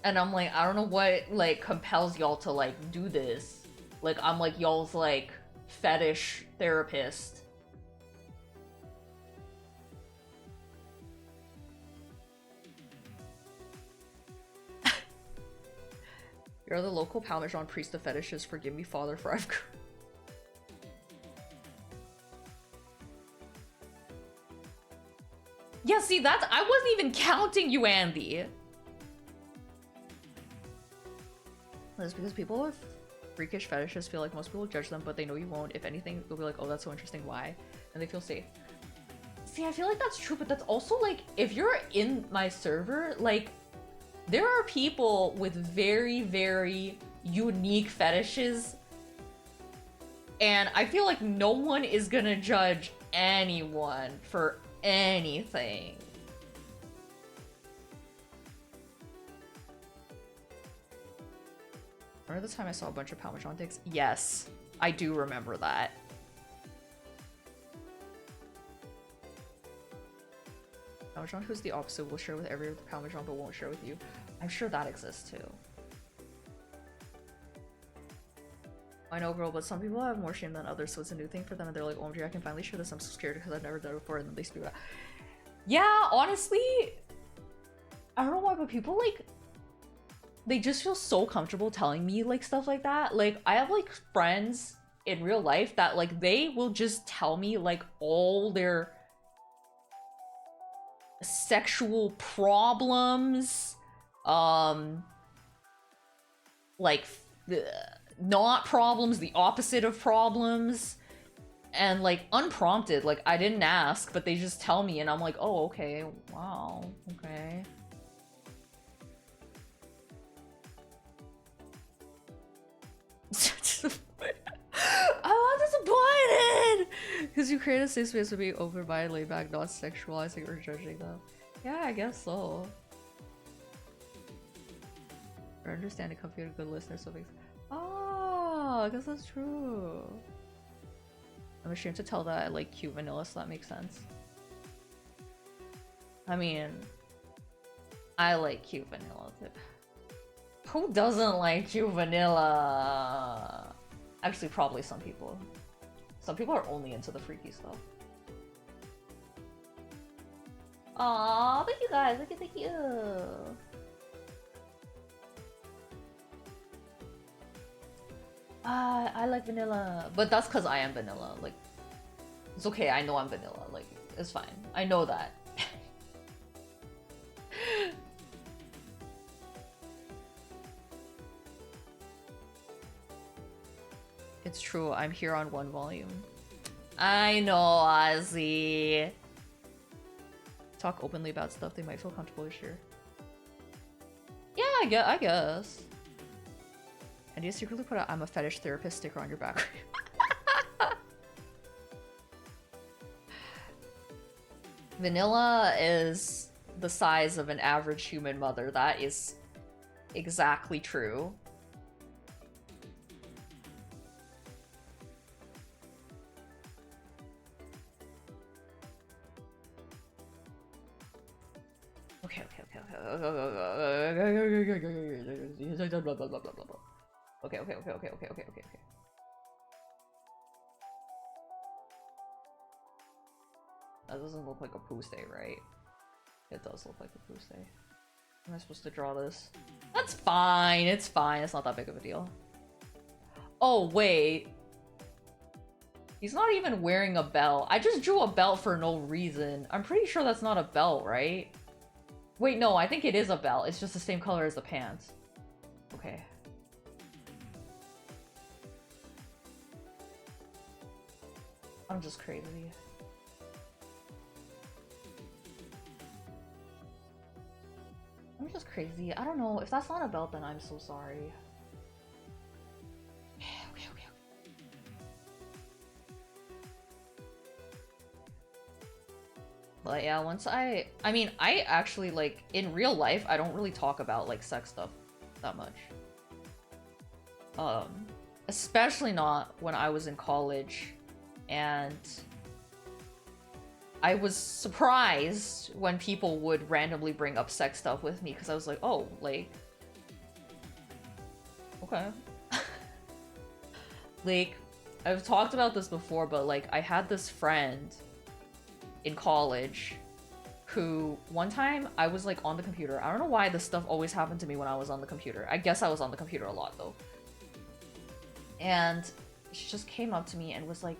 And I'm like, I don't know what like compels y'all to like do this. Like I'm like y'all's like fetish therapist. You're the local Parmesan priest of fetishes. Forgive me, Father, for I've. Yeah, see, that's I wasn't even counting you, Andy. That's because people with freakish fetishes feel like most people judge them, but they know you won't. If anything, they'll be like, oh, that's so interesting, why? And they feel safe. See, I feel like that's true, but that's also like, if you're in my server, like, there are people with very, very unique fetishes, and I feel like no one is gonna judge anyone for anything. Remember the time I saw a bunch of Parmesan dicks? Yes, I do remember that. Parmesan who's the opposite will share with every Parmesan but won't share with you. I'm sure that exists too. I know, girl, but some people have more shame than others, so it's a new thing for them, and they're like, OMG, I can finally share this, I'm so scared because I've never done it before, and then they speak about it. Yeah, honestly, I don't know why, but people, like, they just feel so comfortable telling me, like, stuff like that. Like, I have, like, friends in real life that, like, they will just tell me, like, all their sexual problems, like, not problems, the opposite of problems, and like unprompted, like I didn't ask, but they just tell me, and I'm like, oh, okay, wow, okay. I'm not disappointed because you create a safe space to be open minded, laid back, not sexualizing or judging them. Yeah, I guess so. Or understanding, comfy, and a good listener, so makes. Oh, I guess that's true. I'm ashamed to tell that I like cute vanilla, so that makes sense. I mean, I like cute vanilla too. Who doesn't like cute vanilla? Actually, probably some people. Some people are only into the freaky stuff. Aw, thank you guys. Thank you. I like vanilla, but that's because I am vanilla. Like, it's okay. I know I'm vanilla. Like, it's fine. I know that. It's true. I'm here on 1 volume. I know, Ozzy. Talk openly about stuff they might feel comfortable to share. Yeah, I guess. And you secretly put a "I'm a fetish therapist" sticker on your back. Vanilla is the size of an average human mother. That is exactly true. Okay, okay, okay, okay, okay, okay, okay, okay. That doesn't look like a Puste, right? It does look like a Puste. Am I supposed to draw this? That's fine, it's fine, it's not that big of a deal. Oh, wait. He's not even wearing a belt. I just drew a belt for no reason. I'm pretty sure that's not a belt, right? Wait, no, I think it is a belt. It's just the same color as the pants. Okay. I'm just crazy. I'm just crazy. I don't know. If that's not a belt, then I'm so sorry. Okay. But yeah, once I mean, I actually, like, in real life, I don't really talk about, like, sex stuff that much. Especially not when I was in college, and I was surprised when people would randomly bring up sex stuff with me, because I was like, oh, like, okay. Like, I've talked about this before, but, like, I had this friend in college who, one time, I was, like, on the computer. I don't know why this stuff always happened to me when I was on the computer. I guess I was on the computer a lot, though. And she just came up to me and was like,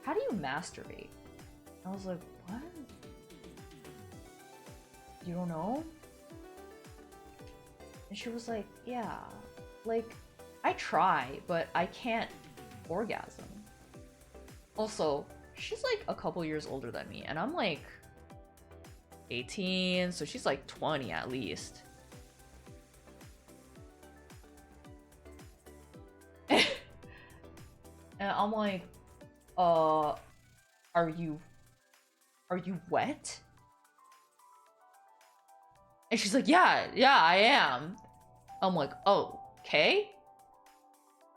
how do you masturbate? I was like, what? You don't know? And she was like, yeah, like, I try, but I can't orgasm. Also, she's like a couple years older than me, and I'm like 18, so she's like 20 at least. And I'm like, are you wet? And she's like, yeah, I am. I'm like, oh, okay.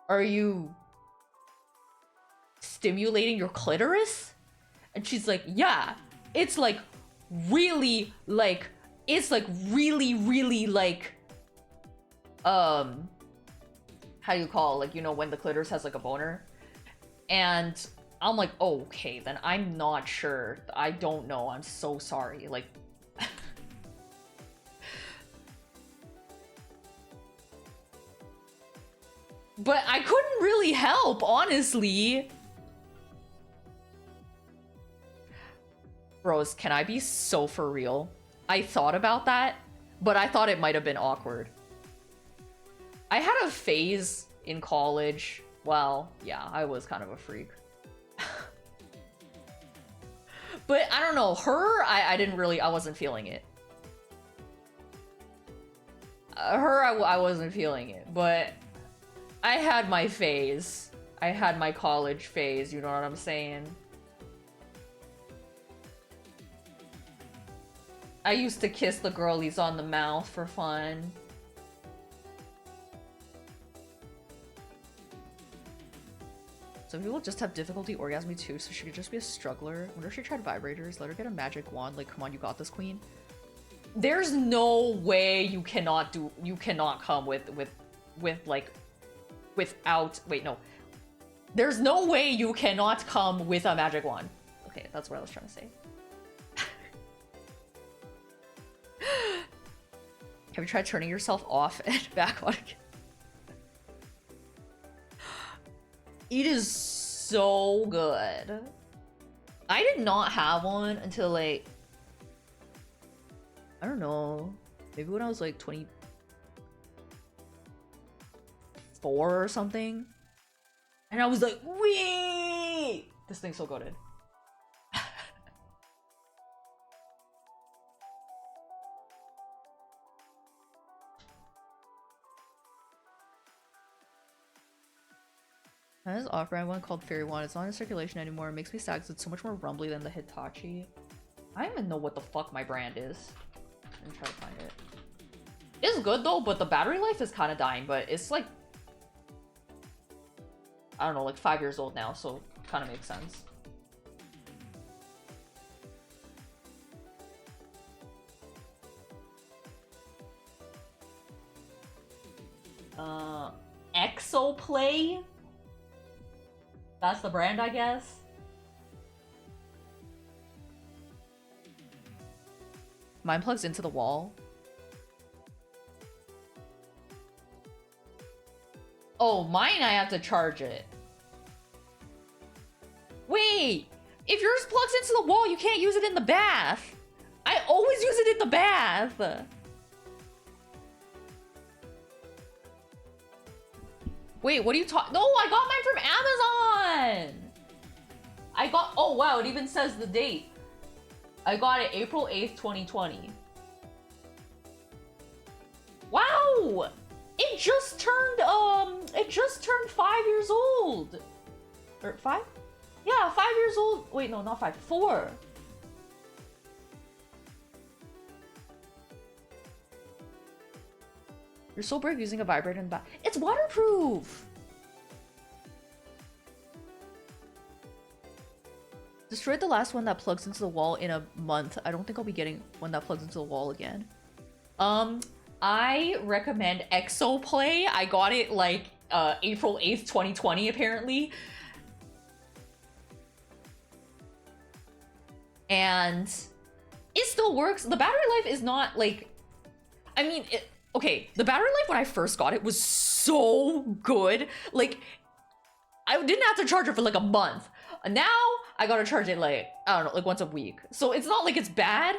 Are you stimulating your clitoris? And she's like, yeah, it's like really like, it's like really like, how do you call it? Like, you know, when the clitoris has like a boner? And I'm like, oh, okay, then I'm not sure. I don't know. I'm so sorry. Like, but I couldn't really help, honestly. Bros, can I be so for real? I thought about that, but I thought it might have been awkward. I had a phase in college. Well, yeah, I was kind of a freak. But I don't know, her, I wasn't feeling it. Her, I wasn't feeling it, but I had my phase. I had my college phase, you know what I'm saying? I used to kiss the girlies on the mouth for fun. Some people just have difficulty orgasming too, so she could just be a struggler. Wonder if she tried vibrators. Let her get a magic wand. Like, come on, you got this, queen. There's no way you cannot come with like, without, wait, no. There's no way you cannot come with a magic wand. Okay, that's what I was trying to say. Have you tried turning yourself off and back on again? It is so good. I did not have one until like, I don't know, maybe when I was like 24 or something. And I was like, wee! This thing's so goated. I have this off-brand one called Fairy Wand. It's not in circulation anymore. It makes me sad because it's so much more rumbly than the Hitachi. I don't even know what the fuck my brand is. I'm trying to find it. It's good though, but the battery life is kind of dying. But it's like, I don't know, like 5 years old now, so kind of makes sense. Exoplay? That's the brand, I guess? Mine plugs into the wall. Oh, mine I have to charge it. Wait! If yours plugs into the wall, you can't use it in the bath! I always use it in the bath! Wait, what are you talking? No, I got mine from Amazon! I got- oh wow, it even says the date. I got it April 8th, 2020. Wow! It just turned 5 years old! Or 5? Yeah, 5 years old. Wait, no, not 5, 4. You're so brave using a vibrator in the bath. It's waterproof! Destroyed the last one that plugs into the wall in a month. I don't think I'll be getting one that plugs into the wall again. I recommend Exoplay. I got it like April 8th, 2020 apparently. And it still works. The battery life is not like, I mean, okay, the battery life when I first got it was so good. Like, I didn't have to charge it for like a month. Now, I gotta charge it like, I don't know, like once a week. So it's not like it's bad,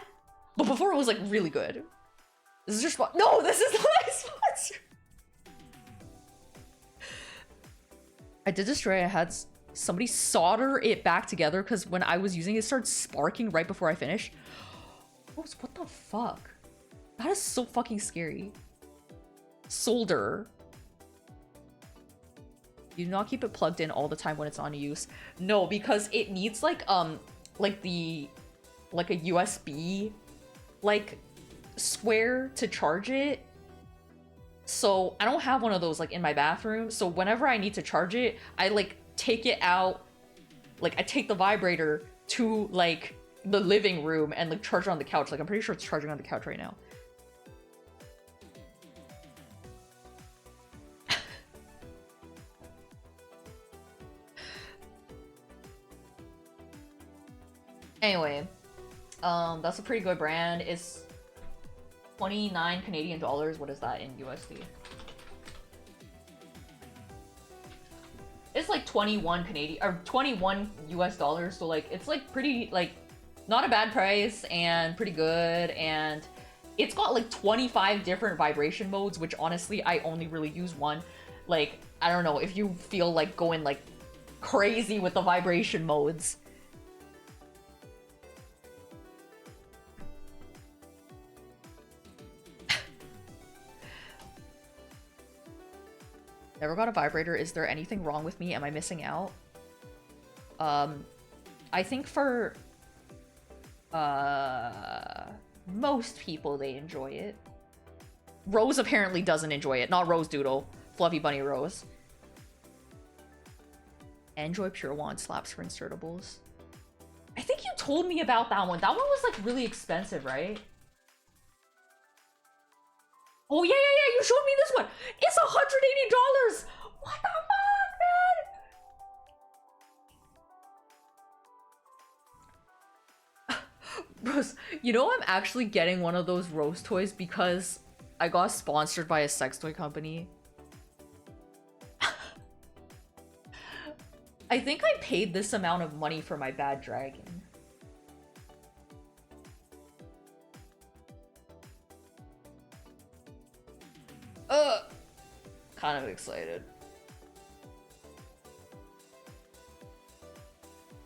but before it was like really good. This is your spot. No, this is not my sponsor. I did destroy. I had somebody solder it back together because when I was using it, it started sparking right before I finished. What the fuck? That is so fucking scary. Solder. You do not keep it plugged in all the time when it's on use. No, because it needs like a USB like square to charge it. So I don't have one of those like in my bathroom. So whenever I need to charge it, I like take it out. Like I take the vibrator to like the living room and like charge it on the couch. Like I'm pretty sure it's charging on the couch right now. Anyway, that's a pretty good brand. It's 29 Canadian dollars. What is that in USD? It's like 21 Canadian or 21 US dollars. So like it's like pretty like not a bad price and pretty good. And it's got like 25 different vibration modes, which honestly I only really use one. Like I don't know if you feel like going like crazy with the vibration modes. Never got a vibrator. Is there anything wrong with me? Am I missing out? I think for most people they enjoy it. Rose apparently doesn't enjoy it. Not Rose Doodle. Fluffy Bunny Rose. Enjoy Pure Wand slaps for insertables. I think you told me about that one. That one was like really expensive, right? Oh yeah, you showed me this one. It's $180. What the fuck, man? Rose, you know I'm actually getting one of those Rose toys because I got sponsored by a sex toy company. I think I paid this amount of money for my bad dragon. Kind of excited.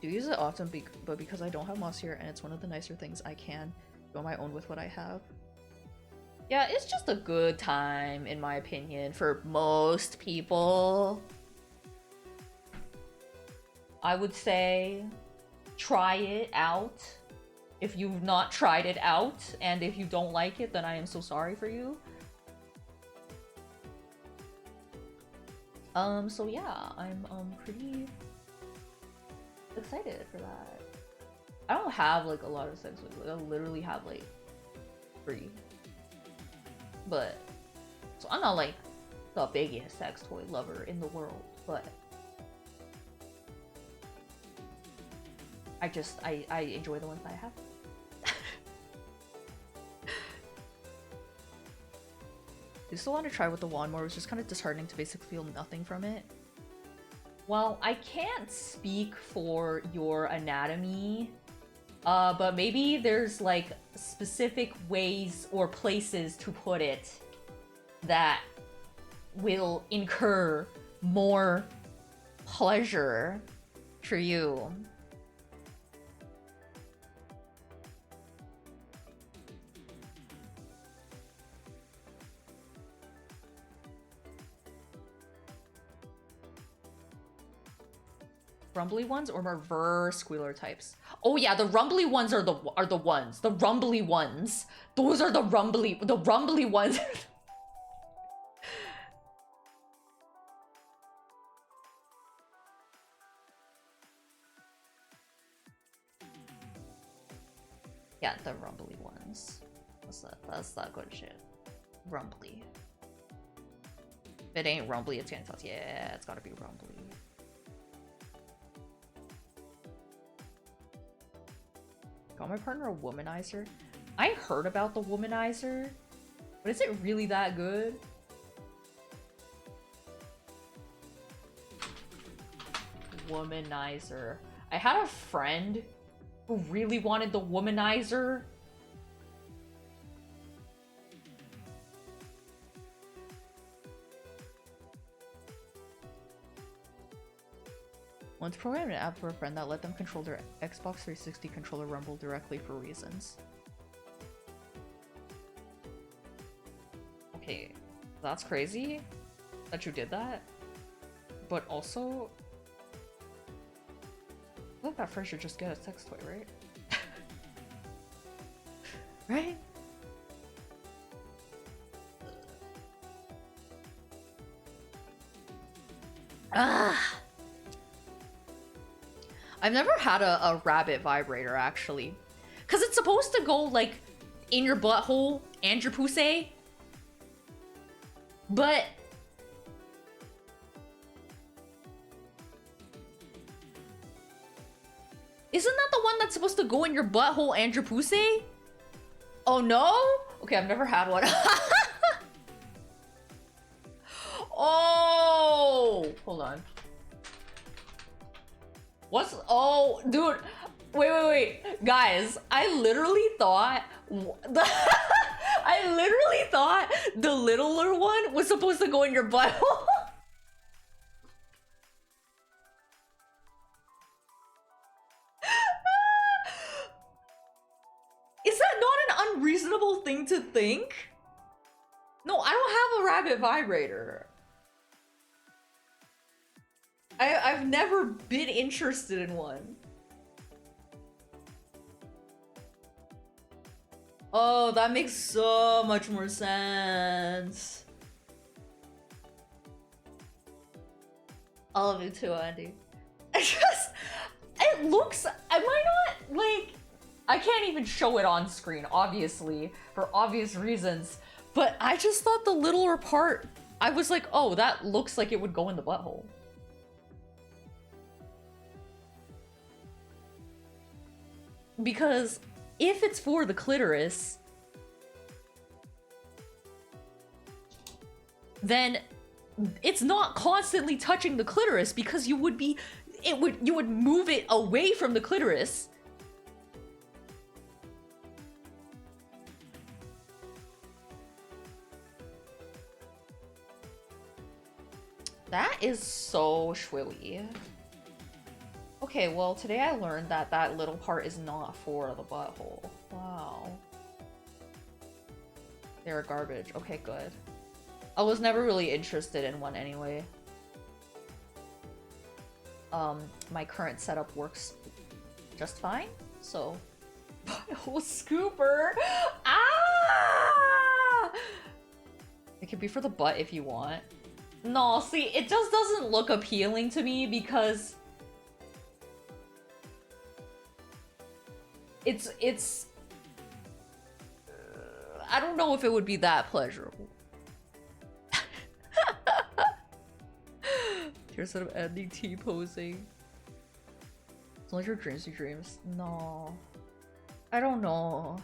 Do use it often, but because I don't have moss here and it's one of the nicer things I can do on my own with what I have. Yeah, it's just a good time, in my opinion, for most people. I would say try it out if you've not tried it out, and if you don't like it, then I am so sorry for you. So yeah, I'm pretty excited for that. I don't have like a lot of sex toys. Like, I literally have like 3. But so I'm not like the biggest sex toy lover in the world, but I enjoy the ones that I have. I still want to try with the wand more. It was just kind of disheartening to basically feel nothing from it. Well, I can't speak for your anatomy, but maybe there's like specific ways or places to put it that will incur more pleasure for you. Rumbly ones or reverse squealer types? Oh yeah, the rumbly ones are the ones. The rumbly ones. Those are the rumbly ones. Yeah, the rumbly ones. That's that good shit. Rumbly. If it ain't rumbly, it's gonna tell us. Yeah, it's gotta be rumbly. Got my partner a womanizer? I heard about the womanizer, but is it really that good? Womanizer. I had a friend who really wanted the womanizer. Once programmed an app for a friend that let them control their Xbox 360 controller Rumble directly for reasons. Okay, that's crazy that you did that. But also, I feel like that friend should just get a sex toy, right? Right? Ah! I've never had a rabbit vibrator, actually. Because it's supposed to go, like, in your butthole and your pussy. But... isn't that the one that's supposed to go in your butthole and your pussy? Oh, no? Okay, I've never had one. Oh! Hold on. What's... oh, dude. Wait. Guys, I literally thought... I literally thought the littler one was supposed to go in your butthole. Is that not an unreasonable thing to think? No, I don't have a rabbit vibrator. I've never been interested in one. Oh, that makes so much more sense. I love you too, Andy. It looks, am I not, like, I can't even show it on screen, obviously, for obvious reasons, but I just thought the littler part, I was like, oh, that looks like it would go in the butthole. Because if it's for the clitoris, then it's not constantly touching the clitoris because you would move it away from the clitoris. That is so schwilly. Okay, well, today I learned that that little part is not for the butthole. Wow. They're garbage. Okay, good. I was never really interested in one anyway. My current setup works just fine, so... butthole scooper! Ah! It could be for the butt if you want. No, see, it just doesn't look appealing to me because... It's... I don't know if it would be that pleasurable. instead of ending T-posing. As long as your dreams are dreams. No. I don't know.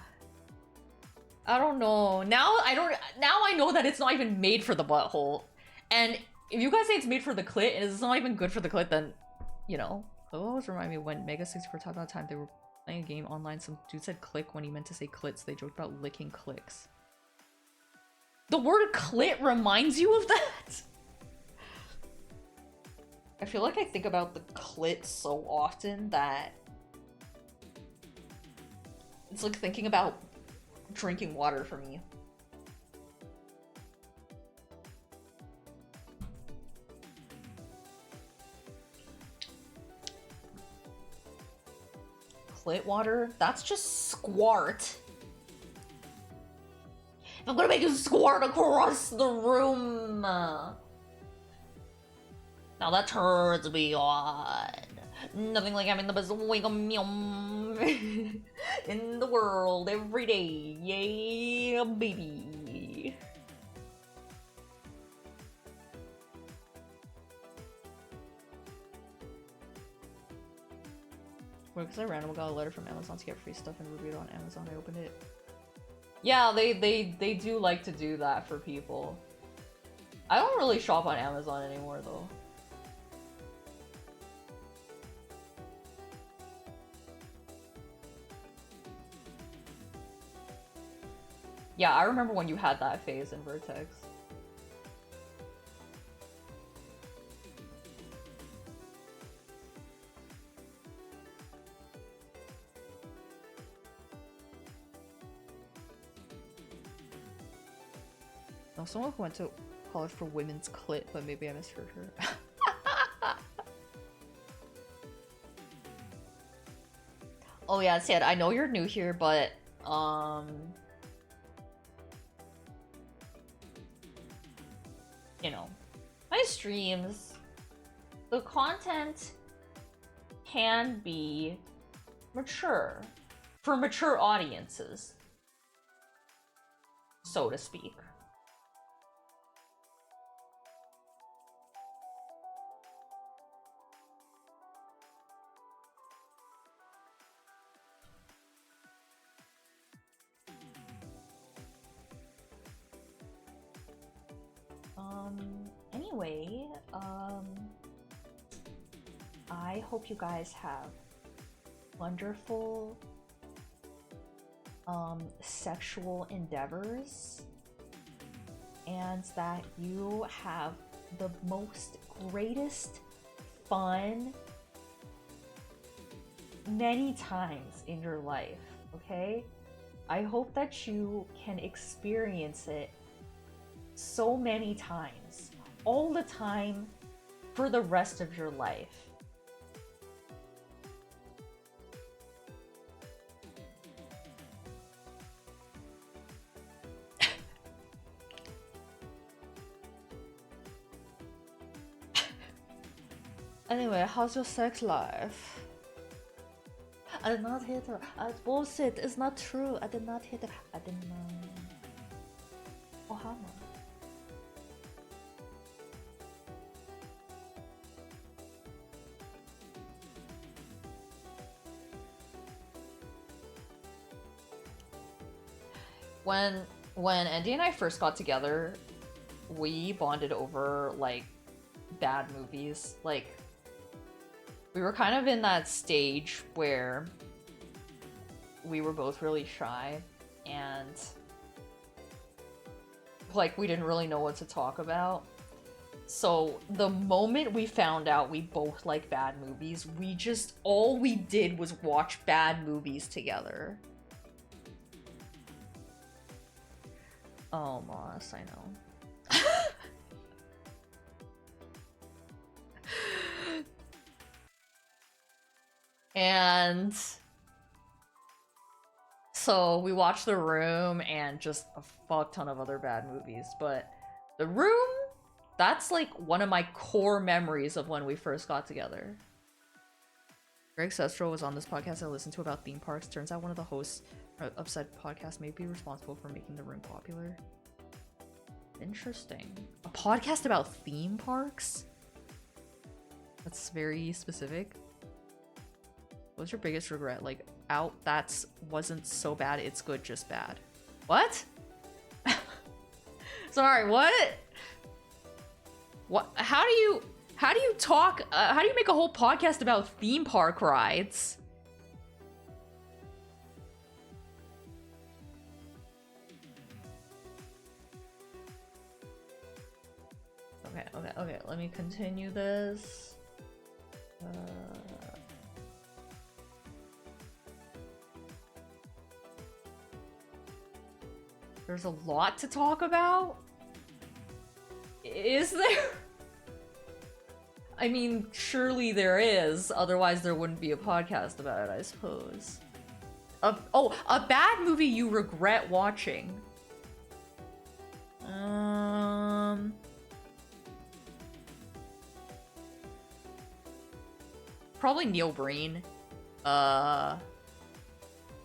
I don't know. Now I know that it's not even made for the butthole. And if you guys say it's made for the clit and it's not even good for the clit, then, you know. It always remind me when Mega 64 talked about time they were playing a game online, some dude said click when he meant to say clits. They joked about licking clicks. The word clit reminds you of that? I feel like I think about the clit so often that it's like thinking about drinking water for me. Clit water? That's just squirt. I'm gonna make you squirt across the room. Now that turns me on. Nothing like having the best wake up in the world every day. Yeah, baby. Well, because I randomly got a letter from Amazon to get free stuff and reviewed it on Amazon. I opened it. Yeah, they do like to do that for people. I don't really shop on Amazon anymore though. Yeah, I remember when you had that phase in Vertex. No, someone who went to college for women's clit, but maybe I misheard her. Oh yeah, Sid, I know you're new here, but you know, my streams, the content can be mature for mature audiences, so to speak. Anyway, I hope you guys have wonderful, sexual endeavors, and that you have the most greatest fun many times in your life, okay? I hope that you can experience it so many times, all the time, for the rest of your life. Anyway, how's your sex life? I did not hit her. It's bullshit. It's not true. I did not hit her. I did not. Oh, how much? When Andy and I first got together, we bonded over like bad movies. Like, we were kind of in that stage where we were both really shy and like we didn't really know what to talk about. So the moment we found out we both like bad movies, all we did was watch bad movies together. Oh, Moss, I know. And so we watched The Room and just a fuck ton of other bad movies, but The Room, that's like one of my core memories of when we first got together. Greg Sestro was on this podcast I listened to about theme parks. Turns out one of the hosts of said podcast may be responsible for making The Room popular. Interesting. A podcast about theme parks? That's very specific. What's your biggest regret? Like, out, that's wasn't so bad, it's good, just bad. What? Sorry, what? What? How do you talk, how do you make a whole podcast about theme park rides? Okay, let me continue this. There's a lot to talk about? Is there? I mean, surely there is, otherwise there wouldn't be a podcast about it, I suppose. Oh, a bad movie you regret watching. Probably Neil Breen. I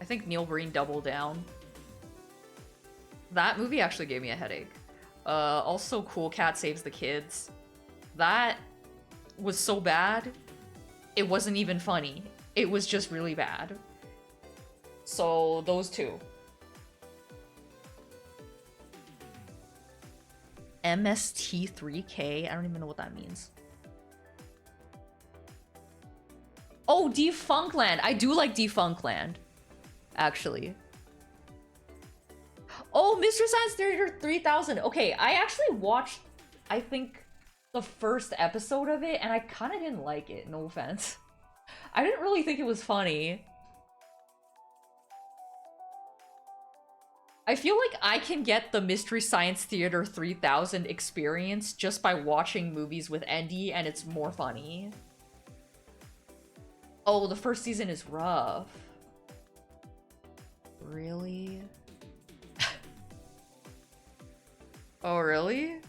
think Neil Breen Double Down. That movie actually gave me a headache. Also Cool Cat Saves the Kids. That was so bad, it wasn't even funny. It was just really bad. So, those two. MST3K? I don't even know what that means. Oh, Defunctland! I do like Defunctland, actually. Oh, Mystery Science Theater 3000! Okay, I actually watched, I think, the first episode of it, and I kind of didn't like it, no offense. I didn't really think it was funny. I feel like I can get the Mystery Science Theater 3000 experience just by watching movies with Andy, and it's more funny. Oh, the first season is rough. Really? Oh, really?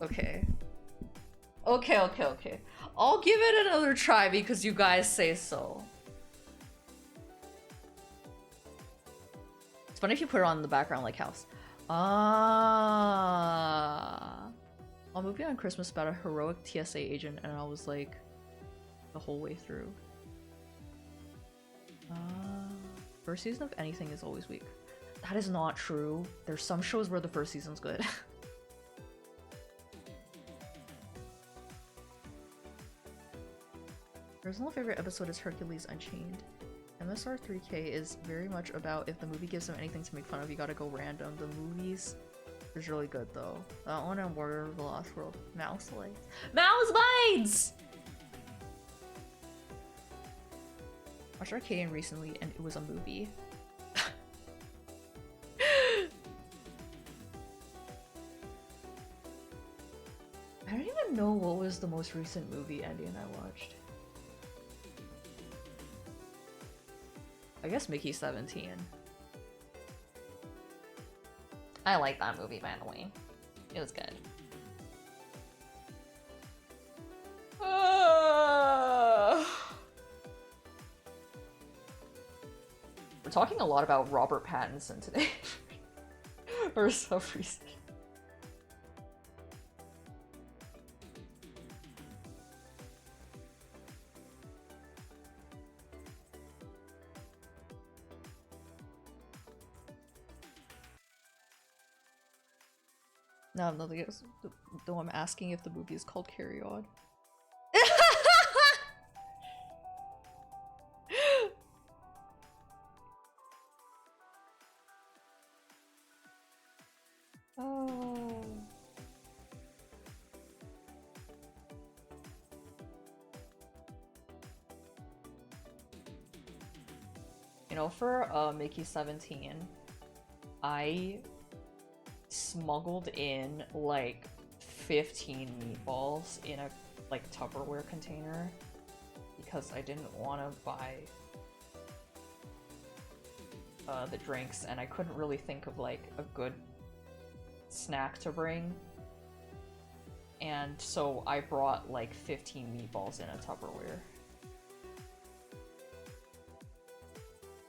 Okay. Okay. I'll give it another try because you guys say so. It's funny if you put it on in the background like House. Ah. A movie on Christmas about a heroic TSA agent, and I was like, the whole way through. First season of anything is always weak. That is not true. There's some shows where the first season's good. Personal favorite episode is Hercules Unchained. MSR3K is very much about if the movie gives them anything to make fun of, you gotta go random. The movies is really good though. That one and Warrior of the Lost World. Mouse Bites. Mouse Bites! Watched Arcadian recently and it was a movie. I don't even know what was the most recent movie Andy and I watched. I guess Mickey 17. I like that movie, by the way. It was good. We're talking a lot about Robert Pattinson today. For some reason. No, nothing else. Though I'm asking if the movie is called Carry On. Oh. You know, for Mickey 17, I smuggled in like 15 meatballs in a like Tupperware container because I didn't want to buy the drinks, and I couldn't really think of like a good snack to bring, and so I brought like 15 meatballs in a Tupperware.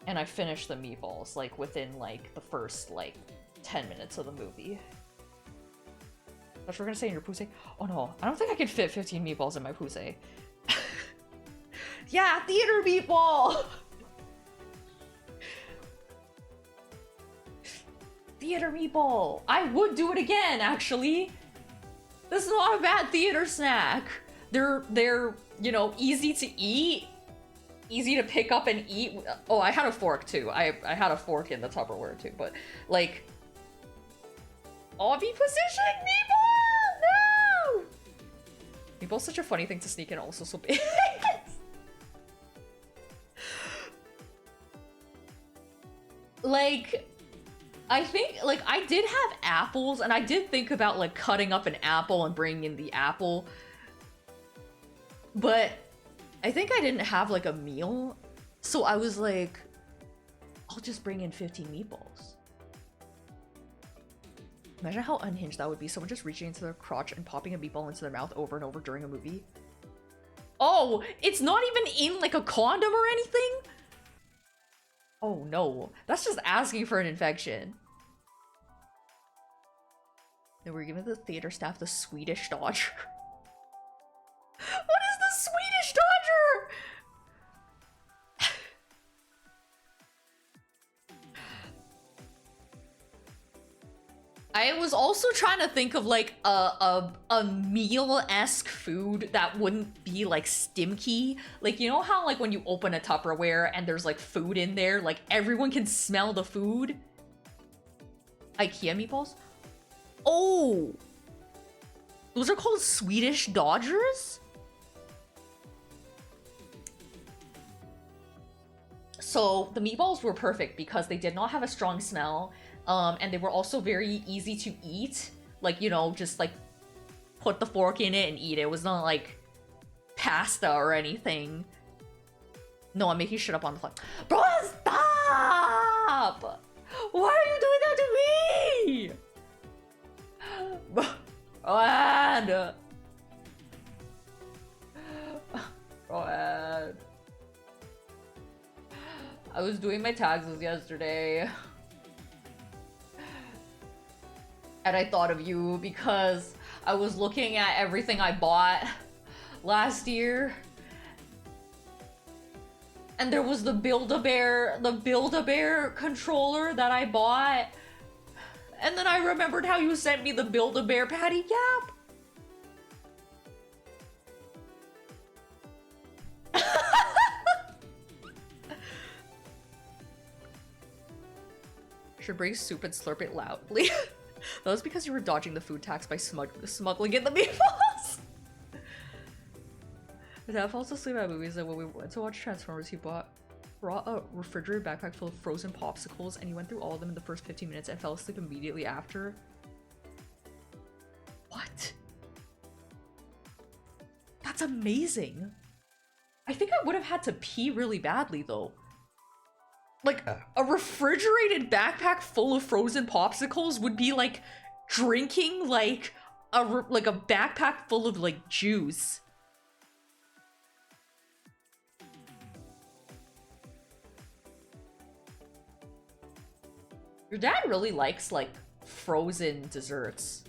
And I finished the meatballs like within like the first like 10 minutes of the movie. That's what we're gonna say in your puse. Oh no, I don't think I can fit 15 meatballs in my puse. Yeah, theater meatball! Theater meatball! I would do it again, actually! This is not a bad theater snack! They're, you know, easy to eat, easy to pick up and eat. Oh, I had a fork too. I had a fork in the Tupperware too, but like... Obby position! Meatball! No! Meatball's such a funny thing to sneak in, also so big. Like, I think, like, I did have apples, and I did think about, like, cutting up an apple and bringing in the apple. But I think I didn't have, like, a meal. So I was like, I'll just bring in 15 meatballs. Imagine how unhinged that would be. Someone just reaching into their crotch and popping a meatball into their mouth over and over during a movie. Oh, it's not even in, like, a condom or anything? Oh no, that's just asking for an infection. Then we're giving the theater staff the Swedish Dodger. What is the Swedish Dodger? I was also trying to think of like a meal-esque food that wouldn't be like stimky. Like, you know how like when you open a Tupperware and there's like food in there, like everyone can smell the food? IKEA meatballs? Oh! Those are called Swedish Dodgers? So the meatballs were perfect because they did not have a strong smell. And they were also very easy to eat. Like, you know, just like put the fork in it and eat it. It was not like pasta or anything. No, I'm making shit up on the fly. Bro, stop! Why are you doing that to me? Rowan! Rowan. I was doing my taxes yesterday. And I thought of you because I was looking at everything I bought last year. And there was the Build-A-Bear controller that I bought. And then I remembered how you sent me the Build-A-Bear patty cap. Should bring soup and slurp it loudly. That was because you were dodging the food tax by smuggling in the meatballs. My dad falls asleep at movies, and when we went to watch Transformers, he brought a refrigerated backpack full of frozen popsicles, and he went through all of them in the first 15 minutes and fell asleep immediately after. What? That's amazing. I think I would have had to pee really badly, though. Like, a refrigerated backpack full of frozen popsicles would be like drinking like a backpack full of like juice. Your dad really likes like frozen desserts.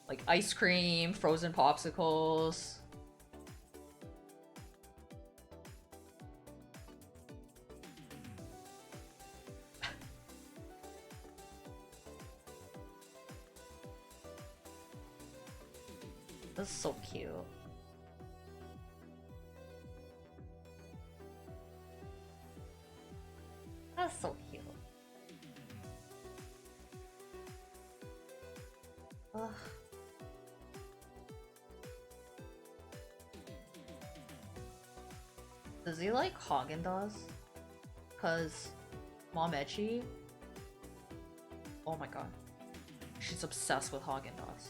Like ice cream, frozen popsicles. That's so cute. That's so cute. Ugh. Does he like Haagen-Dazs? Cause Mom Etchy, oh my god, she's obsessed with Haagen-Dazs.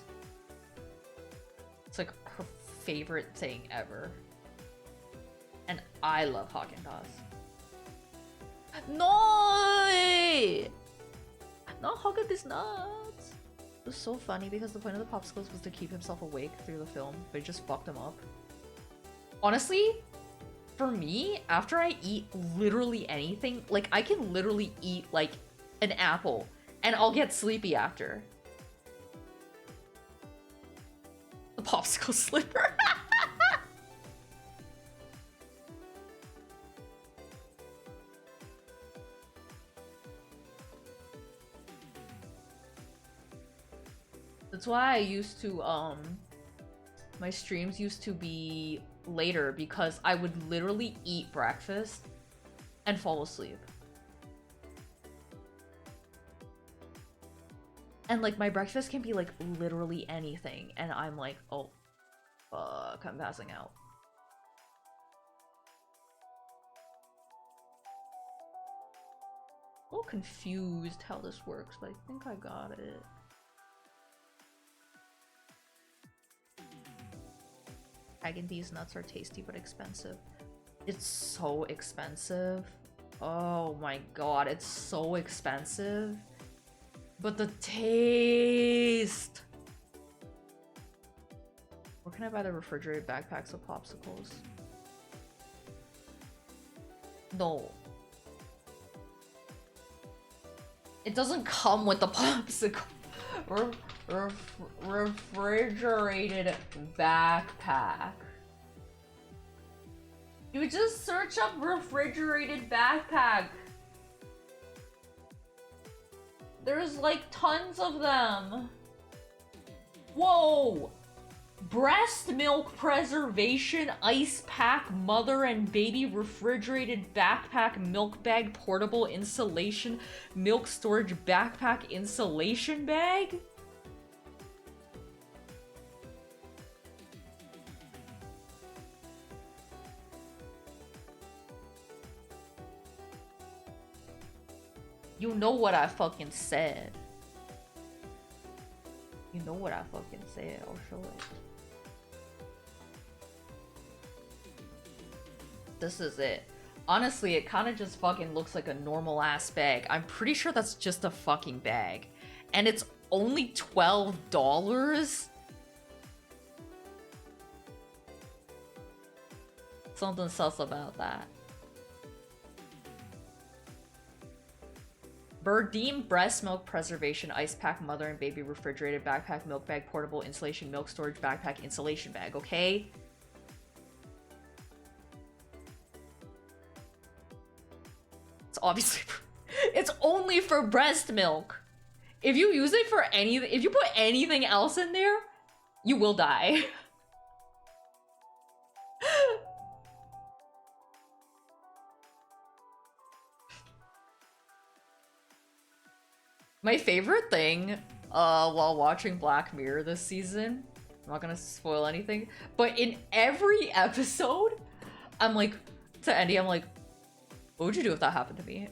It's like her favorite thing ever. And I love Haagen-Dazs. No! Not Haagen-Dazs nuts! It was so funny because the point of the popsicles was to keep himself awake through the film, but he just fucked him up. Honestly, for me, after I eat literally anything, like I can literally eat like an apple and I'll get sleepy after. popsicle slipper. That's why I used to, my streams used to be later because I would literally eat breakfast and fall asleep. And like my breakfast can be like literally anything and I'm like, oh, fuck, I'm passing out. A little confused how this works, but I think I got it. These nuts are tasty but expensive. It's so expensive. Oh my god, it's so expensive. But the taste! Where can I buy the refrigerated backpacks of popsicles? No. It doesn't come with the popsicle. Refrigerated backpack. You just search up refrigerated backpack. There's like tons of them. Whoa! Breast milk preservation ice pack mother and baby refrigerated backpack milk bag portable insulation milk storage backpack insulation bag? You know what I fucking said. You know what I fucking said. I'll show it. This is it. Honestly, it kind of just fucking looks like a normal ass bag. I'm pretty sure that's just a fucking bag. And it's only $12? Something sus about that. Birdeem breast milk preservation ice pack mother and baby refrigerated backpack milk bag portable insulation milk storage backpack insulation bag, okay? It's obviously it's only for breast milk. If you use it for anything, if you put anything else in there, you will die. My favorite thing while watching Black Mirror this season, I'm not gonna spoil anything, but in every episode, I'm like, to Andy, I'm like, what would you do if that happened to me?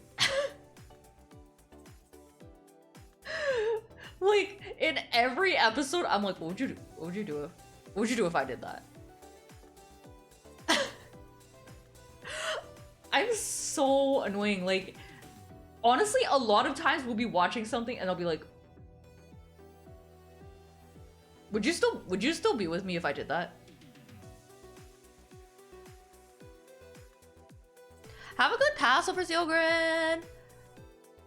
Like, in every episode, I'm like, what would you do? What would you do if, what would you do if I did that? I'm so annoying, like, honestly, a lot of times we'll be watching something and I'll be like, would you still be with me if I did that? Have a good Passover, Zilgren!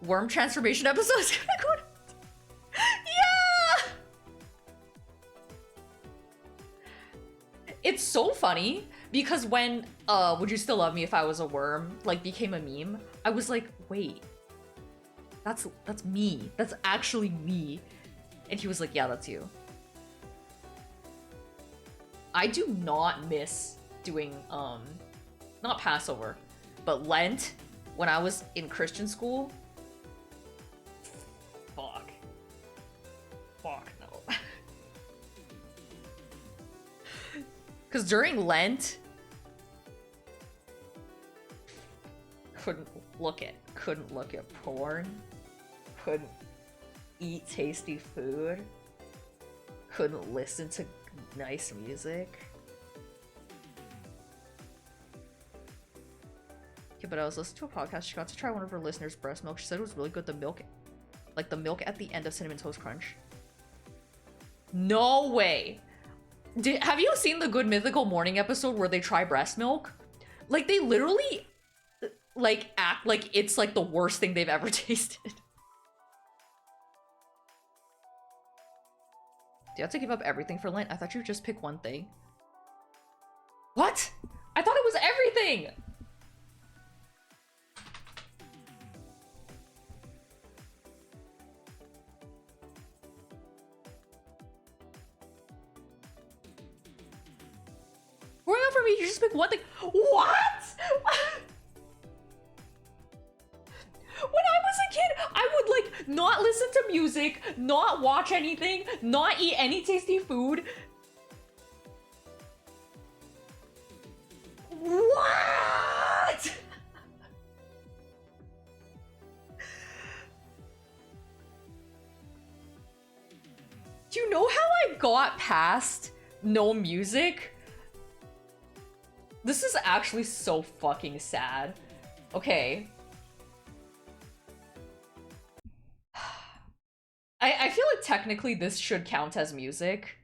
Worm transformation episode is gonna go to... Yeah! It's so funny because when Would You Still Love Me If I Was a Worm like became a meme, I was like, wait, that's me. That's actually me. And he was like, yeah, that's you. I do not miss doing not Passover, but Lent when I was in Christian school. Fuck no. Because during Lent, couldn't look at porn, couldn't eat tasty food, couldn't listen to nice music. Okay, but I was listening to a podcast. She got to try one of her listeners' breast milk. She said it was really good. The milk, like the milk at the end of Cinnamon Toast Crunch. No way. Have you seen the Good Mythical Morning episode where they try breast milk? Like, they literally, like, act like it's, like, the worst thing they've ever tasted. Do you have to give up everything for Lent? I thought you would just pick one thing. What? I thought it was everything! Growing up for me, you just pick one thing. What? When I was a kid, I would like not listen to music, not watch anything, not eat any tasty food. What? Do you know how I got past no music? This is actually so fucking sad. Okay. I feel like technically this should count as music.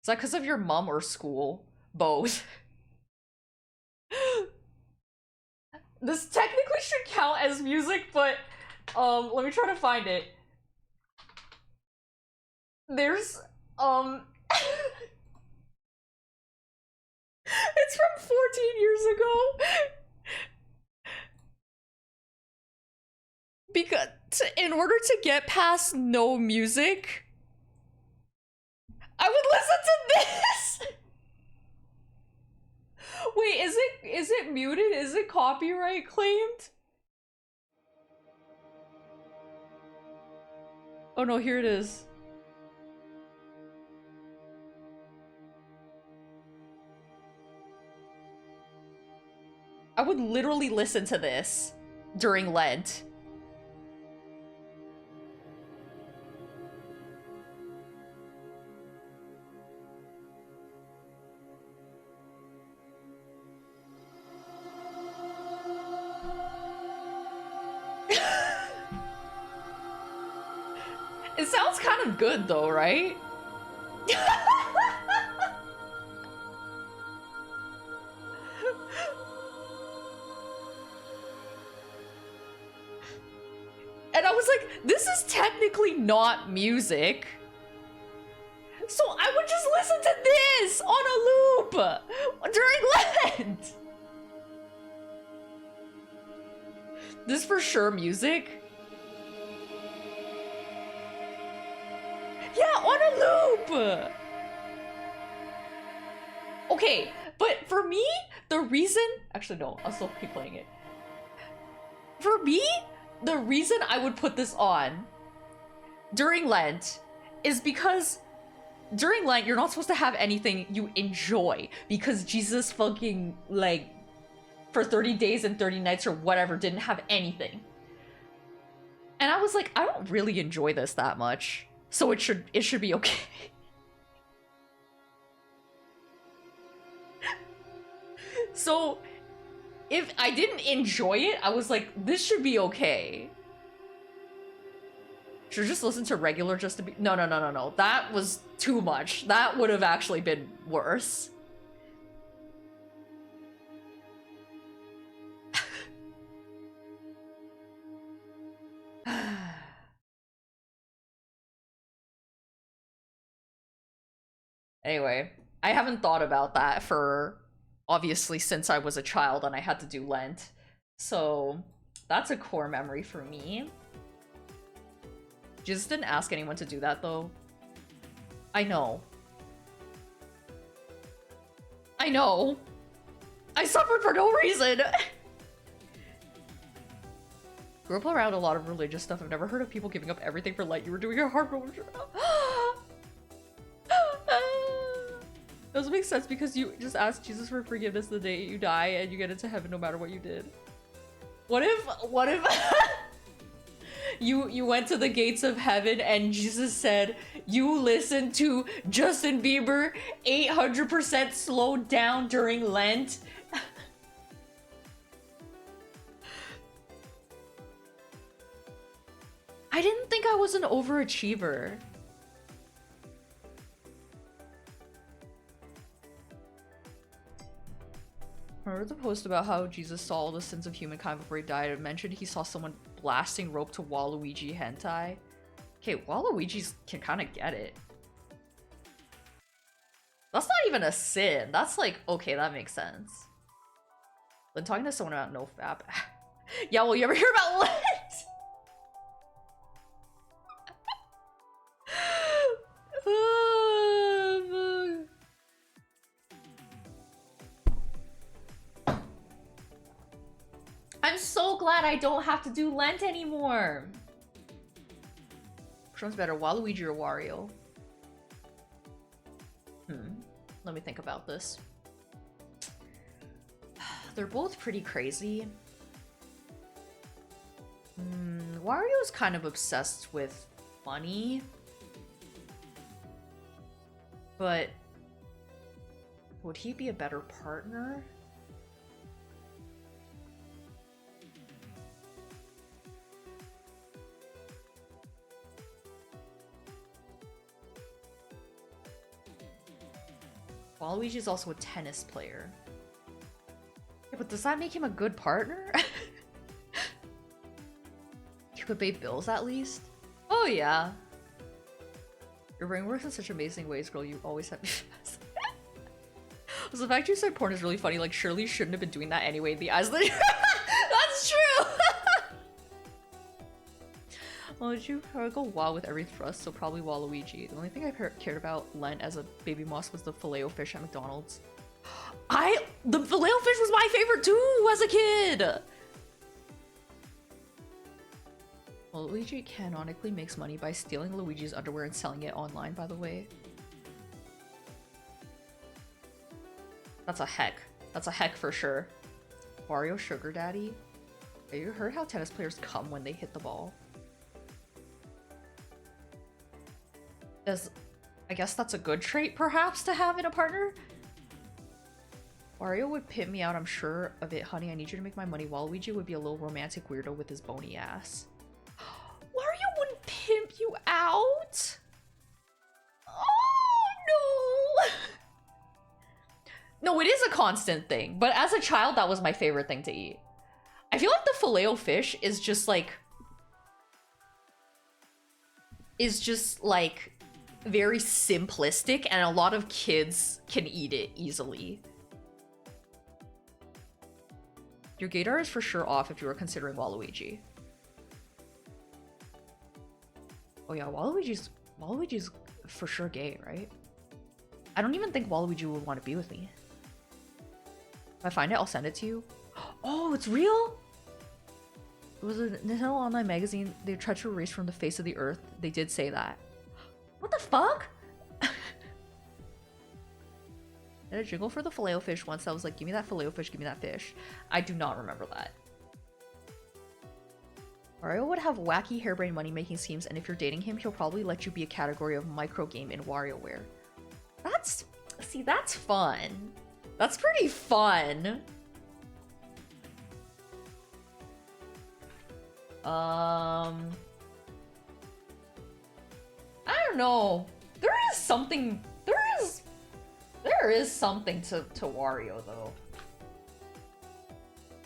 Is that because of your mom or school? Both. This technically should count as music, but let me try to find it. There's it's from 14 years ago. Because in order to get past no music, I would listen to this. Wait, is it muted? Is it copyright claimed? Oh no, here it is. I would literally listen to this during Lent. It sounds kind of good though, right? And I was like, this is technically not music. So I would just listen to this on a loop during Lent. This for sure music. Yeah, on a loop. Okay, but for me, the reason... Actually, no, I'll still keep playing it. For me, the reason I would put this on during Lent is because during Lent, you're not supposed to have anything you enjoy because Jesus fucking, like, for 30 days and 30 nights or whatever, didn't have anything. And I was like, I don't really enjoy this that much, so it should be okay. So if I didn't enjoy it, I was like, this should be okay. Should just listen to regular just to be... No. That was too much. That would have actually been worse. Anyway, I haven't thought about that for... obviously since I was a child and I had to do Lent. So that's a core memory for me. Jesus didn't ask anyone to do that though. I know. I know. I suffered for no reason. Grew up around a lot of religious stuff. I've never heard of people giving up everything for Lent. You were doing your hard work. Doesn't make sense because you just ask Jesus for forgiveness the day you die and you get into heaven no matter what you did. What if you went to the gates of heaven and Jesus said, you listened to Justin Bieber 800% slowed down during Lent? I didn't think I was an overachiever. Remember the post about how Jesus saw all the sins of humankind before he died? It mentioned he saw someone blasting rope to Waluigi hentai. Okay, Waluigi's can kind of get it. That's not even a sin. That's like, okay, that makes sense. But talking to someone about nofap. Yeah, well, you ever hear about what? I'm so glad I don't have to do Lent anymore. Which one's better, Waluigi or Wario? Let me think about this. They're both pretty crazy. Wario's kind of obsessed with money. But would he be a better partner? Waluigi's also a tennis player. Yeah, but does that make him a good partner? You could pay bills at least? Oh yeah. Your brain works in such amazing ways, girl. You always have me fast. So the fact you said porn is really funny. Like, surely you shouldn't have been doing that anyway in the eyes of the... That's true! Well, did you go wow with every thrust? So probably Waluigi. The only thing I cared about Lent as a baby moss was the Filet-O-Fish at McDonald's. The Filet-O-Fish was my favorite too as a kid! Waluigi canonically makes money by stealing Luigi's underwear and selling it online, by the way. That's a heck. That's a heck for sure. Wario Sugar Daddy? Have you heard how tennis players come when they hit the ball? I guess that's a good trait, perhaps, to have in a partner? Wario would pimp me out, I'm sure of it, honey. I need you to make my money. Waluigi would be a little romantic weirdo with his bony ass. Wario wouldn't pimp you out? Oh, no! No, it is a constant thing, but as a child, that was my favorite thing to eat. I feel like the Filet-O-Fish is just like... very simplistic, and a lot of kids can eat it easily. Your gaydar is for sure off if you were considering Waluigi. Oh yeah, Waluigi's for sure gay, right? I don't even think Waluigi would want to be with me. If I find it, I'll send it to you. Oh, it's real? It was a Nintendo Online magazine. They tried to erase from the face of the earth. They did say that. What the fuck? I had a jingle for the Filet-O-Fish once that was like, give me that Filet-O-Fish, give me that fish. I do not remember that. Wario would have wacky harebrained money-making schemes, and if you're dating him, he'll probably let you be a category of microgame in WarioWare. See, that's fun. That's pretty fun. I don't know. There is something to Wario though.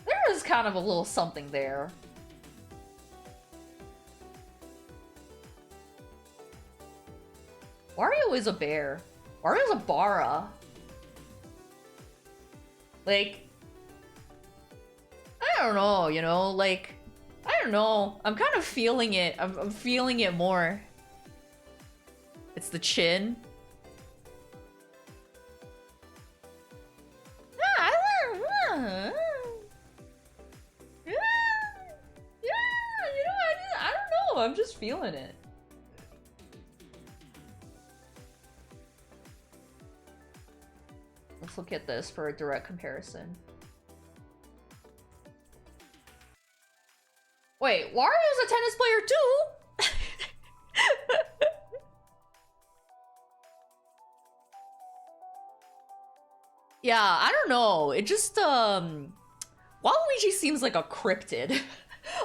There is kind of a little something there. Wario is a bear. Wario's a Bara. Like, I don't know, you know, like, I don't know. I'm kind of feeling it. I'm feeling it more. It's the chin. I don't know. I'm just feeling it. Let's look at this for a direct comparison. Wait, Wario's a tennis player too? Yeah, I don't know. It just, Waluigi seems like a cryptid.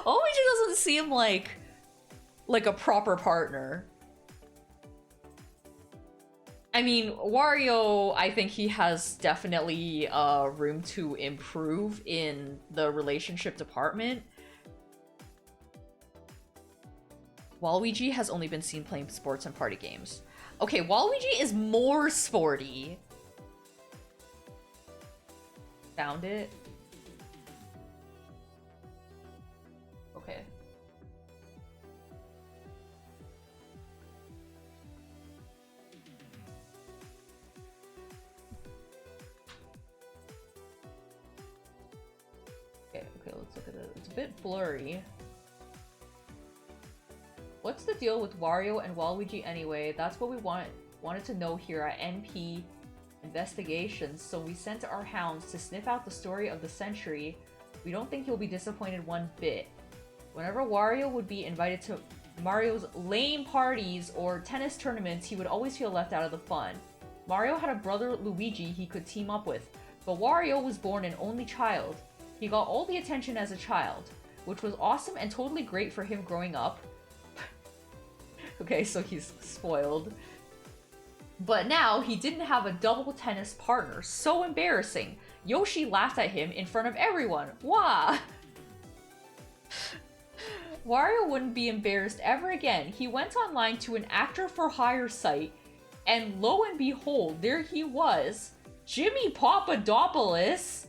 Waluigi doesn't seem like a proper partner. I mean, Wario, I think he has definitely room to improve in the relationship department. Waluigi has only been seen playing sports and party games. Okay, Waluigi is more sporty. found it. Okay. Okay, let's look at it. It's a bit blurry. What's the deal with Wario and Waluigi anyway? That's what we wanted to know here at NP Investigations, so we sent our hounds to sniff out the story of the century. We don't think you'll be disappointed one bit. Whenever Wario would be invited to Mario's lame parties or tennis tournaments, he would always feel left out of the fun. Mario had a brother Luigi he could team up with, but Wario was born an only child. He got all the attention as a child, which was awesome and totally great for him growing up. Okay, so he's spoiled. But now he didn't have a double tennis partner. So embarrassing. Yoshi laughed at him in front of everyone. Wah! Wario wouldn't be embarrassed ever again. He went online to an actor-for-hire site, and lo and behold, there he was. Jimmy Papadopoulos.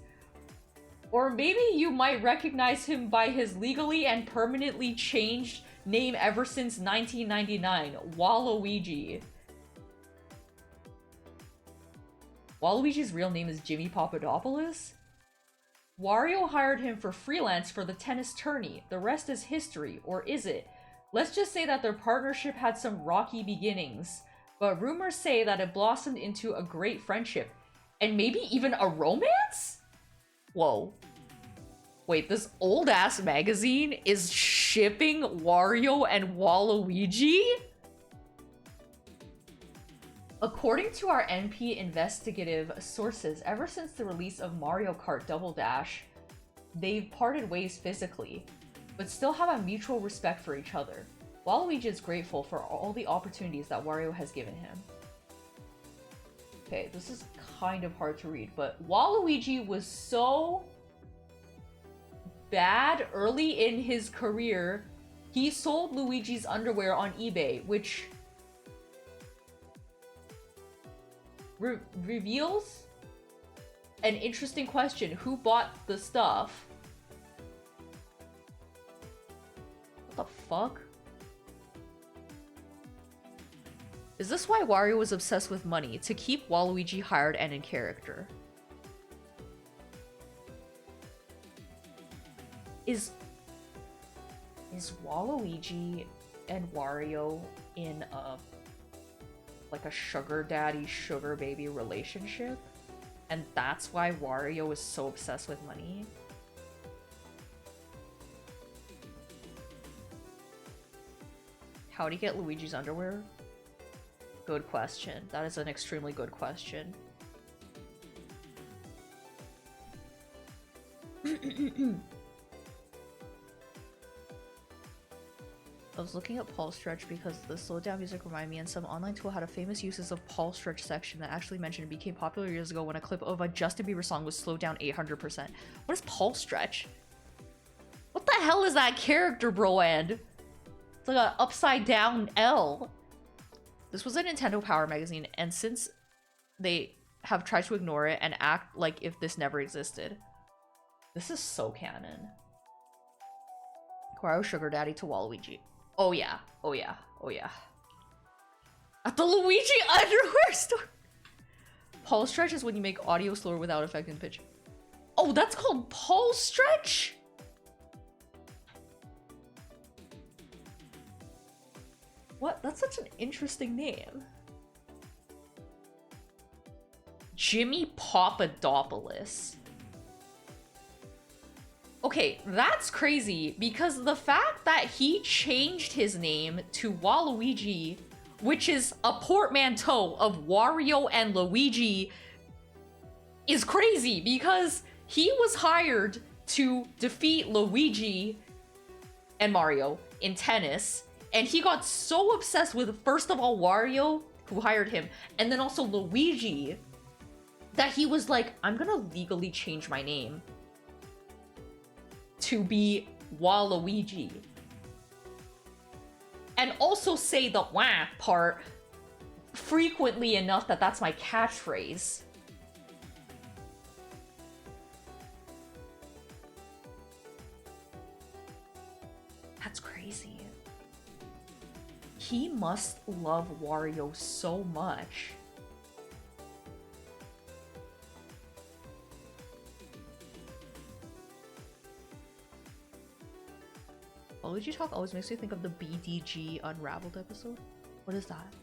Or maybe you might recognize him by his legally and permanently changed name ever since 1999, Waluigi. Waluigi's real name is Jimmy Papadopoulos? Wario hired him for freelance for the tennis tourney. The rest is history, or is it? Let's just say that their partnership had some rocky beginnings, but rumors say that it blossomed into a great friendship, and maybe even a romance? Whoa. Wait, this old-ass magazine is shipping Wario and Waluigi? According to our NP investigative sources, ever since the release of Mario Kart Double Dash, they've parted ways physically, but still have a mutual respect for each other. Waluigi is grateful for all the opportunities that Wario has given him. Okay, this is kind of hard to read, but Waluigi was so bad early in his career, he sold Luigi's underwear on eBay, which reveals an interesting question. Who bought the stuff? What the fuck? Is this why Wario was obsessed with money? To keep Waluigi hired and in character? Is Waluigi and Wario in a like a sugar daddy, sugar baby relationship? And that's why Wario is so obsessed with money? How'd he get Luigi's underwear? Good question. That is an extremely good question. I was looking at Paul Stretch because the slowdown music reminded me, and some online tool had a famous uses of Paul Stretch section that actually mentioned it became popular years ago when a clip of a Justin Bieber song was slowed down 800%. What is Paul Stretch? What the hell is that character, bro? And it's like an upside down L. This was a Nintendo Power magazine, and since they have tried to ignore it and act like if this never existed. This is so canon. Wario sugar daddy to Waluigi. Oh yeah, oh yeah, oh yeah. At the Luigi underwear store! Paul Stretch is when you make audio slower without affecting pitch. Oh, that's called Paul Stretch? What? That's such an interesting name. Jimmy Papadopoulos. Okay, that's crazy, because the fact that he changed his name to Waluigi, which is a portmanteau of Wario and Luigi, is crazy, because he was hired to defeat Luigi and Mario in tennis, and he got so obsessed with, first of all, Wario, who hired him, and then also Luigi, that he was like, I'm gonna legally change my name to be Waluigi. And also say the wah part frequently enough that that's my catchphrase. He must love Wario so much. Waluigi talk always makes me think of the BDG Unraveled episode. What is that?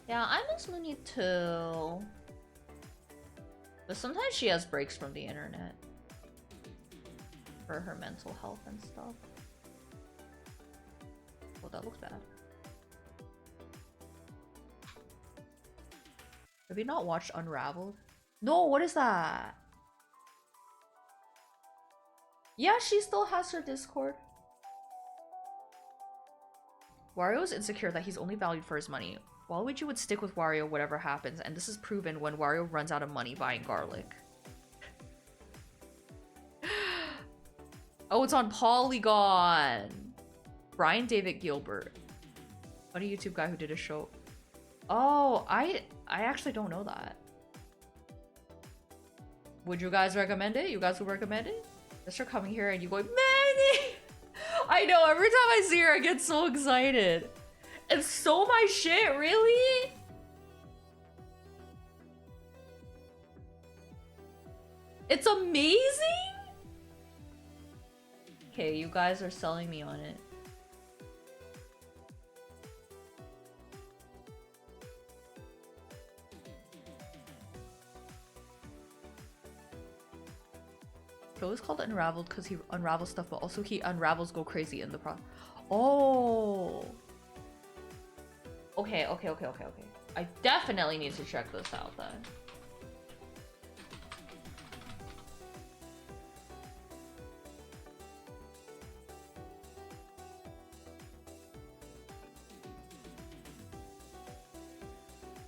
Yeah, I miss Mooney too. But sometimes she has breaks from the internet. For her mental health and stuff. Oh, that looks bad. Have you not watched Unraveled? No, what is that? Yeah, she still has her Discord. Wario is insecure that he's only valued for his money. Waluigi would stick with Wario whatever happens, and this is proven when Wario runs out of money buying garlic. Oh, it's on Polygon! Brian David Gilbert. Funny YouTube guy who did a show. Oh, I actually don't know that. Would you guys recommend it? You guys would recommend it? Just her coming here and you going, Manny! I know, every time I see her I get so excited. It's so my shit, really? It's amazing? Okay, you guys are selling me on it. He always called it Unraveled because he unravels stuff, but also he unravels go crazy in the pro. Oh. Okay. I definitely need to check this out then.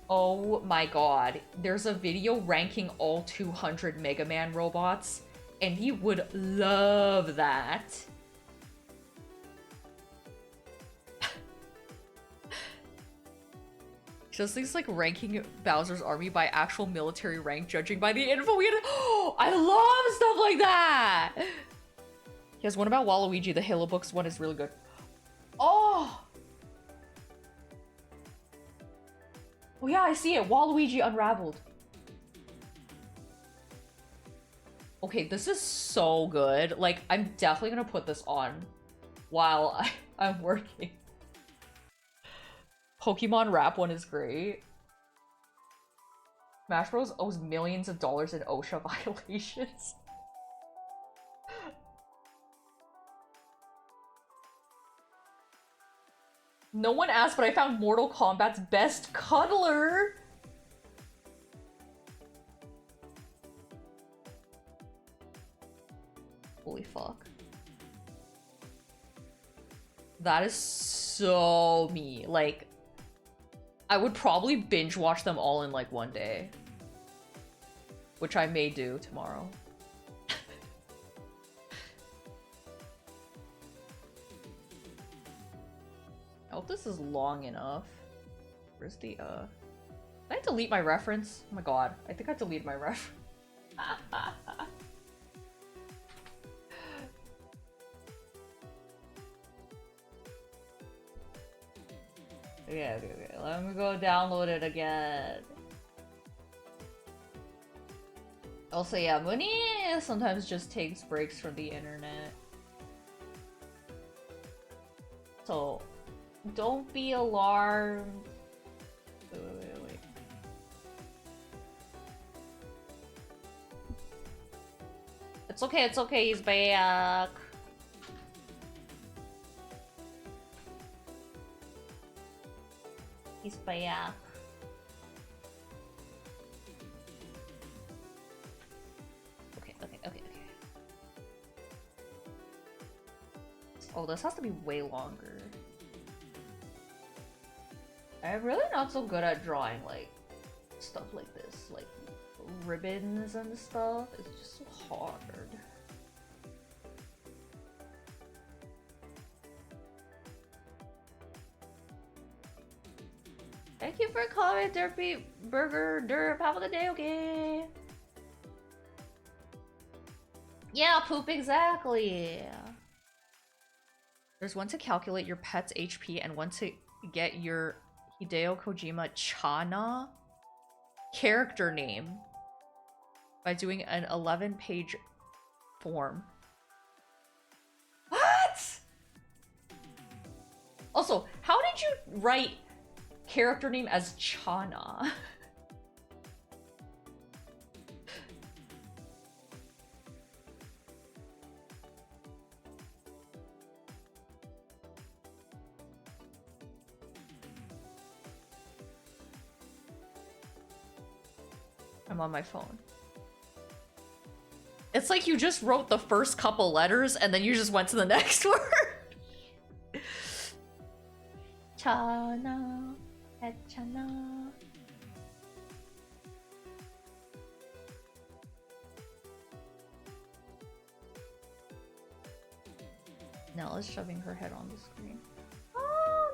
Oh my god. There's a video ranking all 200 Mega Man robots, and you would love that. Just things like ranking Bowser's army by actual military rank, judging by the info we had. Oh, I love stuff like that! He has one about Waluigi. The Halo Books one is really good. Oh! Oh yeah, I see it. Waluigi Unraveled. Okay, this is so good. Like, I'm definitely gonna put this on while I'm working. Pokemon Rap one is great. Smash Bros owes millions of dollars in OSHA violations. No one asked, but I found Mortal Kombat's best cuddler. Holy fuck. That is so me. Like, I would probably binge watch them all in like one day. Which I may do tomorrow. I hope this is long enough. Where's the, Did I delete my reference? Oh my god. I think I deleted my reference. Okay. Let me go download it again. Also, yeah, Mooney sometimes just takes breaks from the internet. So, don't be alarmed. Wait. It's okay, he's back. He's back. Okay. Oh, this has to be way longer. I'm really not so good at drawing, like, stuff like this. Like, ribbons and stuff. It's just so hard. Thank you for coming, Derpy Burger Derp. Have a good day, okay? Yeah, poop, exactly. There's one to calculate your pet's HP and one to get your Hideo Kojima Chana character name by doing an 11-page form. What? Also, how did you write character name as Chana? I'm on my phone. It's like you just wrote the first couple letters and then you just went to the next word. Chana, Chana. Nella's shoving her head on the screen. Oh,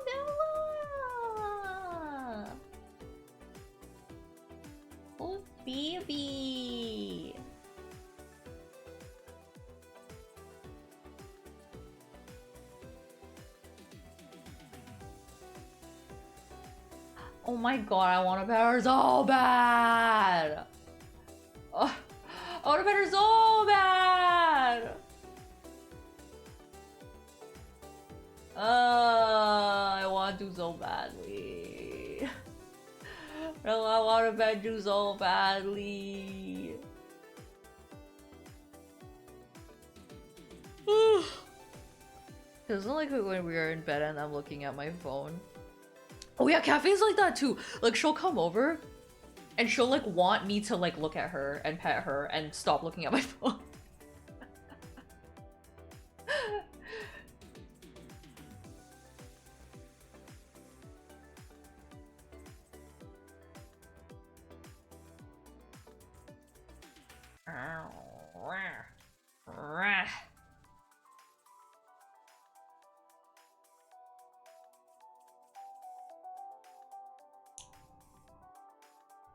Nella! Oh, baby! Oh my god, I want to pet her so bad! Oh, I want to pet her so bad! I want to so badly. No, I want to pet you so badly. It's not like when we are in bed and I'm looking at my phone. Oh yeah, Cafe's like that too. Like she'll come over and she'll like want me to like look at her and pet her and stop looking at my phone.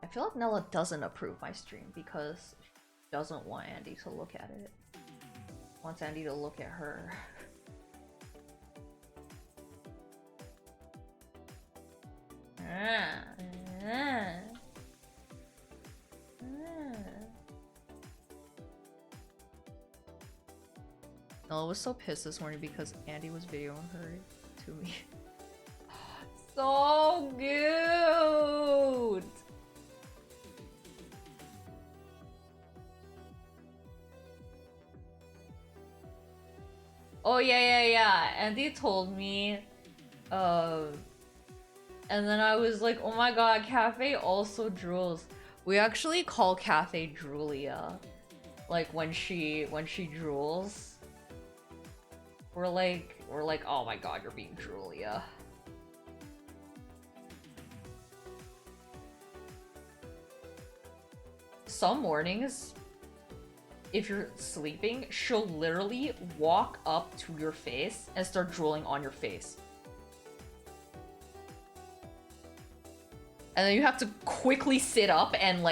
I feel like Nella doesn't approve my stream because she doesn't want Andy to look at it. Wants Andy to look at her. Nella was so pissed this morning because Andy was videoing her to me. So cute! Oh yeah. Andy told me, and then I was like, oh my god, Cafe also drools. We actually call Cafe Droolia, like when she drools. We're like, oh my god, you're being Droolia. Some mornings, if you're sleeping, she'll literally walk up to your face and start drooling on your face. And then you have to quickly sit up and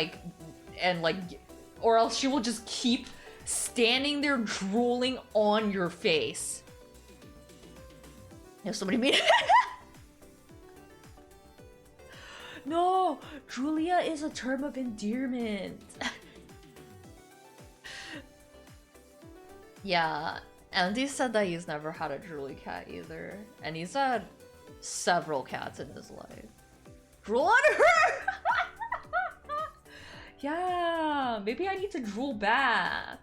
or else she will just keep standing there drooling on your face. If somebody made it. No, Julia is a term of endearment. Yeah, Andy said that he's never had a drooly cat either. And he's had several cats in his life. Drool on her! Yeah, maybe I need to drool back.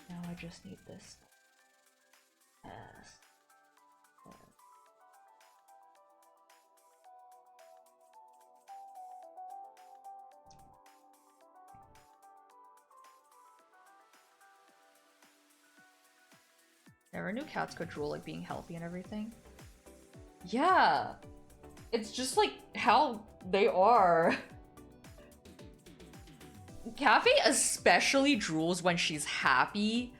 Now I just need this. Yes. Never knew cats could drool like being healthy and everything. Yeah, it's just like how they are. Cafe especially drools when she's happy.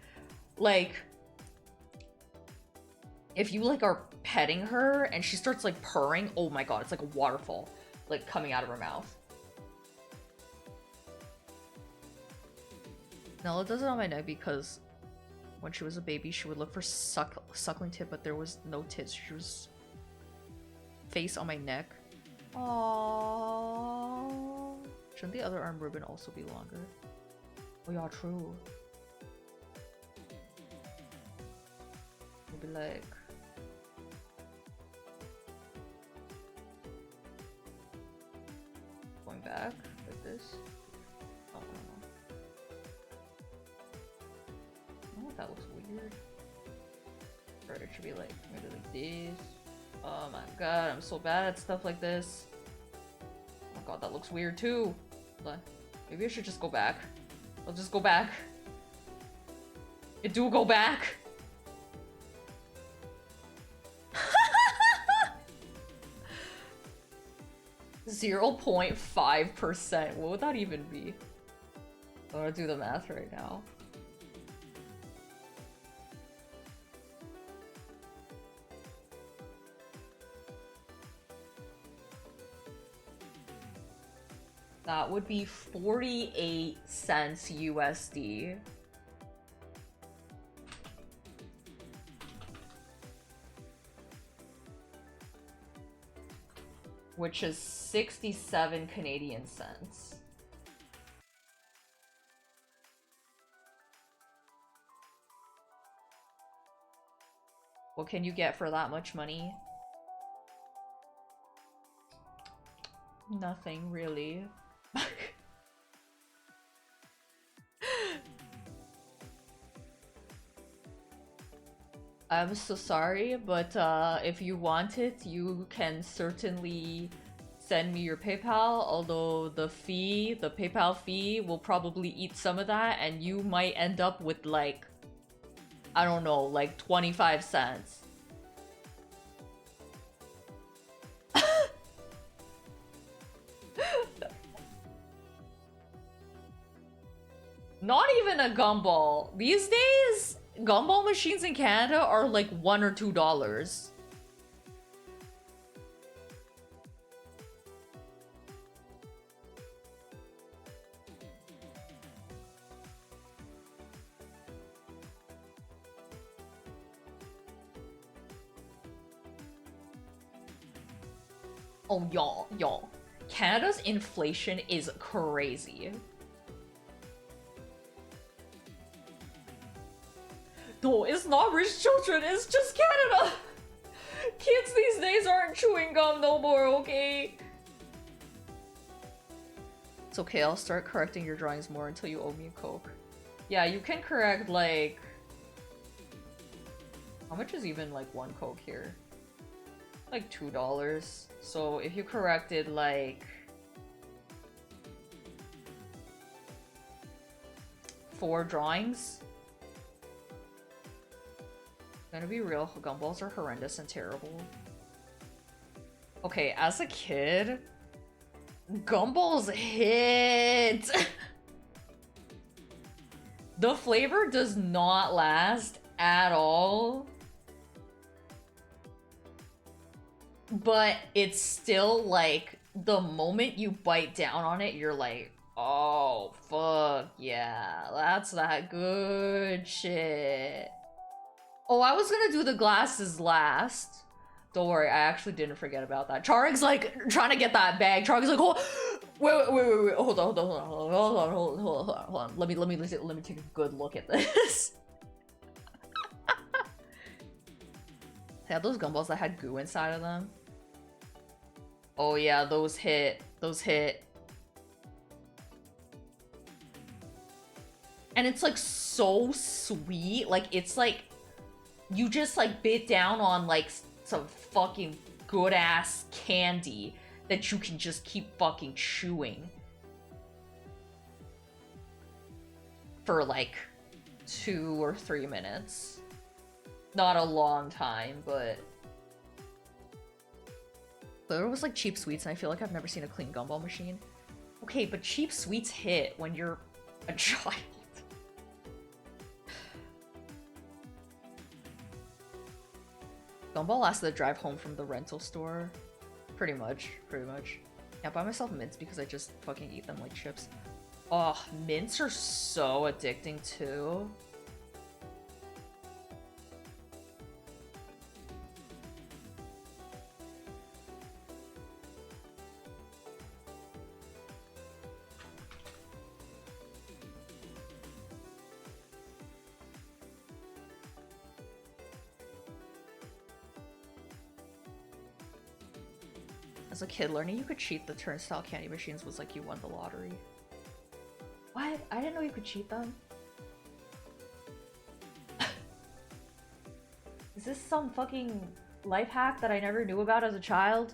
Like, if you like are petting her and she starts like purring, oh my god, it's like a waterfall like coming out of her mouth. Nella does it on my neck because when she was a baby, she would look for suckling tit, but there was no tits. She was face on my neck. Aww. Shouldn't the other arm ribbon also be longer? Oh yeah, true. Maybe like... going back like this. Oh, I don't know. Oh, that looks weird. Or it should be like, maybe like this. Oh my god, I'm so bad at stuff like this. Oh my god, that looks weird too. Hold on. Maybe I should just go back. I'll just go back. It do go back. 0.5%. What would that even be? I'm gonna do the math right now. That would be 48 cents USD. Which is 67 Canadian cents. What can you get for that much money? Nothing, really. I'm so sorry, but if you want it, you can certainly send me your PayPal, although the PayPal fee will probably eat some of that, and you might end up with like, I don't know, like 25 cents. Not even a gumball. These days, gumball machines in Canada are like $1 or $2. Oh, y'all. Canada's inflation is crazy. No, it's not rich children, it's just Canada! Kids these days aren't chewing gum no more, okay? It's okay, I'll start correcting your drawings more until you owe me a Coke. Yeah, you can correct, like... How much is even, like, one Coke here? Like $2. So if you corrected, like... 4 drawings... Gonna be real, gumballs are horrendous and terrible. Okay, as a kid, gumballs hit! The flavor does not last at all. But it's still like, the moment you bite down on it, you're like, oh, fuck yeah, that's that good shit. Oh, I was gonna do the glasses last. Don't worry, I actually didn't forget about that. Charg's like trying to get that bag. Charg's like, oh, wait, hold on. Let me take a good look at this. They had those gumballs that had goo inside of them. Oh yeah, those hit. And it's like so sweet. Like it's like you just like bit down on like some fucking good ass candy that you can just keep fucking chewing for like 2 or 3 minutes. Not a long time, but there was like cheap sweets, and I feel like I've never seen a clean gumball machine. Okay, but cheap sweets hit when you're a child. Gumball lasted the drive home from the rental store. Pretty much. Yeah, I buy myself mints because I just fucking eat them like chips. Oh, mints are so addicting too. As a kid, learning you could cheat the turnstile candy machines was like you won the lottery. What? I didn't know you could cheat them. Is this some fucking life hack that I never knew about as a child?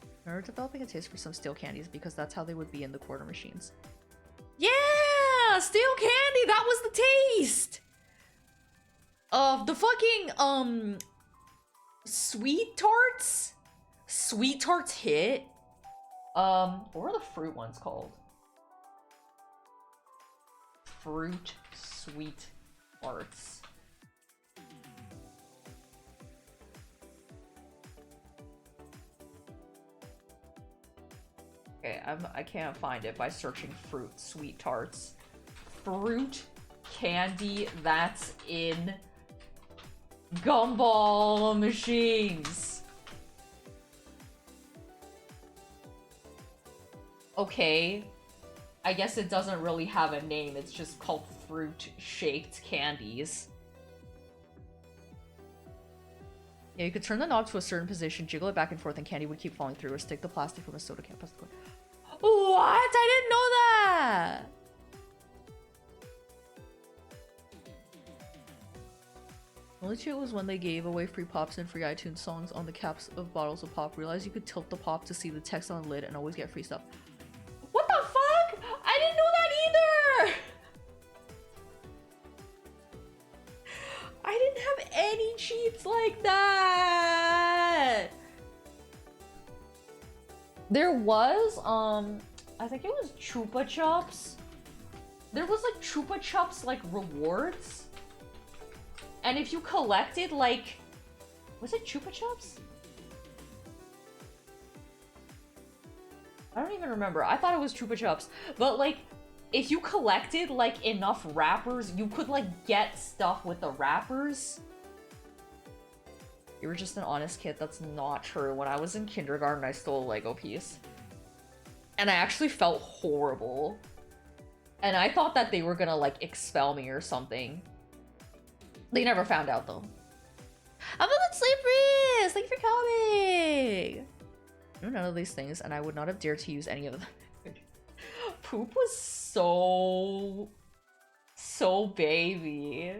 I remember developing a taste for some steel candies because that's how they would be in the quarter machines. Yeah! Steel candy! That was the taste! Of the fucking, Sweet Tarts? Sweet Tarts hit? What were the fruit ones called? Fruit Sweet Tarts. Okay, I can't find it by searching fruit sweet tarts. Fruit candy that's in Gumball machines. Okay, I guess it doesn't really have a name, it's just called fruit-shaped candies. Yeah, you could turn the knob to a certain position, jiggle it back and forth, and candy would keep falling through, or stick the plastic from a soda can past the corner. What? I didn't know that! Only cheat was when they gave away free pops and free iTunes songs on the caps of bottles of pop. Realized you could tilt the pop to see the text on the lid and always get free stuff. What the fuck? I didn't know that either! I didn't have any cheats like that! There was, I think it was Chupa Chups. There was like Chupa Chups like rewards. And if you collected like, was it Chupa Chups? I don't even remember. I thought it was Chupa Chups. But like, if you collected like enough wrappers, you could like get stuff with the wrappers. You were just an honest kid. That's not true. When I was in kindergarten, I stole a Lego piece. And I actually felt horrible. And I thought that they were gonna like expel me or something. They never found out though. I'm a Slippery! Thank you for coming! I know none of these things, and I would not have dared to use any of them. Poop was so baby.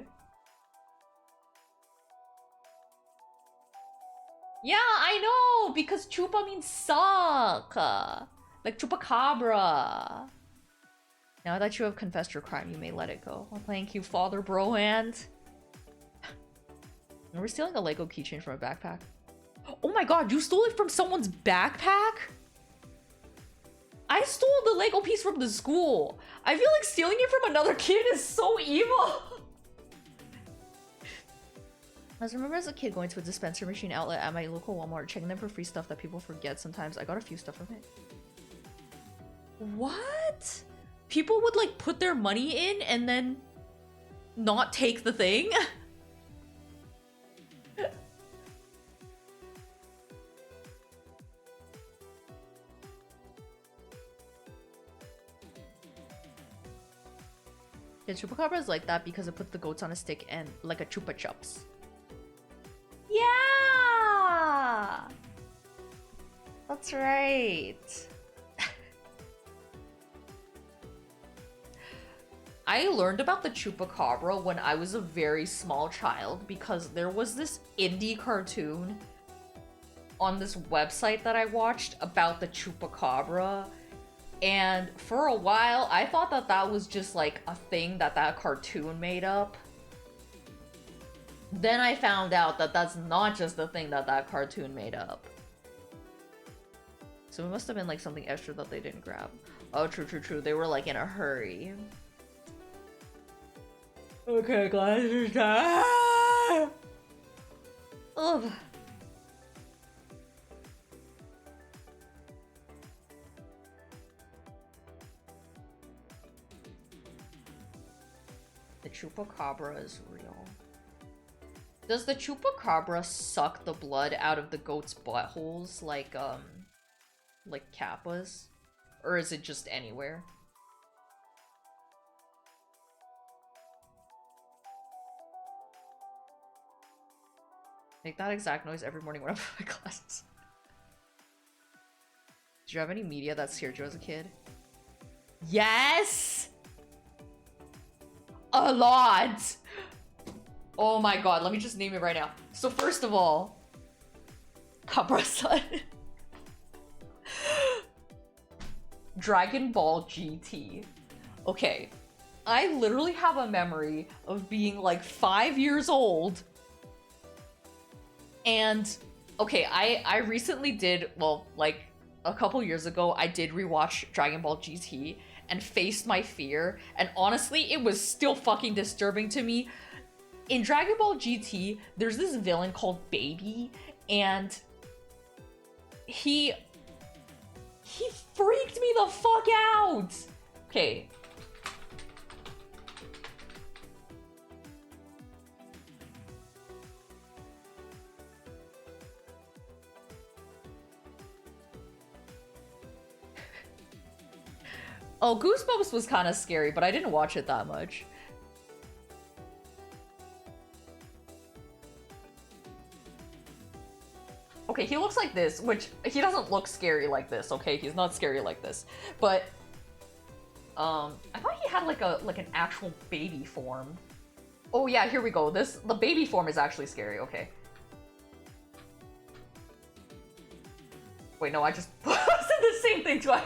Yeah, I know! Because chupa means suck! Like chupacabra. Now that you have confessed your crime, you may let it go. Well, thank you, Father Brohand. We're stealing a Lego keychain from a backpack. Oh my god, you stole it from someone's backpack? I stole the Lego piece from the school. I feel like stealing it from another kid is so evil. I remember as a kid going to a dispenser machine outlet at my local Walmart, checking them for free stuff that people forget sometimes. I got a few stuff from it. What? People would like put their money in and then not take the thing? Yeah, Chupacabra is like that because it puts the goats on a stick and like a Chupa Chups. Yeah! That's right. I learned about the Chupacabra when I was a very small child because there was this indie cartoon on this website that I watched about the Chupacabra. And for a while, I thought that that was just like a thing that that cartoon made up. Then I found out that that's not just a thing that that cartoon made up. So it must have been like something extra that they didn't grab. Oh, true, true, true. They were like in a hurry. Okay, guys. Ugh. The chupacabra is real. Does the chupacabra suck the blood out of the goat's buttholes like Kappa's? Or is it just anywhere? Make that exact noise every morning when I put my glasses. Did you have any media that scared you as a kid? Yes! A lot! Oh my god, let me just name it right now. So first of all, Cabra-san. Dragon Ball GT. Okay, I literally have a memory of being like 5 years old. And, okay, I recently did, well, like a couple years ago, I did rewatch Dragon Ball GT and faced my fear. And honestly, it was still fucking disturbing to me. In Dragon Ball GT, there's this villain called Baby, and he freaked me the fuck out. Okay. Oh, Goosebumps was kind of scary, but I didn't watch it that much. Okay, he looks like this, which he doesn't look scary like this, okay? He's not scary like this. But I thought he had like an actual baby form. Oh yeah, here we go. The baby form is actually scary, okay. Wait, no, I just said the same thing twice.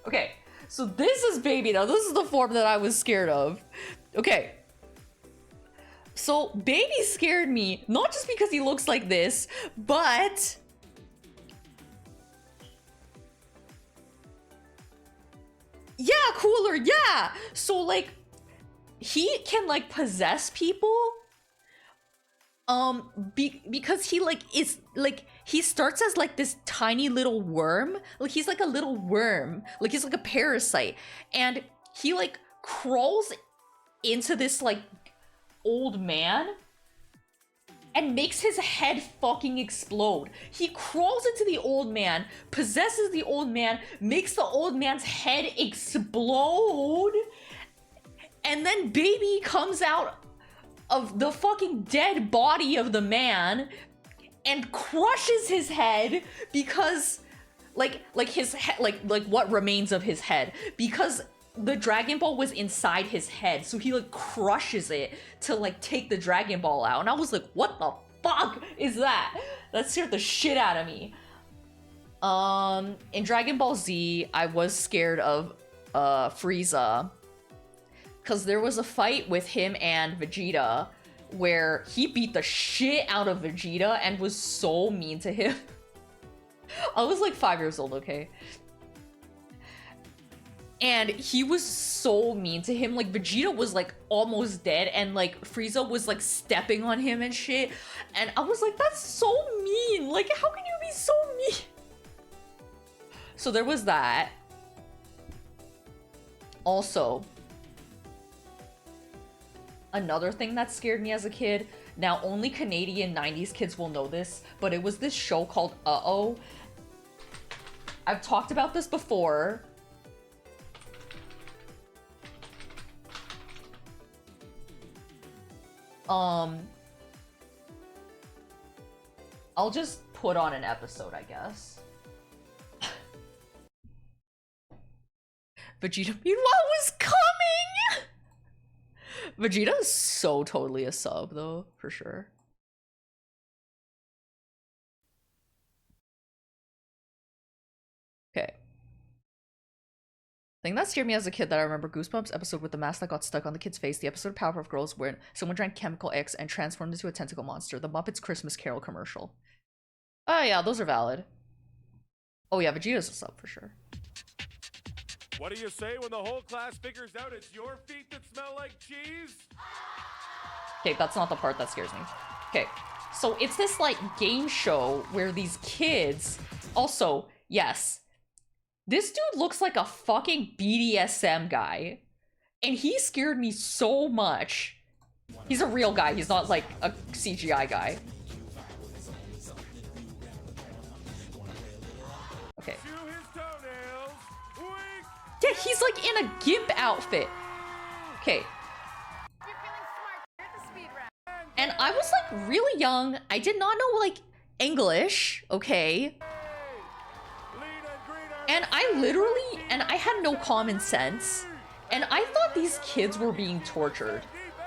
Okay, so this is Baby now. This is the form that I was scared of. Okay. So Baby scared me, not just because he looks like this, but yeah, cooler, yeah. So like he can like possess people because he like is like he starts as like this tiny little worm, like he's like a little worm, like he's like a parasite, and he like crawls into this like old man and makes his head fucking explode. He crawls into the old man, possesses the old man, makes the old man's head explode, and then Baby comes out of the fucking dead body of the man and crushes his head because like his head, like what remains of his head, because the Dragon Ball was inside his head, so he like crushes it to like take the Dragon Ball out. And I was like, what the fuck is that? That scared the shit out of me. In Dragon Ball Z, I was scared of Frieza, because there was a fight with him and Vegeta where he beat the shit out of Vegeta and was so mean to him. I was like 5 years old, okay? And he was so mean to him. Like, Vegeta was like almost dead, and like Frieza was like stepping on him and shit. And I was like, that's so mean. Like, how can you be so mean? So there was that. Also, another thing that scared me as a kid, now only Canadian 90s kids will know this, but it was this show called Uh-Oh. I've talked about this before. I'll just put on an episode, I guess. Vegeta meanwhile was coming! Vegeta is so totally a sub, though, for sure. Okay. Thing that scared me as a kid that I remember, Goosebumps episode with the mask that got stuck on the kid's face, the episode of Powerpuff Girls where someone drank Chemical X and transformed into a tentacle monster, the Muppets Christmas Carol commercial. Oh yeah, those are valid. Oh yeah, Vegeta's a sub for sure. What do you say when the whole class figures out it's your feet that smell like cheese? Okay, that's not the part that scares me. Okay, so it's this like game show where these kids, also, yes, this dude looks like a fucking BDSM guy, and he scared me so much. He's a real guy, he's not like a CGI guy. Okay. Chew his toenails. Wink. Yeah, he's like in a GIMP outfit. Okay. And I was like really young. I did not know like English, okay? And I literally, and I had no common sense. And I thought these kids were being tortured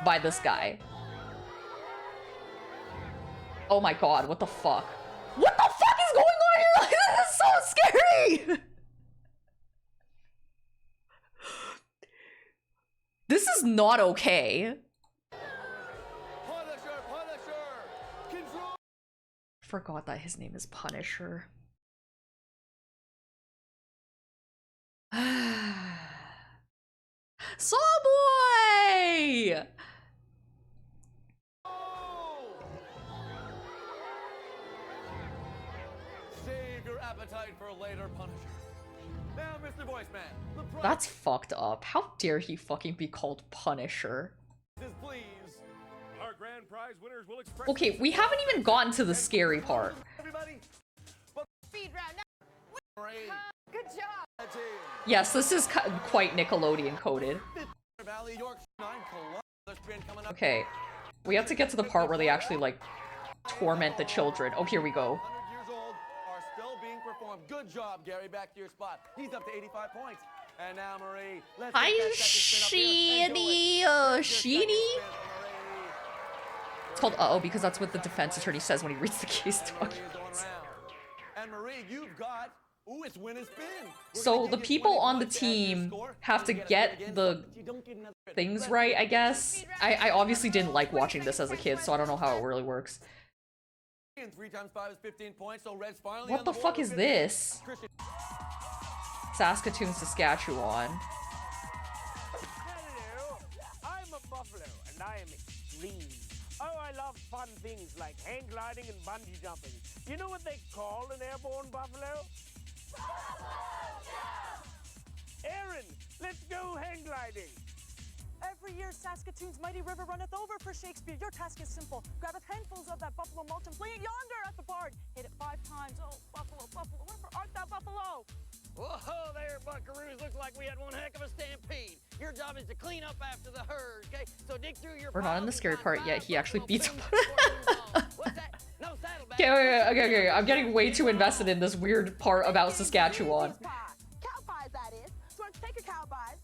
by this guy. Oh my god, what the fuck? What the fuck is going on here? This is so scary! This is not okay. Forgot that his name is Punisher. Sawboy! Save your appetite for a later Punisher. Now, Mr. Voiceman, the prize That's fucked up. How dare he fucking be called Punisher? is please. Our grand prize winners will express. Okay, we haven't even gotten to the scary part. Everybody, Speed round now. Marie, Good job. team. Yes, this is quite Nickelodeon coded. Valley, York, 9 Columbus spin coming up. Okay, we have to get to the part where they actually like torment the children. Oh, here we go. 100 years old are still being performed. Good job, Gary. Back to your spot. He's up to 85 points. And now, Marie, let's Hi, get that second spin up here and do Sheeny, it. Let's get Sheeny? second spin for Marie. It's called uh-oh because that's what the defense attorney says when he reads the case Marie is document. going round. And Marie, you've got. Ooh, it's win and spin. We're So gonna the give you people 20 on the points to add to your team score. have to You gotta get do it again, the but you don't get another spin. things Let's right, I guess. I obviously didn't like watching this as a kid, so I don't know how it really works. And 3 times 5 is 15 points, so Red's finally What on the board fuck with is 15. this? Christian, Saskatoon, Saskatchewan. Hello, I'm a buffalo, and I am extreme. Oh, I love fun things like hang gliding and bungee jumping. You know what they call an airborne buffalo? Aaron, let's go hang gliding. Every year, Saskatoon's mighty river runneth over for Shakespeare. Your task is simple. Grabbeth handfuls of that buffalo mulch and fling it yonder at the bard. Hit it 5 times. Oh, buffalo, buffalo, wherefore art thou, buffalo? Whoa there, buckaroos. Looks like we had one heck of a stampede. Your job is to clean up after the herd, okay? So dig through your We're not in the piles and scary find part 5 yet. He actually buffalo beats pins up. before you move on. What's that? No saddlebags. Okay. I'm getting way too invested in this weird part about Saskatchewan. Cow pies, that is. So let's take your cow pies,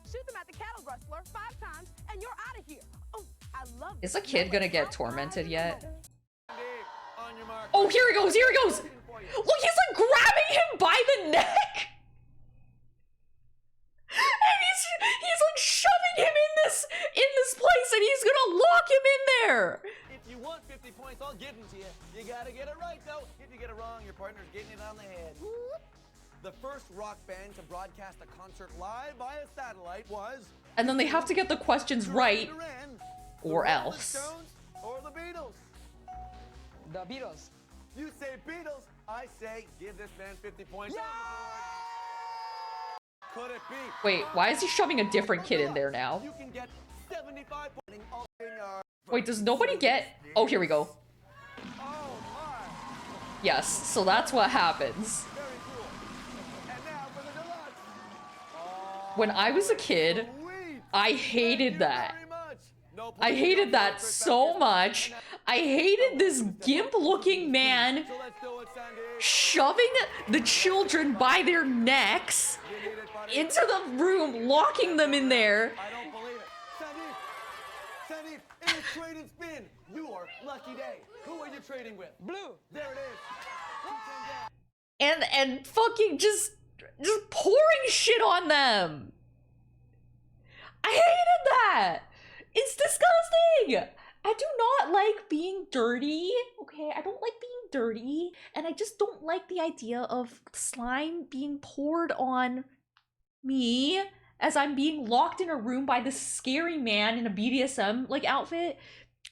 shoot them at the cattle rustler 5 times, and you're out of here. Oh, I love Is a kid gonna get tormented yet? on your mark. Oh, here he goes, here he goes! Look, he's like grabbing him by the neck! And he's like shoving him in this place and he's gonna lock him in there! If you want 50 points, I'll give them to you. You gotta get it right, though. If you get it wrong, your partner's getting it on the head. The first rock band to broadcast a concert live via satellite was... And then they have to get the questions right, Duran, or the Rolling else. Stones, or the Beatles. The Beatles. You say Beatles, I say give this man 50 points. On the board. Could it be? Wait, why is he shoving a different kid in there now? You can get 75 points. Wait, does nobody get... Oh, here we go. Oh my! Yes, so that's what happens. Very cool. And now for the deluxe. When I was a kid, Sweet. I hated Thank you that. very much. No I points, hated no that points, so much. I hated this gimp-looking man So let's do it, Sandy. shoving the children by their necks You need it, buddy. into the room, locking them in there. I don't believe it. Sandy, it is trade and spin. Your lucky day. Who are you trading with? Blue. There it is. And fucking just pouring shit on them. I hated that. It's disgusting. I do not like being dirty, okay? I don't like being dirty, and I just don't like the idea of slime being poured on me as I'm being locked in a room by this scary man in a BDSM like outfit.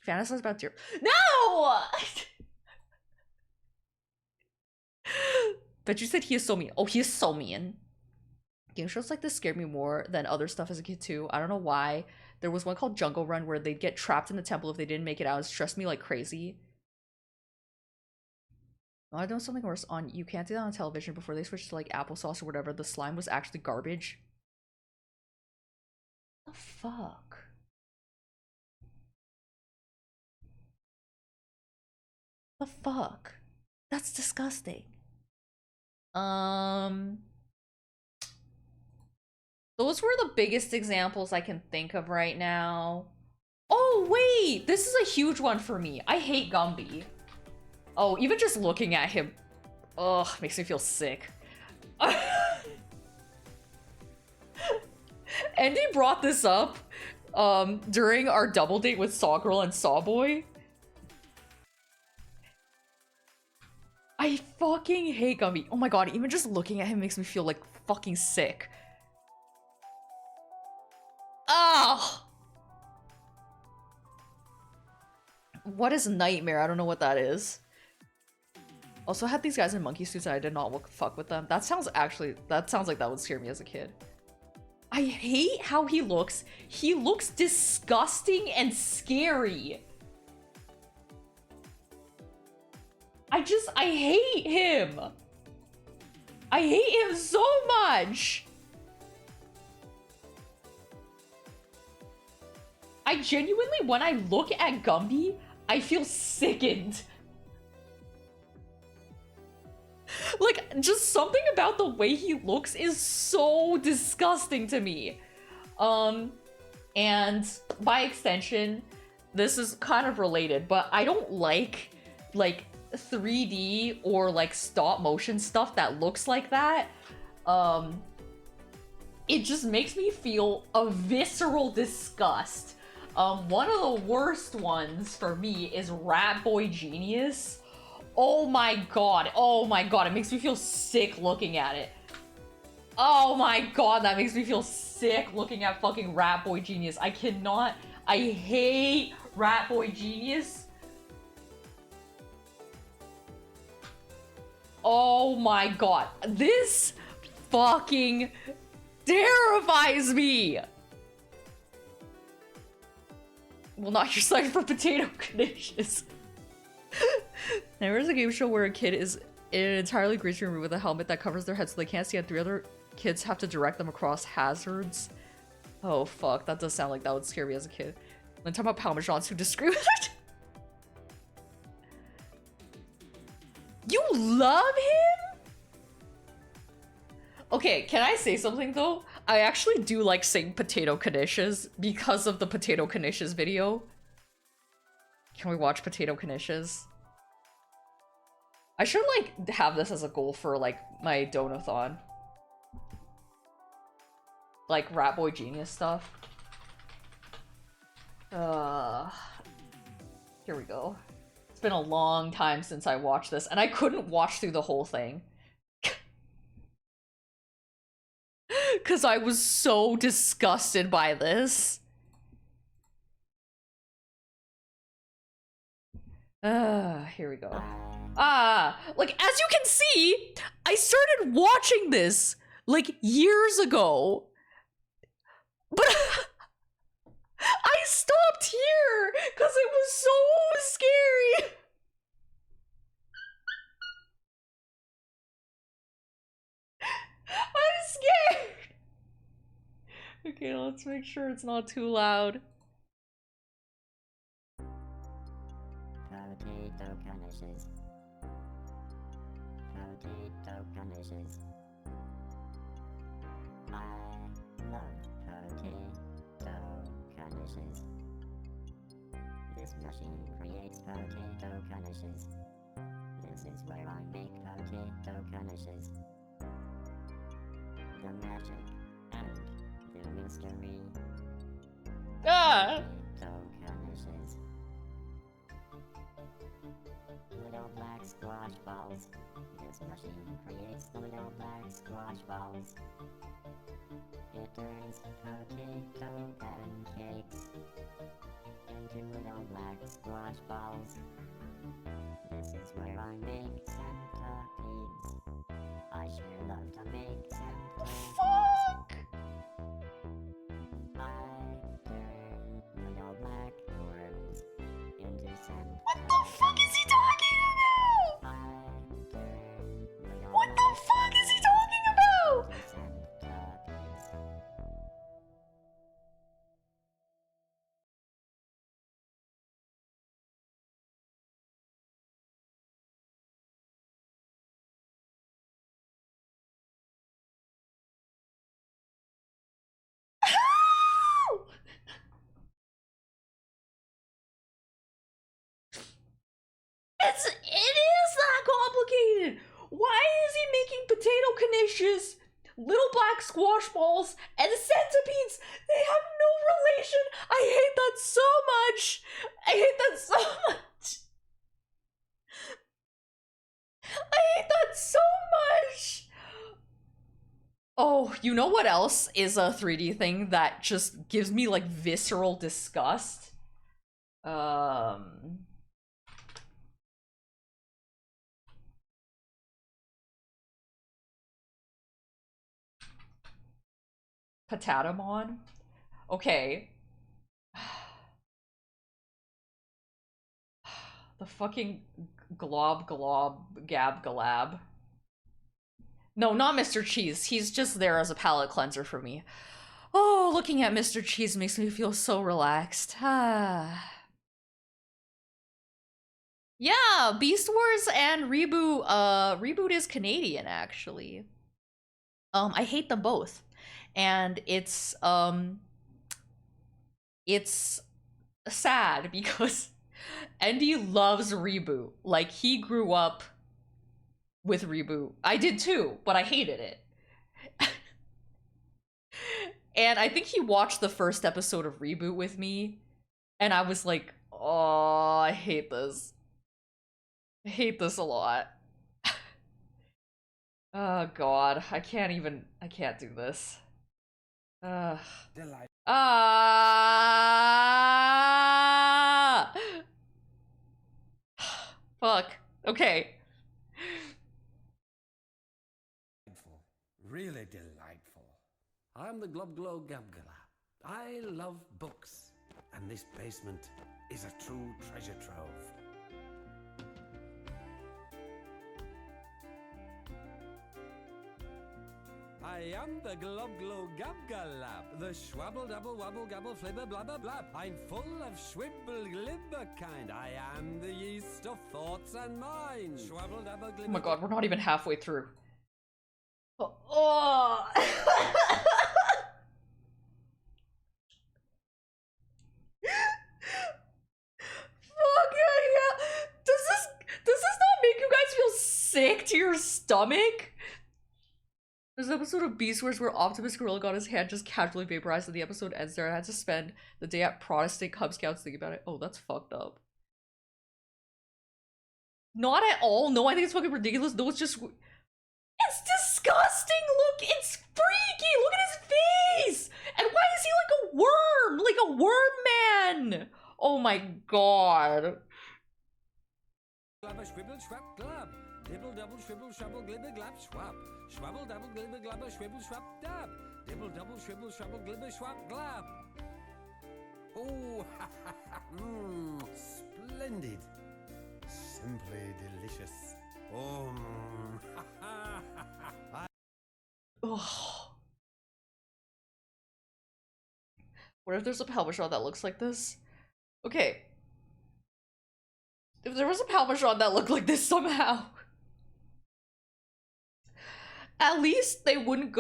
Fantasize about your no. But you said he is so mean. Oh, he is so mean. Game shows like this scared me more than other stuff as a kid too. I don't know why. There was one called Jungle Run where they'd get trapped in the temple if they didn't make it out. It stressed me like crazy. I know something worse. On You Can't Do That on television before they switched to like applesauce or whatever. The slime was actually garbage. The fuck? The fuck? That's disgusting. Those were the biggest examples I can think of right now. Oh, wait! This is a huge one for me. I hate Gumby. Oh, even just looking at him, ugh, makes me feel sick. Andy brought this up during our double date with Saw Girl and Saw Boy. I fucking hate Gumby. Oh my god, even just looking at him makes me feel like fucking sick. Ah! What is Nightmare? I don't know what that is. Also had these guys in monkey suits and I did not fuck with them. That sounds like that would scare me as a kid. I hate how he looks. He looks disgusting and scary. I hate him. I hate him so much. I genuinely, when I look at Gumby, I feel sickened. Like, just something about the way he looks is so disgusting to me. And by extension, this is kind of related, but I don't like 3D or like stop motion stuff that looks like that. It just makes me feel a visceral disgust. One of the worst ones for me is Rat Boy Genius. Oh my god, it makes me feel sick looking at it. Oh my god, that makes me feel sick looking at fucking Rat Boy Genius. I hate Rat Boy Genius. Oh my god, this fucking terrifies me. Well, not your sign for potato conditions. There is a game show where a kid is in an entirely greasy room with a helmet that covers their head so they can't see, and 3 other kids have to direct them across hazards. Oh fuck, that does sound like that would scare me as a kid. Then talking about Parmesans who disagree with it. You love him? Okay, can I say something though? I actually do like saying potato knishes because of the potato knishes video. Can we watch potato knishes? I should like have this as a goal for like my donathon. Like Rat Boy Genius stuff. Here we go. It's been a long time since I watched this, and I couldn't watch through the whole thing. Because I was so disgusted by this. Here we go. Like, as you can see, I started watching this, like, years ago. But I stopped here, because it was so scary. I'm scared. Okay, let's make sure it's not too loud. Potato knishes. Potato knishes. I love potato knishes. This machine creates potato knishes. This is where I make potato knishes. The magic and the mystery. Ah! Potato knishes. little black squash balls. This machine creates the little black squash balls. It turns potato pancakes into little black squash balls. This is where I make centipedes. I sure love to make centipedes. Fuck! I turn little black worms into centipedes. What the fuck is he talking about? I turn little What the black fuck is he talking about? into centipedes. How? It is that complicated. Why is he making potato knishes, little black squash balls, and centipedes? They have no relation. I hate that so much. I hate that so much. I hate that so much. Oh, you know what else is a 3D thing that just gives me like visceral disgust? Patatamon? Okay. The fucking glob gab galab. No, not Mr. Cheese. He's just there as a palate cleanser for me. Oh, looking at Mr. Cheese makes me feel so relaxed. Yeah, Beast Wars and Reboot. Reboot is Canadian, actually. I hate them both. And it's sad because Andy loves Reboot. Like, he grew up with Reboot. I did too, but I hated it. And I think he watched the first episode of Reboot with me, and I was like, oh, I hate this. I hate this a lot. Oh god, I can't do this. Fuck. Okay. Really delightful. I'm the Globglow Gabgala. I love books, and this basement is a true treasure trove. I am the Globglow Gabgalab, the schwabble double wabble gabble flibber blabber blab. I'm full of schwibble glibber kind. I am the yeast of thoughts and minds. Schwabble double glibber. Oh my god, we're not even halfway through. Oh. Fuck yeah. Does this not make you guys feel sick to your stomach? There's an episode of Beast Wars where Optimus Gorilla got his hand just casually vaporized and the episode ends there. I had to spend the day at Protestant Cub Scouts thinking about it. Oh, that's fucked up. Not at all. No, I think it's fucking ridiculous. No, it's just... It's disgusting! Look, it's freaky! Look at his face! And why is he like a worm? Like a worm man! Oh my god. Glabber schwibble schwab glab. Dibble double shwibble shwabble glibber glab schwab. Schwabble double glibber glabber schwibble schwab dab. Dibble double shwibble shwabble glibber schwab glab. Oh, ha ha ha. Splendid. Simply delicious. Oh, ha ha ha ha. Ugh. What if there's a Palmachon that looks like this? Okay. If there was a Palmachon that looked like this somehow, at least they wouldn't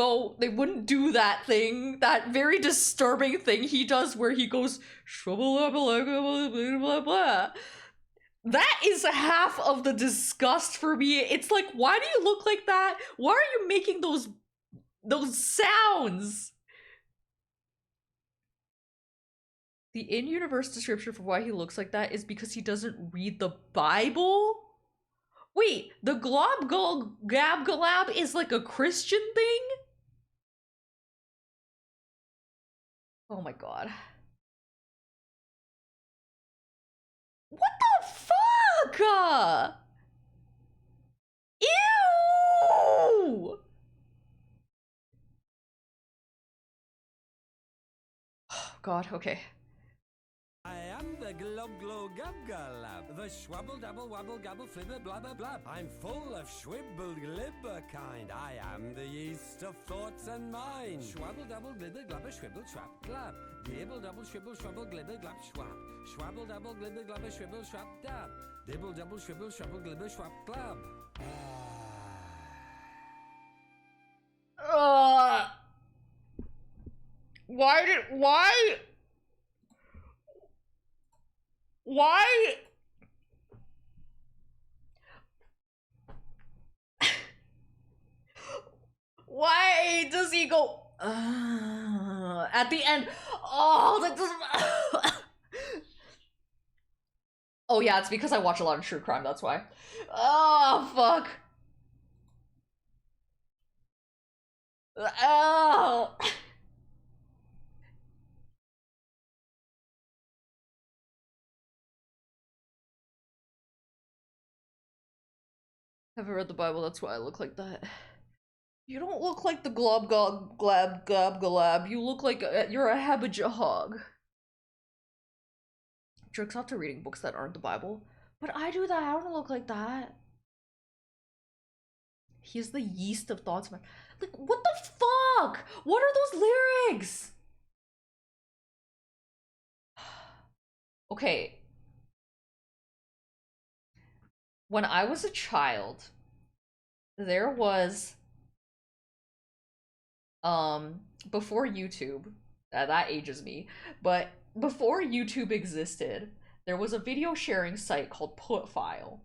do that thing, that very disturbing thing he does where he goes blah blah blah. That is half of the disgust for me. It's like, why do you look like that? Why are you making those sounds? The in-universe description for why he looks like that is because he doesn't read the Bible? Wait, the Glob Gab Galab is like a Christian thing? Oh my god. What the fuck? Ew! Oh god, okay. I am the glob glow gub galab, the schwabble dabble wabble gabble flibber blabber blab. I'm full of schwibble glibber kind. I am the yeast of thoughts and mind. Schwabble dabble glibber glabber schwibble schwab glab. Dibble double schwibble schwabble glibber glab schwab. Schwabble dabble glibber glabber schwibble schwab dab. Dibble double schwibble schwabble glibber schwab glab. Why? Why does he go at the end? Oh, that doesn't. Oh yeah, it's because I watch a lot of true crime. That's why. Oh fuck. Oh. Haven't read the Bible, that's why I look like that. You don't look like the glob glab galab. You look like you're a habajahog. Jerks off to reading books that aren't the Bible. But I do that, I don't look like that. He's the yeast of thoughts. Like, what the fuck? What are those lyrics? Okay. When I was a child, there was, before YouTube, that ages me, but before YouTube existed, there was a video sharing site called Putfile,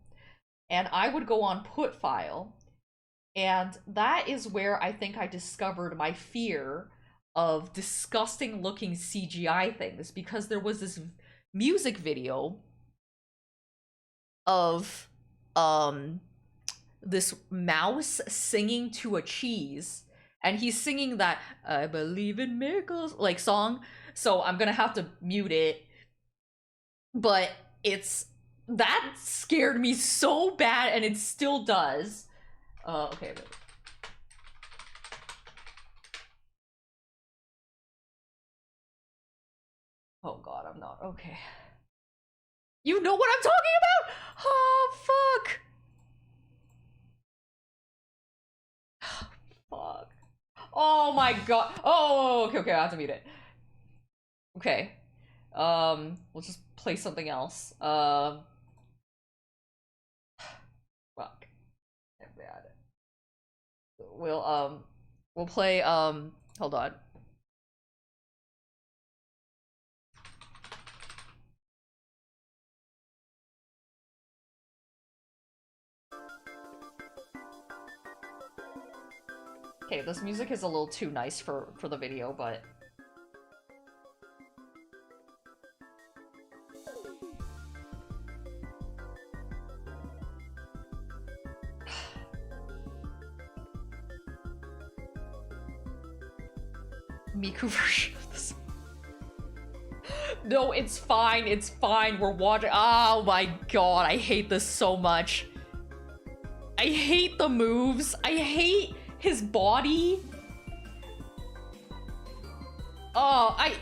and I would go on Putfile, and that is where I think I discovered my fear of disgusting looking CGI things, because there was this music video of this mouse singing to a cheese, and he's singing that I believe in miracles like song, so I'm gonna have to mute it, but that scared me so bad, and it still does. Okay. Oh god, I'm not okay. You know what I'm talking about? Oh, fuck. Fuck. Oh my god. Oh, okay, I have to mute it. Okay. We'll just play something else. Fuck. Bad. We'll play, hold on. Okay, this music is a little too nice for the video, but... Miku version of this. No, it's fine, we're watching- Oh my god, I hate this so much. I hate the moves, I hate his body. I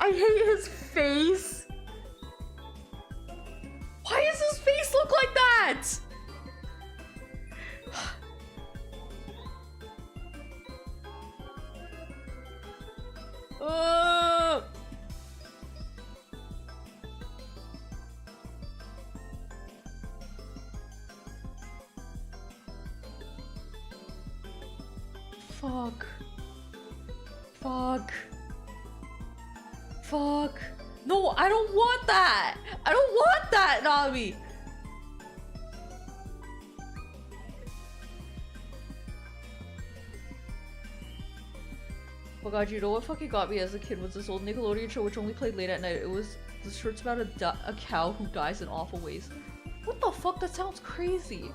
hate his face. Why does his face look like that? Fuck. Fuck. Fuck. No, I don't want that. I don't want that, Nami. my god, you know what fucking got me as a kid was this old Nickelodeon show which only played late at night. It was the shorts about a cow who dies in awful ways. What the fuck? That sounds crazy.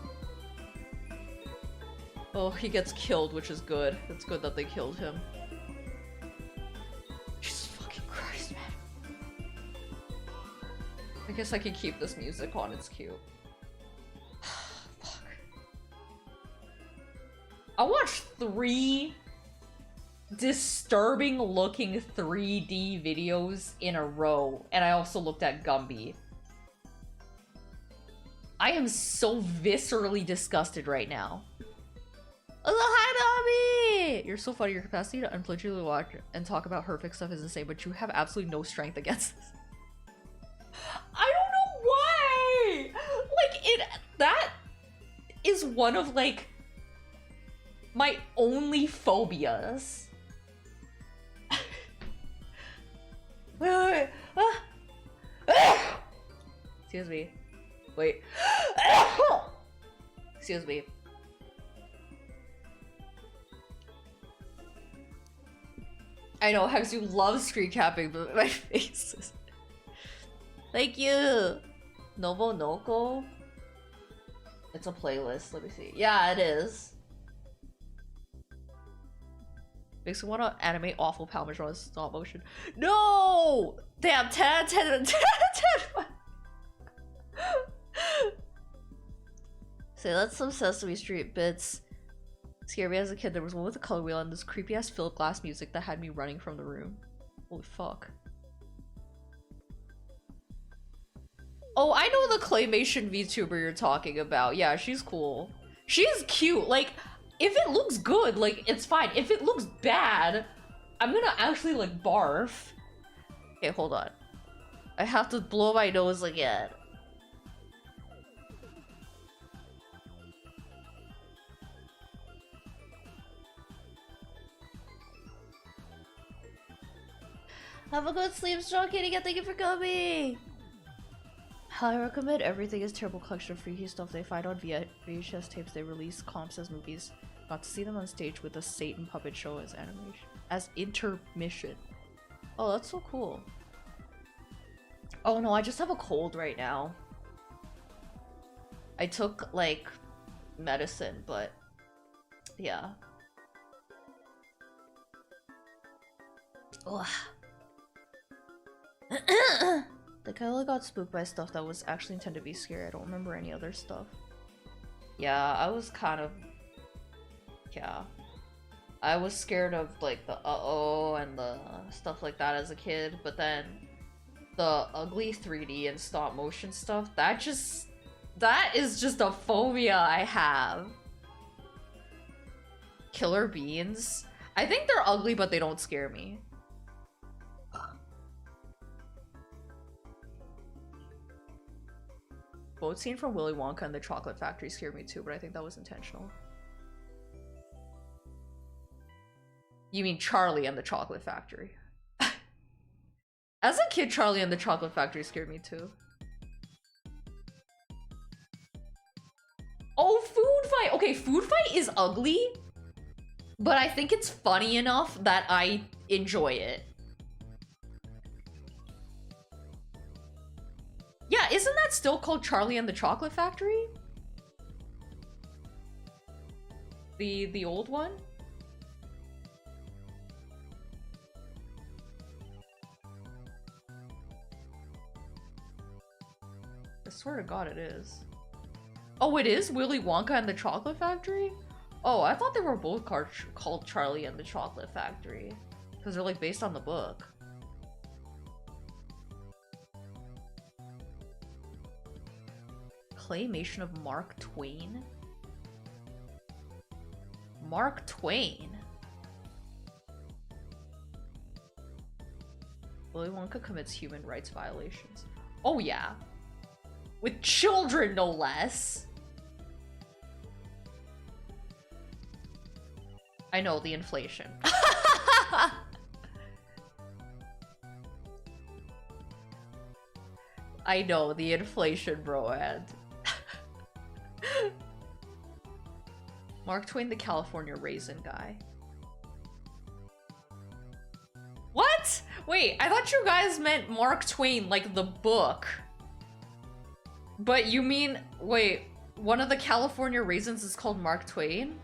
Oh, he gets killed, which is good. It's good that they killed him. Jesus fucking Christ, man. I guess I can keep this music on, it's cute. Fuck. I watched 3 disturbing looking 3D videos in a row, and I also looked at Gumby. I am so viscerally disgusted right now. Hi, Dobby! You're so funny. Your capacity to unflinchingly watch and talk about horrific stuff is insane, but you have absolutely no strength against this. I don't know why! Like, that is one of, like, my only phobias. Wait. Excuse me. Wait. Excuse me. I know, Hex, you love screen capping, but my face is... Thank you! Novo Noko? It's a playlist, let me see. Yeah, it is. Makes me want to animate awful Palmagron in stop motion. No! Damn, 10. Say, that's some Sesame Street bits. Scared me as a kid. There was one with a color wheel and this creepy ass Philip Glass music that had me running from the room. Holy fuck. Oh, I know the claymation VTuber you're talking about. Yeah, she's cool. She's cute. Like, if it looks good, like, it's fine. If it looks bad, I'm gonna actually, like, barf. Okay, hold on. I have to blow my nose again. Have a good sleep, Strong Kitty, and thank you for coming! I recommend Everything is Terrible collection of freaky stuff they find on VHS tapes they release comps as movies. Got to see them on stage with a Satan puppet show as animation. As intermission. Oh, that's so cool. Oh no, I just have a cold right now. I took, like, medicine, but... yeah. Ugh. The Kyla got spooked by stuff that was actually intended to be scary. I don't remember any other stuff. Yeah, I was kind of... yeah. I was scared of, like, the uh-oh and the stuff like that as a kid, but then the ugly 3D and stop motion stuff, that is just a phobia I have. Killer beans? I think they're ugly, but they don't scare me. Boat scene from Willy Wonka and the Chocolate Factory scared me too, but I think that was intentional. You mean Charlie and the Chocolate Factory? As a kid, Charlie and the Chocolate Factory scared me too. Oh, Food Fight! Okay, Food Fight is ugly, but I think it's funny enough that I enjoy it. Yeah, isn't that still called Charlie and the Chocolate Factory? The old one? I swear to God it is. Oh, it is Willy Wonka and the Chocolate Factory? Oh, I thought they were both called Charlie and the Chocolate Factory. Because they're like based on the book. Claymation of Mark Twain? Mark Twain? Willy Wonka commits human rights violations. Oh yeah. With children, no less. I know, the inflation. I know, the inflation, bro, and... Mark Twain, the California raisin guy. Wait, I thought you guys meant Mark Twain, like the book. But you mean, wait, one of the California Raisins is called Mark Twain?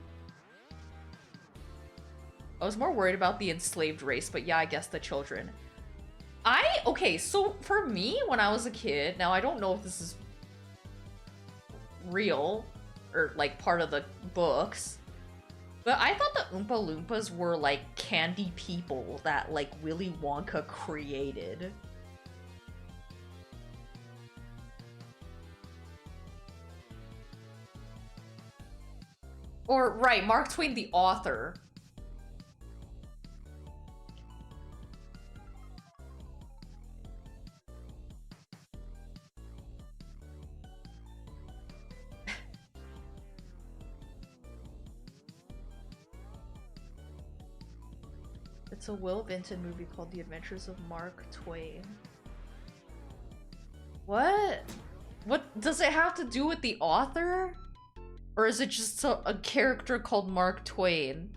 I was more worried about the enslaved race, but yeah, I guess the children. Okay, so for me, when I was a kid, now I don't know if this is real, or like part of the books, but I thought the Oompa Loompas were like candy people that like Willy Wonka created. Or, right, Mark Twain, the author. It's a Will Vinton movie called The Adventures of Mark Twain. What? What does it have to do with the author? Or is it just a character called Mark Twain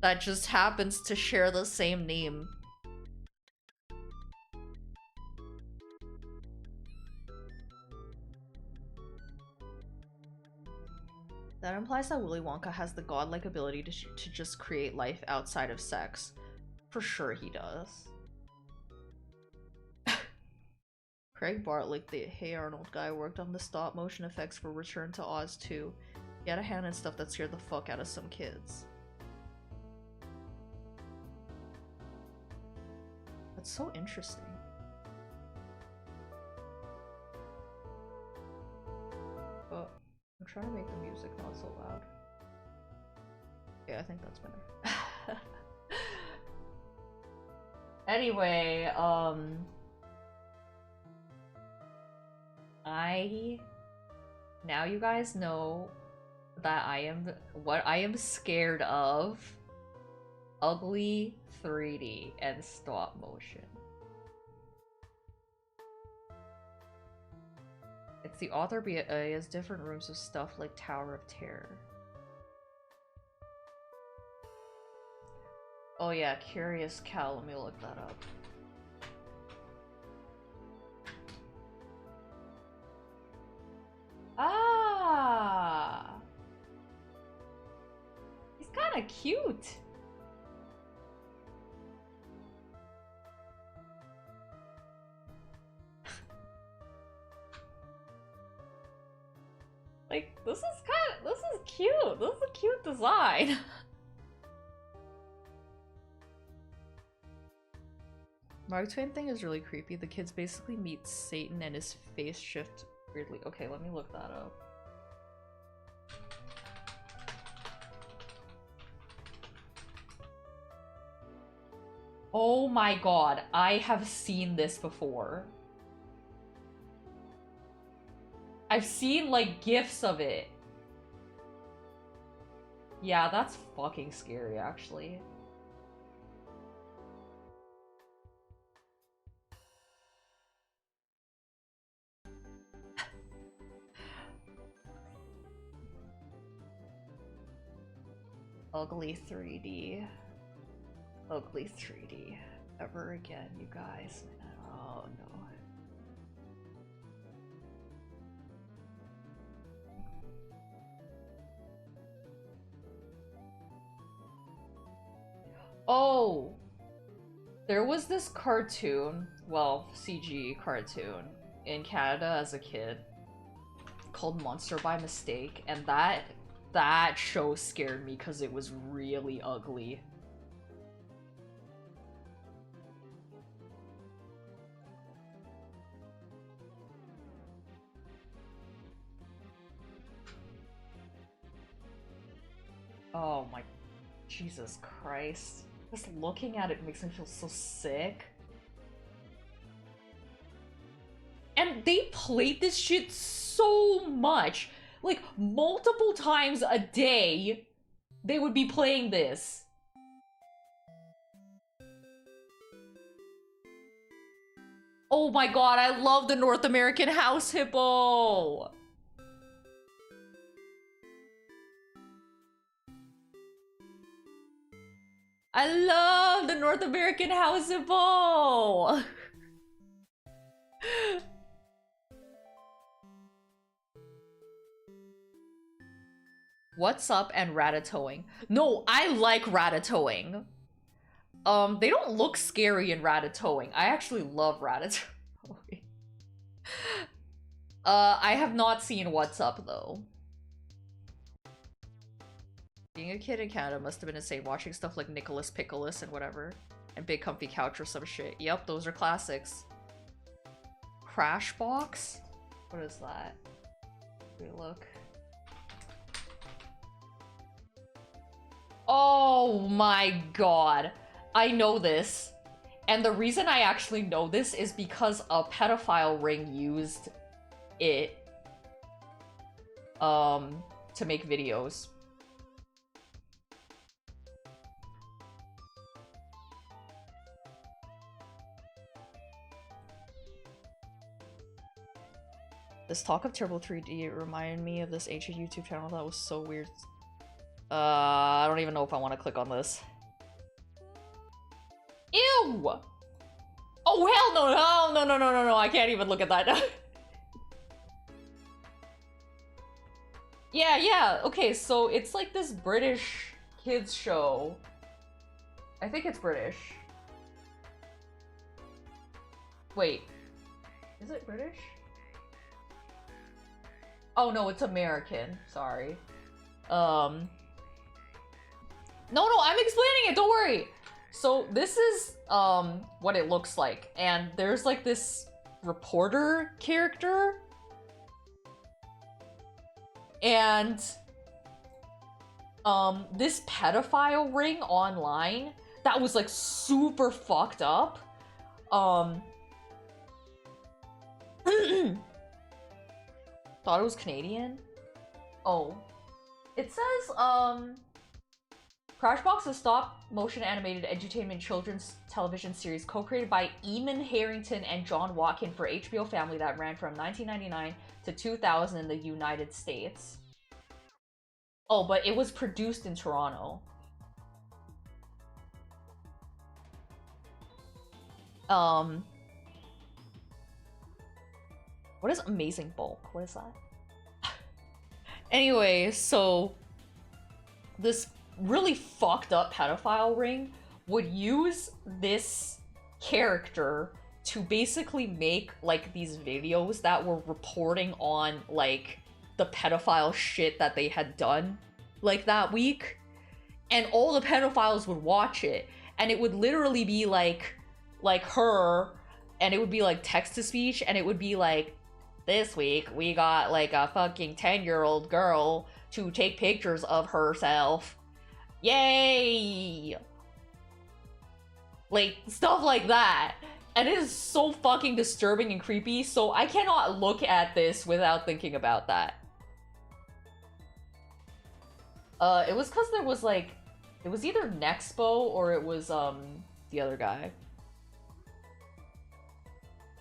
that just happens to share the same name? That implies that Willy Wonka has the godlike ability to just create life outside of sex. For sure he does. Craig Bartlett, the Hey Arnold guy, worked on the stop motion effects for Return to Oz 2. He had a hand in stuff that scared the fuck out of some kids. That's so interesting. Oh, I'm trying to make the music not so loud. Yeah, I think that's better. Anyway, now you guys know that what I am scared of. Ugly 3D and stop motion. It's the author, but he has different rooms of stuff like Tower of Terror. Oh yeah, Curious Cow, let me look that up. Ah! He's kinda cute! Like, this is cute! This is a cute design! Mark Twain thing is really creepy. The kids basically meet Satan and his face shift weirdly. Okay, let me look that up. Oh my god, I have seen this before. I've seen like GIFs of it. Yeah, that's fucking scary actually. Ugly 3D. Ugly 3D. Ever again, you guys. Oh no. Oh! There was this cartoon, well, CG cartoon, in Canada as a kid called Monster by Mistake, and that show scared me because it was really ugly. Oh my Jesus Christ. Just looking at it makes me feel so sick. And they played this shit so much. Like, multiple times a day, they would be playing this. Oh my god, I love the North American House Hippo! I love on the North American House of Ball. What's Up and Ratatouille. No, I like Ratatouille. They don't look scary in Ratatouille. I actually love Ratatouille. I have not seen What's Up though. Being a kid in Canada must have been insane, watching stuff like Nicholas Pickles and whatever. And Big Comfy Couch or some shit. Yep, those are classics. Crashbox? What is that? Let me look. Oh my god. I know this. And the reason I actually know this is because a pedophile ring used it to make videos. This talk of Terrible 3D reminded me of this ancient YouTube channel that was so weird. I don't even know if I want to click on this. Ew! Oh hell no, no, no, no, no, no, no, I can't even look at that. Yeah, okay, so it's like this British kids show. I think it's British. Wait, is it British? Oh no, it's American, sorry. No, I'm explaining it, don't worry! So this is, what it looks like, and there's like this reporter character, and, this pedophile ring online that was like super fucked up, thought it was Canadian? Oh. It says, Crashbox is a stop-motion animated edutainment children's television series co-created by Eamon Harrington and John Watkin for HBO Family that ran from 1999 to 2000 in the United States. Oh, but it was produced in Toronto. What is Amazing Bulk? What is that? Anyway, so this really fucked up pedophile ring would use this character to basically make like these videos that were reporting on like the pedophile shit that they had done like that week, and all the pedophiles would watch it, and it would literally be like her, and it would be like text to speech, and it would be like, this week we got like a fucking 10-year-old girl to take pictures of herself. Yay! Like, stuff like that. And it is so fucking disturbing and creepy, so I cannot look at this without thinking about that. It was because there was like, it was either Nexpo or it was, the other guy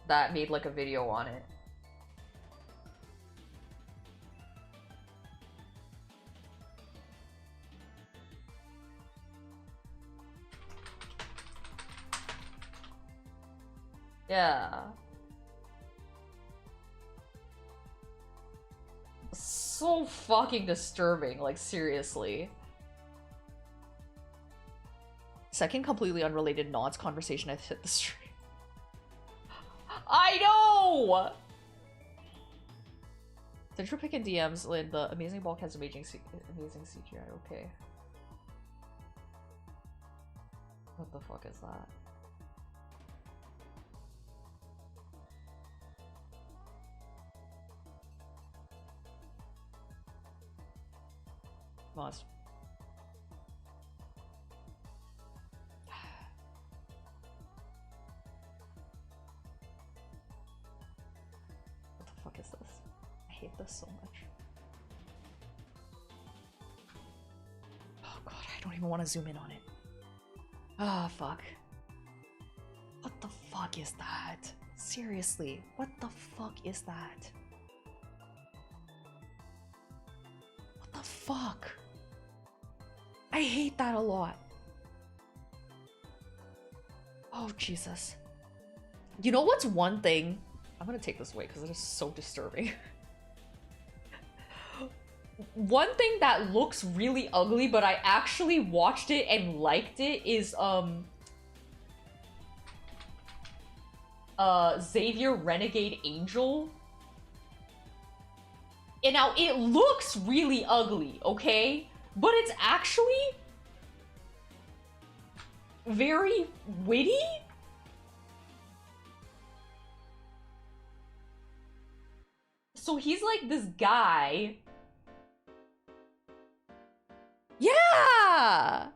that made like a video on it. Yeah. So fucking disturbing, like seriously. Second completely unrelated nods conversation I've hit the stream. I know! Central Pick and DMs, Lynn, the Amazing Bulk has amazing CGI, okay. What the fuck is that? Must. What the fuck is this? I hate this so much. Oh god, I don't even want to zoom in on it. Ah, fuck. What the fuck is that? Seriously, what the fuck is that? What the fuck? I hate that a lot. Oh, Jesus. You know what's one thing? I'm gonna take this away because it is so disturbing. One thing that looks really ugly, but I actually watched it and liked it is, Xavier Renegade Angel. And now, it looks really ugly, okay? But it's actually very witty? So he's like this guy. Yeah!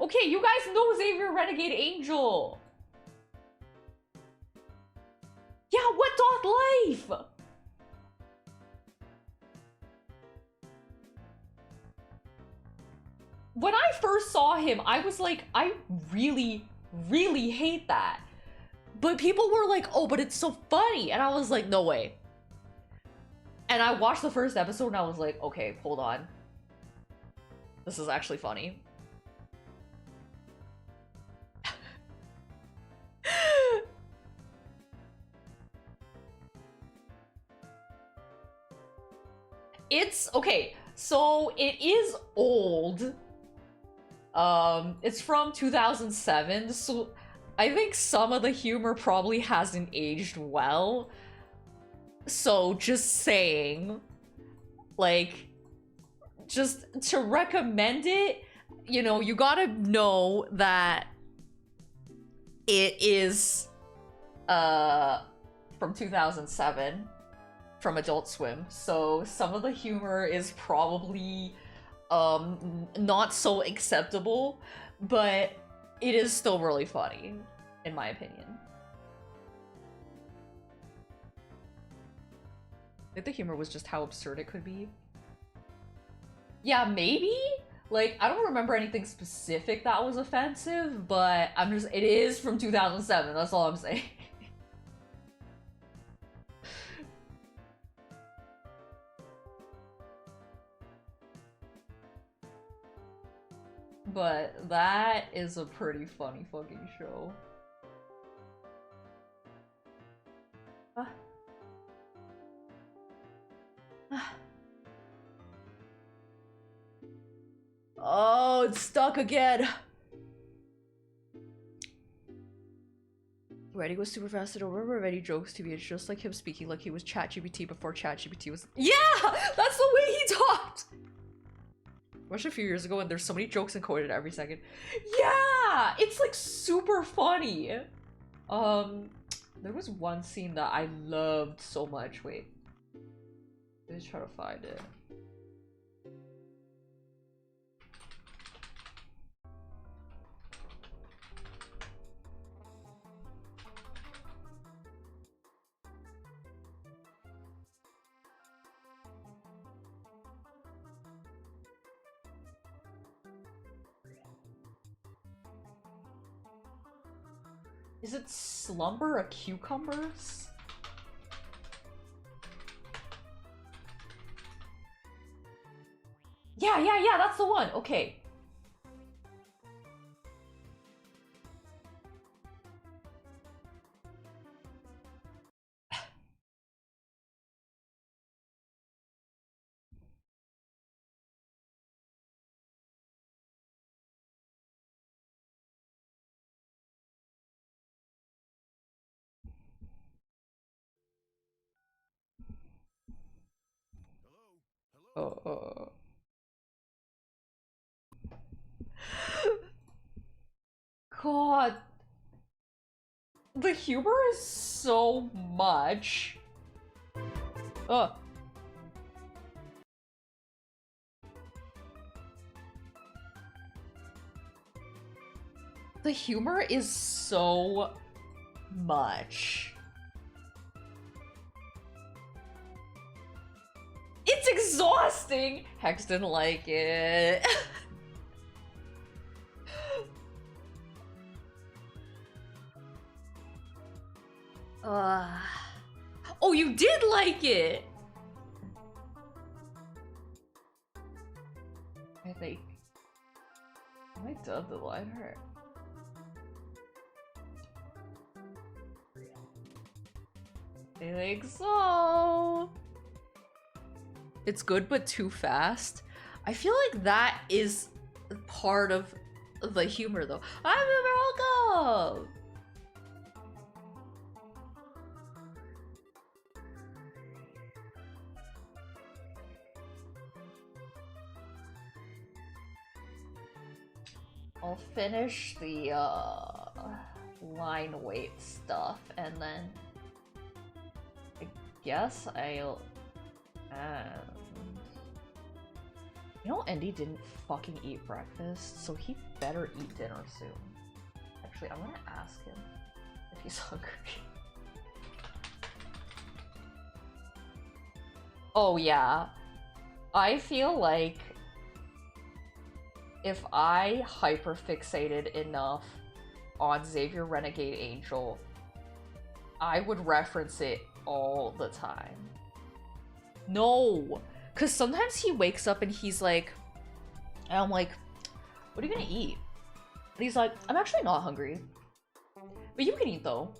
Okay, you guys know Xavier Renegade Angel. Yeah, what dot life? When I first saw him, I was like, I really, really hate that. But people were like, oh, but it's so funny. And I was like, no way. And I watched the first episode and I was like, okay, hold on. This is actually funny. It's, okay, so it is old. It's from 2007, so I think some of the humor probably hasn't aged well. So just saying, like, just to recommend it, you know, you gotta know that it is, from 2007, from Adult Swim. So some of the humor is probably, not so acceptable, but it is still really funny, in my opinion. I think the humor was just how absurd it could be. Yeah, maybe? Like, I don't remember anything specific that was offensive, but it is from 2007, that's all I'm saying. But that is a pretty funny fucking show. Oh, it's stuck again. Reddy was super fast. I don't remember of any jokes to me. It's just like him speaking like he was ChatGPT before ChatGPT was— Yeah! That's the way he talked! I watched a few years ago and there's so many jokes encoded every second. Yeah! It's like super funny. There was one scene that I loved so much. Wait. Let's try to find it. Is it Slumber a Cucumbers? Yeah, that's the one. Okay. God. The humor is so much. The humor is so much. It's exhausting! Hex didn't like it. Oh, you did like it! I think. I might dub the line hurt. I think so. It's good, but too fast. I feel like that is part of the humor, though. I'm welcome. I'll finish the line weight stuff, and then I guess I'll. You know, Andy didn't fucking eat breakfast, so he better eat dinner soon. Actually, I'm gonna ask him if he's hungry. Oh yeah, I feel like if I hyperfixated enough on Xavier Renegade Angel, I would reference it all the time. No! Because sometimes he wakes up and he's like, and I'm like, what are you gonna eat? And he's like, I'm actually not hungry. But you can eat though.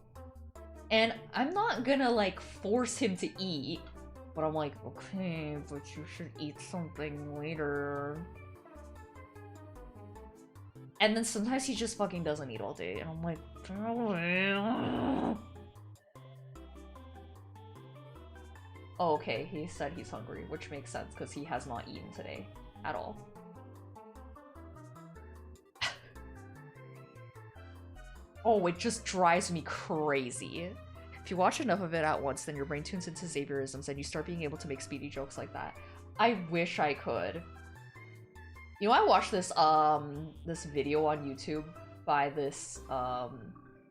And I'm not gonna like force him to eat. But I'm like, okay, but you should eat something later. And then sometimes he just fucking doesn't eat all day. And I'm like, oh, okay, he said he's hungry, which makes sense because he has not eaten today at all. Oh, it just drives me crazy. If you watch enough of it at once, then your brain tunes into Xavierisms and you start being able to make speedy jokes like that. I wish I could. You know, I watched this this video on YouTube by this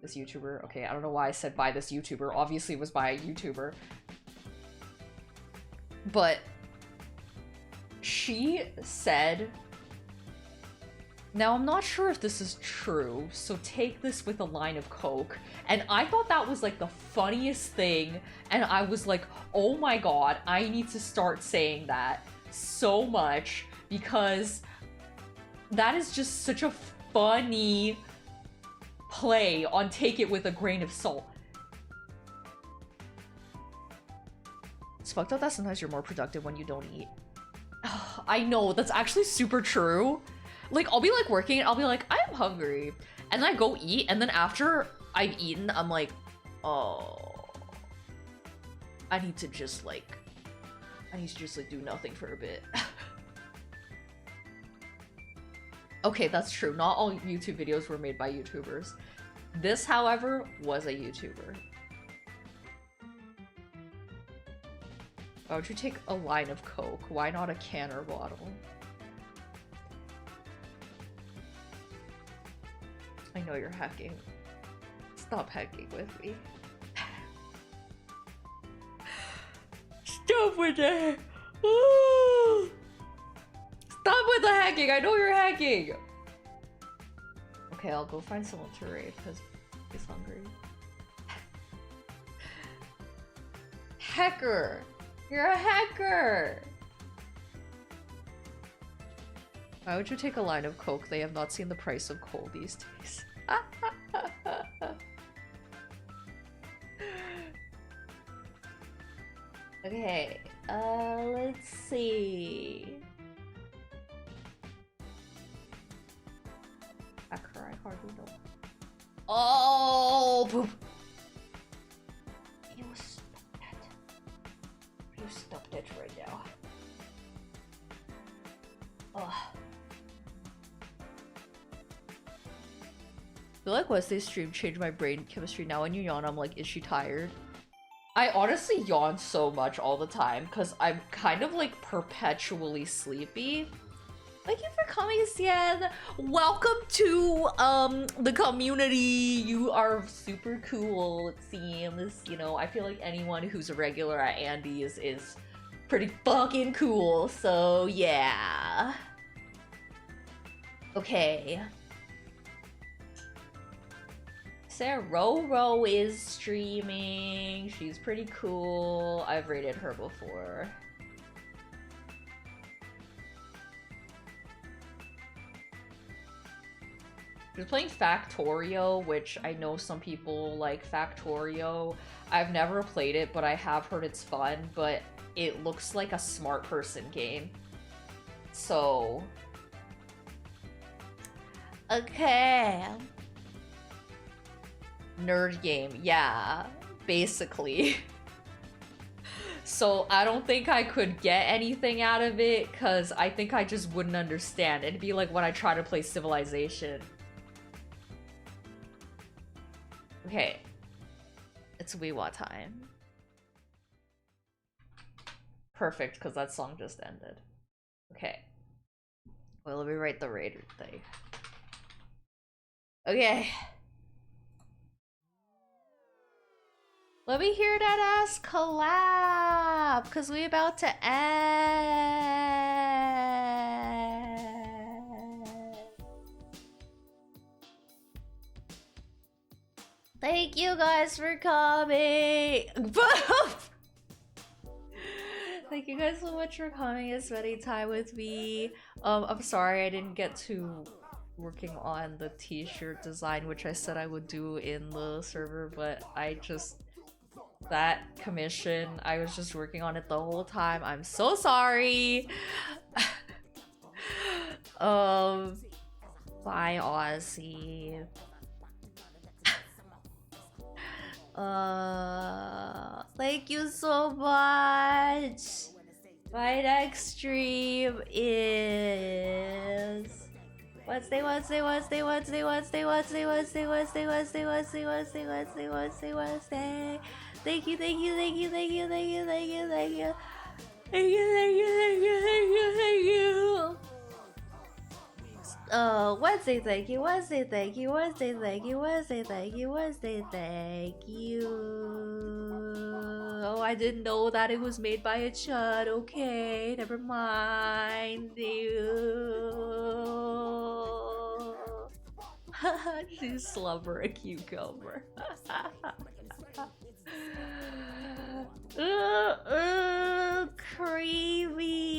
this YouTuber. Okay, I don't know why I said by this YouTuber. Obviously it was by a YouTuber. But she said, now I'm not sure if this is true, so take this with a line of Coke. And I thought that was like the funniest thing, and I was like, oh my god, I need to start saying that so much, because that is just such a funny play on take it with a grain of salt. It's fucked up that sometimes you're more productive when you don't eat. I know, that's actually super true. Like, I'll be like working and I'll be like, I'm hungry. And then I go eat, and then after I've eaten, I'm like, oh, I need to just like do nothing for a bit. Okay, that's true. Not all YouTube videos were made by YouTubers. This, however, was a YouTuber. Why would you take a line of Coke? Why not a can or bottle? I know you're hacking. Stop hacking with me. Stop with that! Stop with the hacking! I know you're hacking! Okay, I'll go find someone to raid because he's hungry. Hacker! You're a hacker! Why would you take a line of Coke? They have not seen the price of coal these days. Okay, let's see. Hacker, I hardly know. Oh, poop! You stop that. You stop that right now. Ugh. I feel like Wednesday's stream changed my brain chemistry. Now when you yawn, I'm like, is she tired? I honestly yawn so much all the time because I'm kind of like perpetually sleepy. Thank you for coming, Sien. Welcome to the community. You are super cool, it seems. You know, I feel like anyone who's a regular at Andy is pretty fucking cool, so yeah. Okay. Sarah Roro is streaming. She's pretty cool. I've rated her before. Just playing Factorio, which I know some people like Factorio. I've never played it, but I have heard it's fun, but it looks like a smart person game. So... okay. Nerd game, yeah, basically. So I don't think I could get anything out of it, because I think I just wouldn't understand. It'd be like when I try to play Civilization. Okay. It's Weewa time. Perfect, because that song just ended. Okay. Well, let me write the Raider thing. Okay. Let me hear that ass collab, cause we about to end. Thank you guys for coming. Thank you guys so much for coming and spending time with me. I'm sorry I didn't get to working on the t-shirt design, which I said I would do in the server, but I just... that commission, I was just working on it the whole time. I'm so sorry. Bye, Ozzy. Thank you so much. My next stream is Wednesday. Thank you. Wednesday, thank you. Oh, I didn't know that it was made by a chud. Okay, never mind. You slumber a cucumber. Creamy.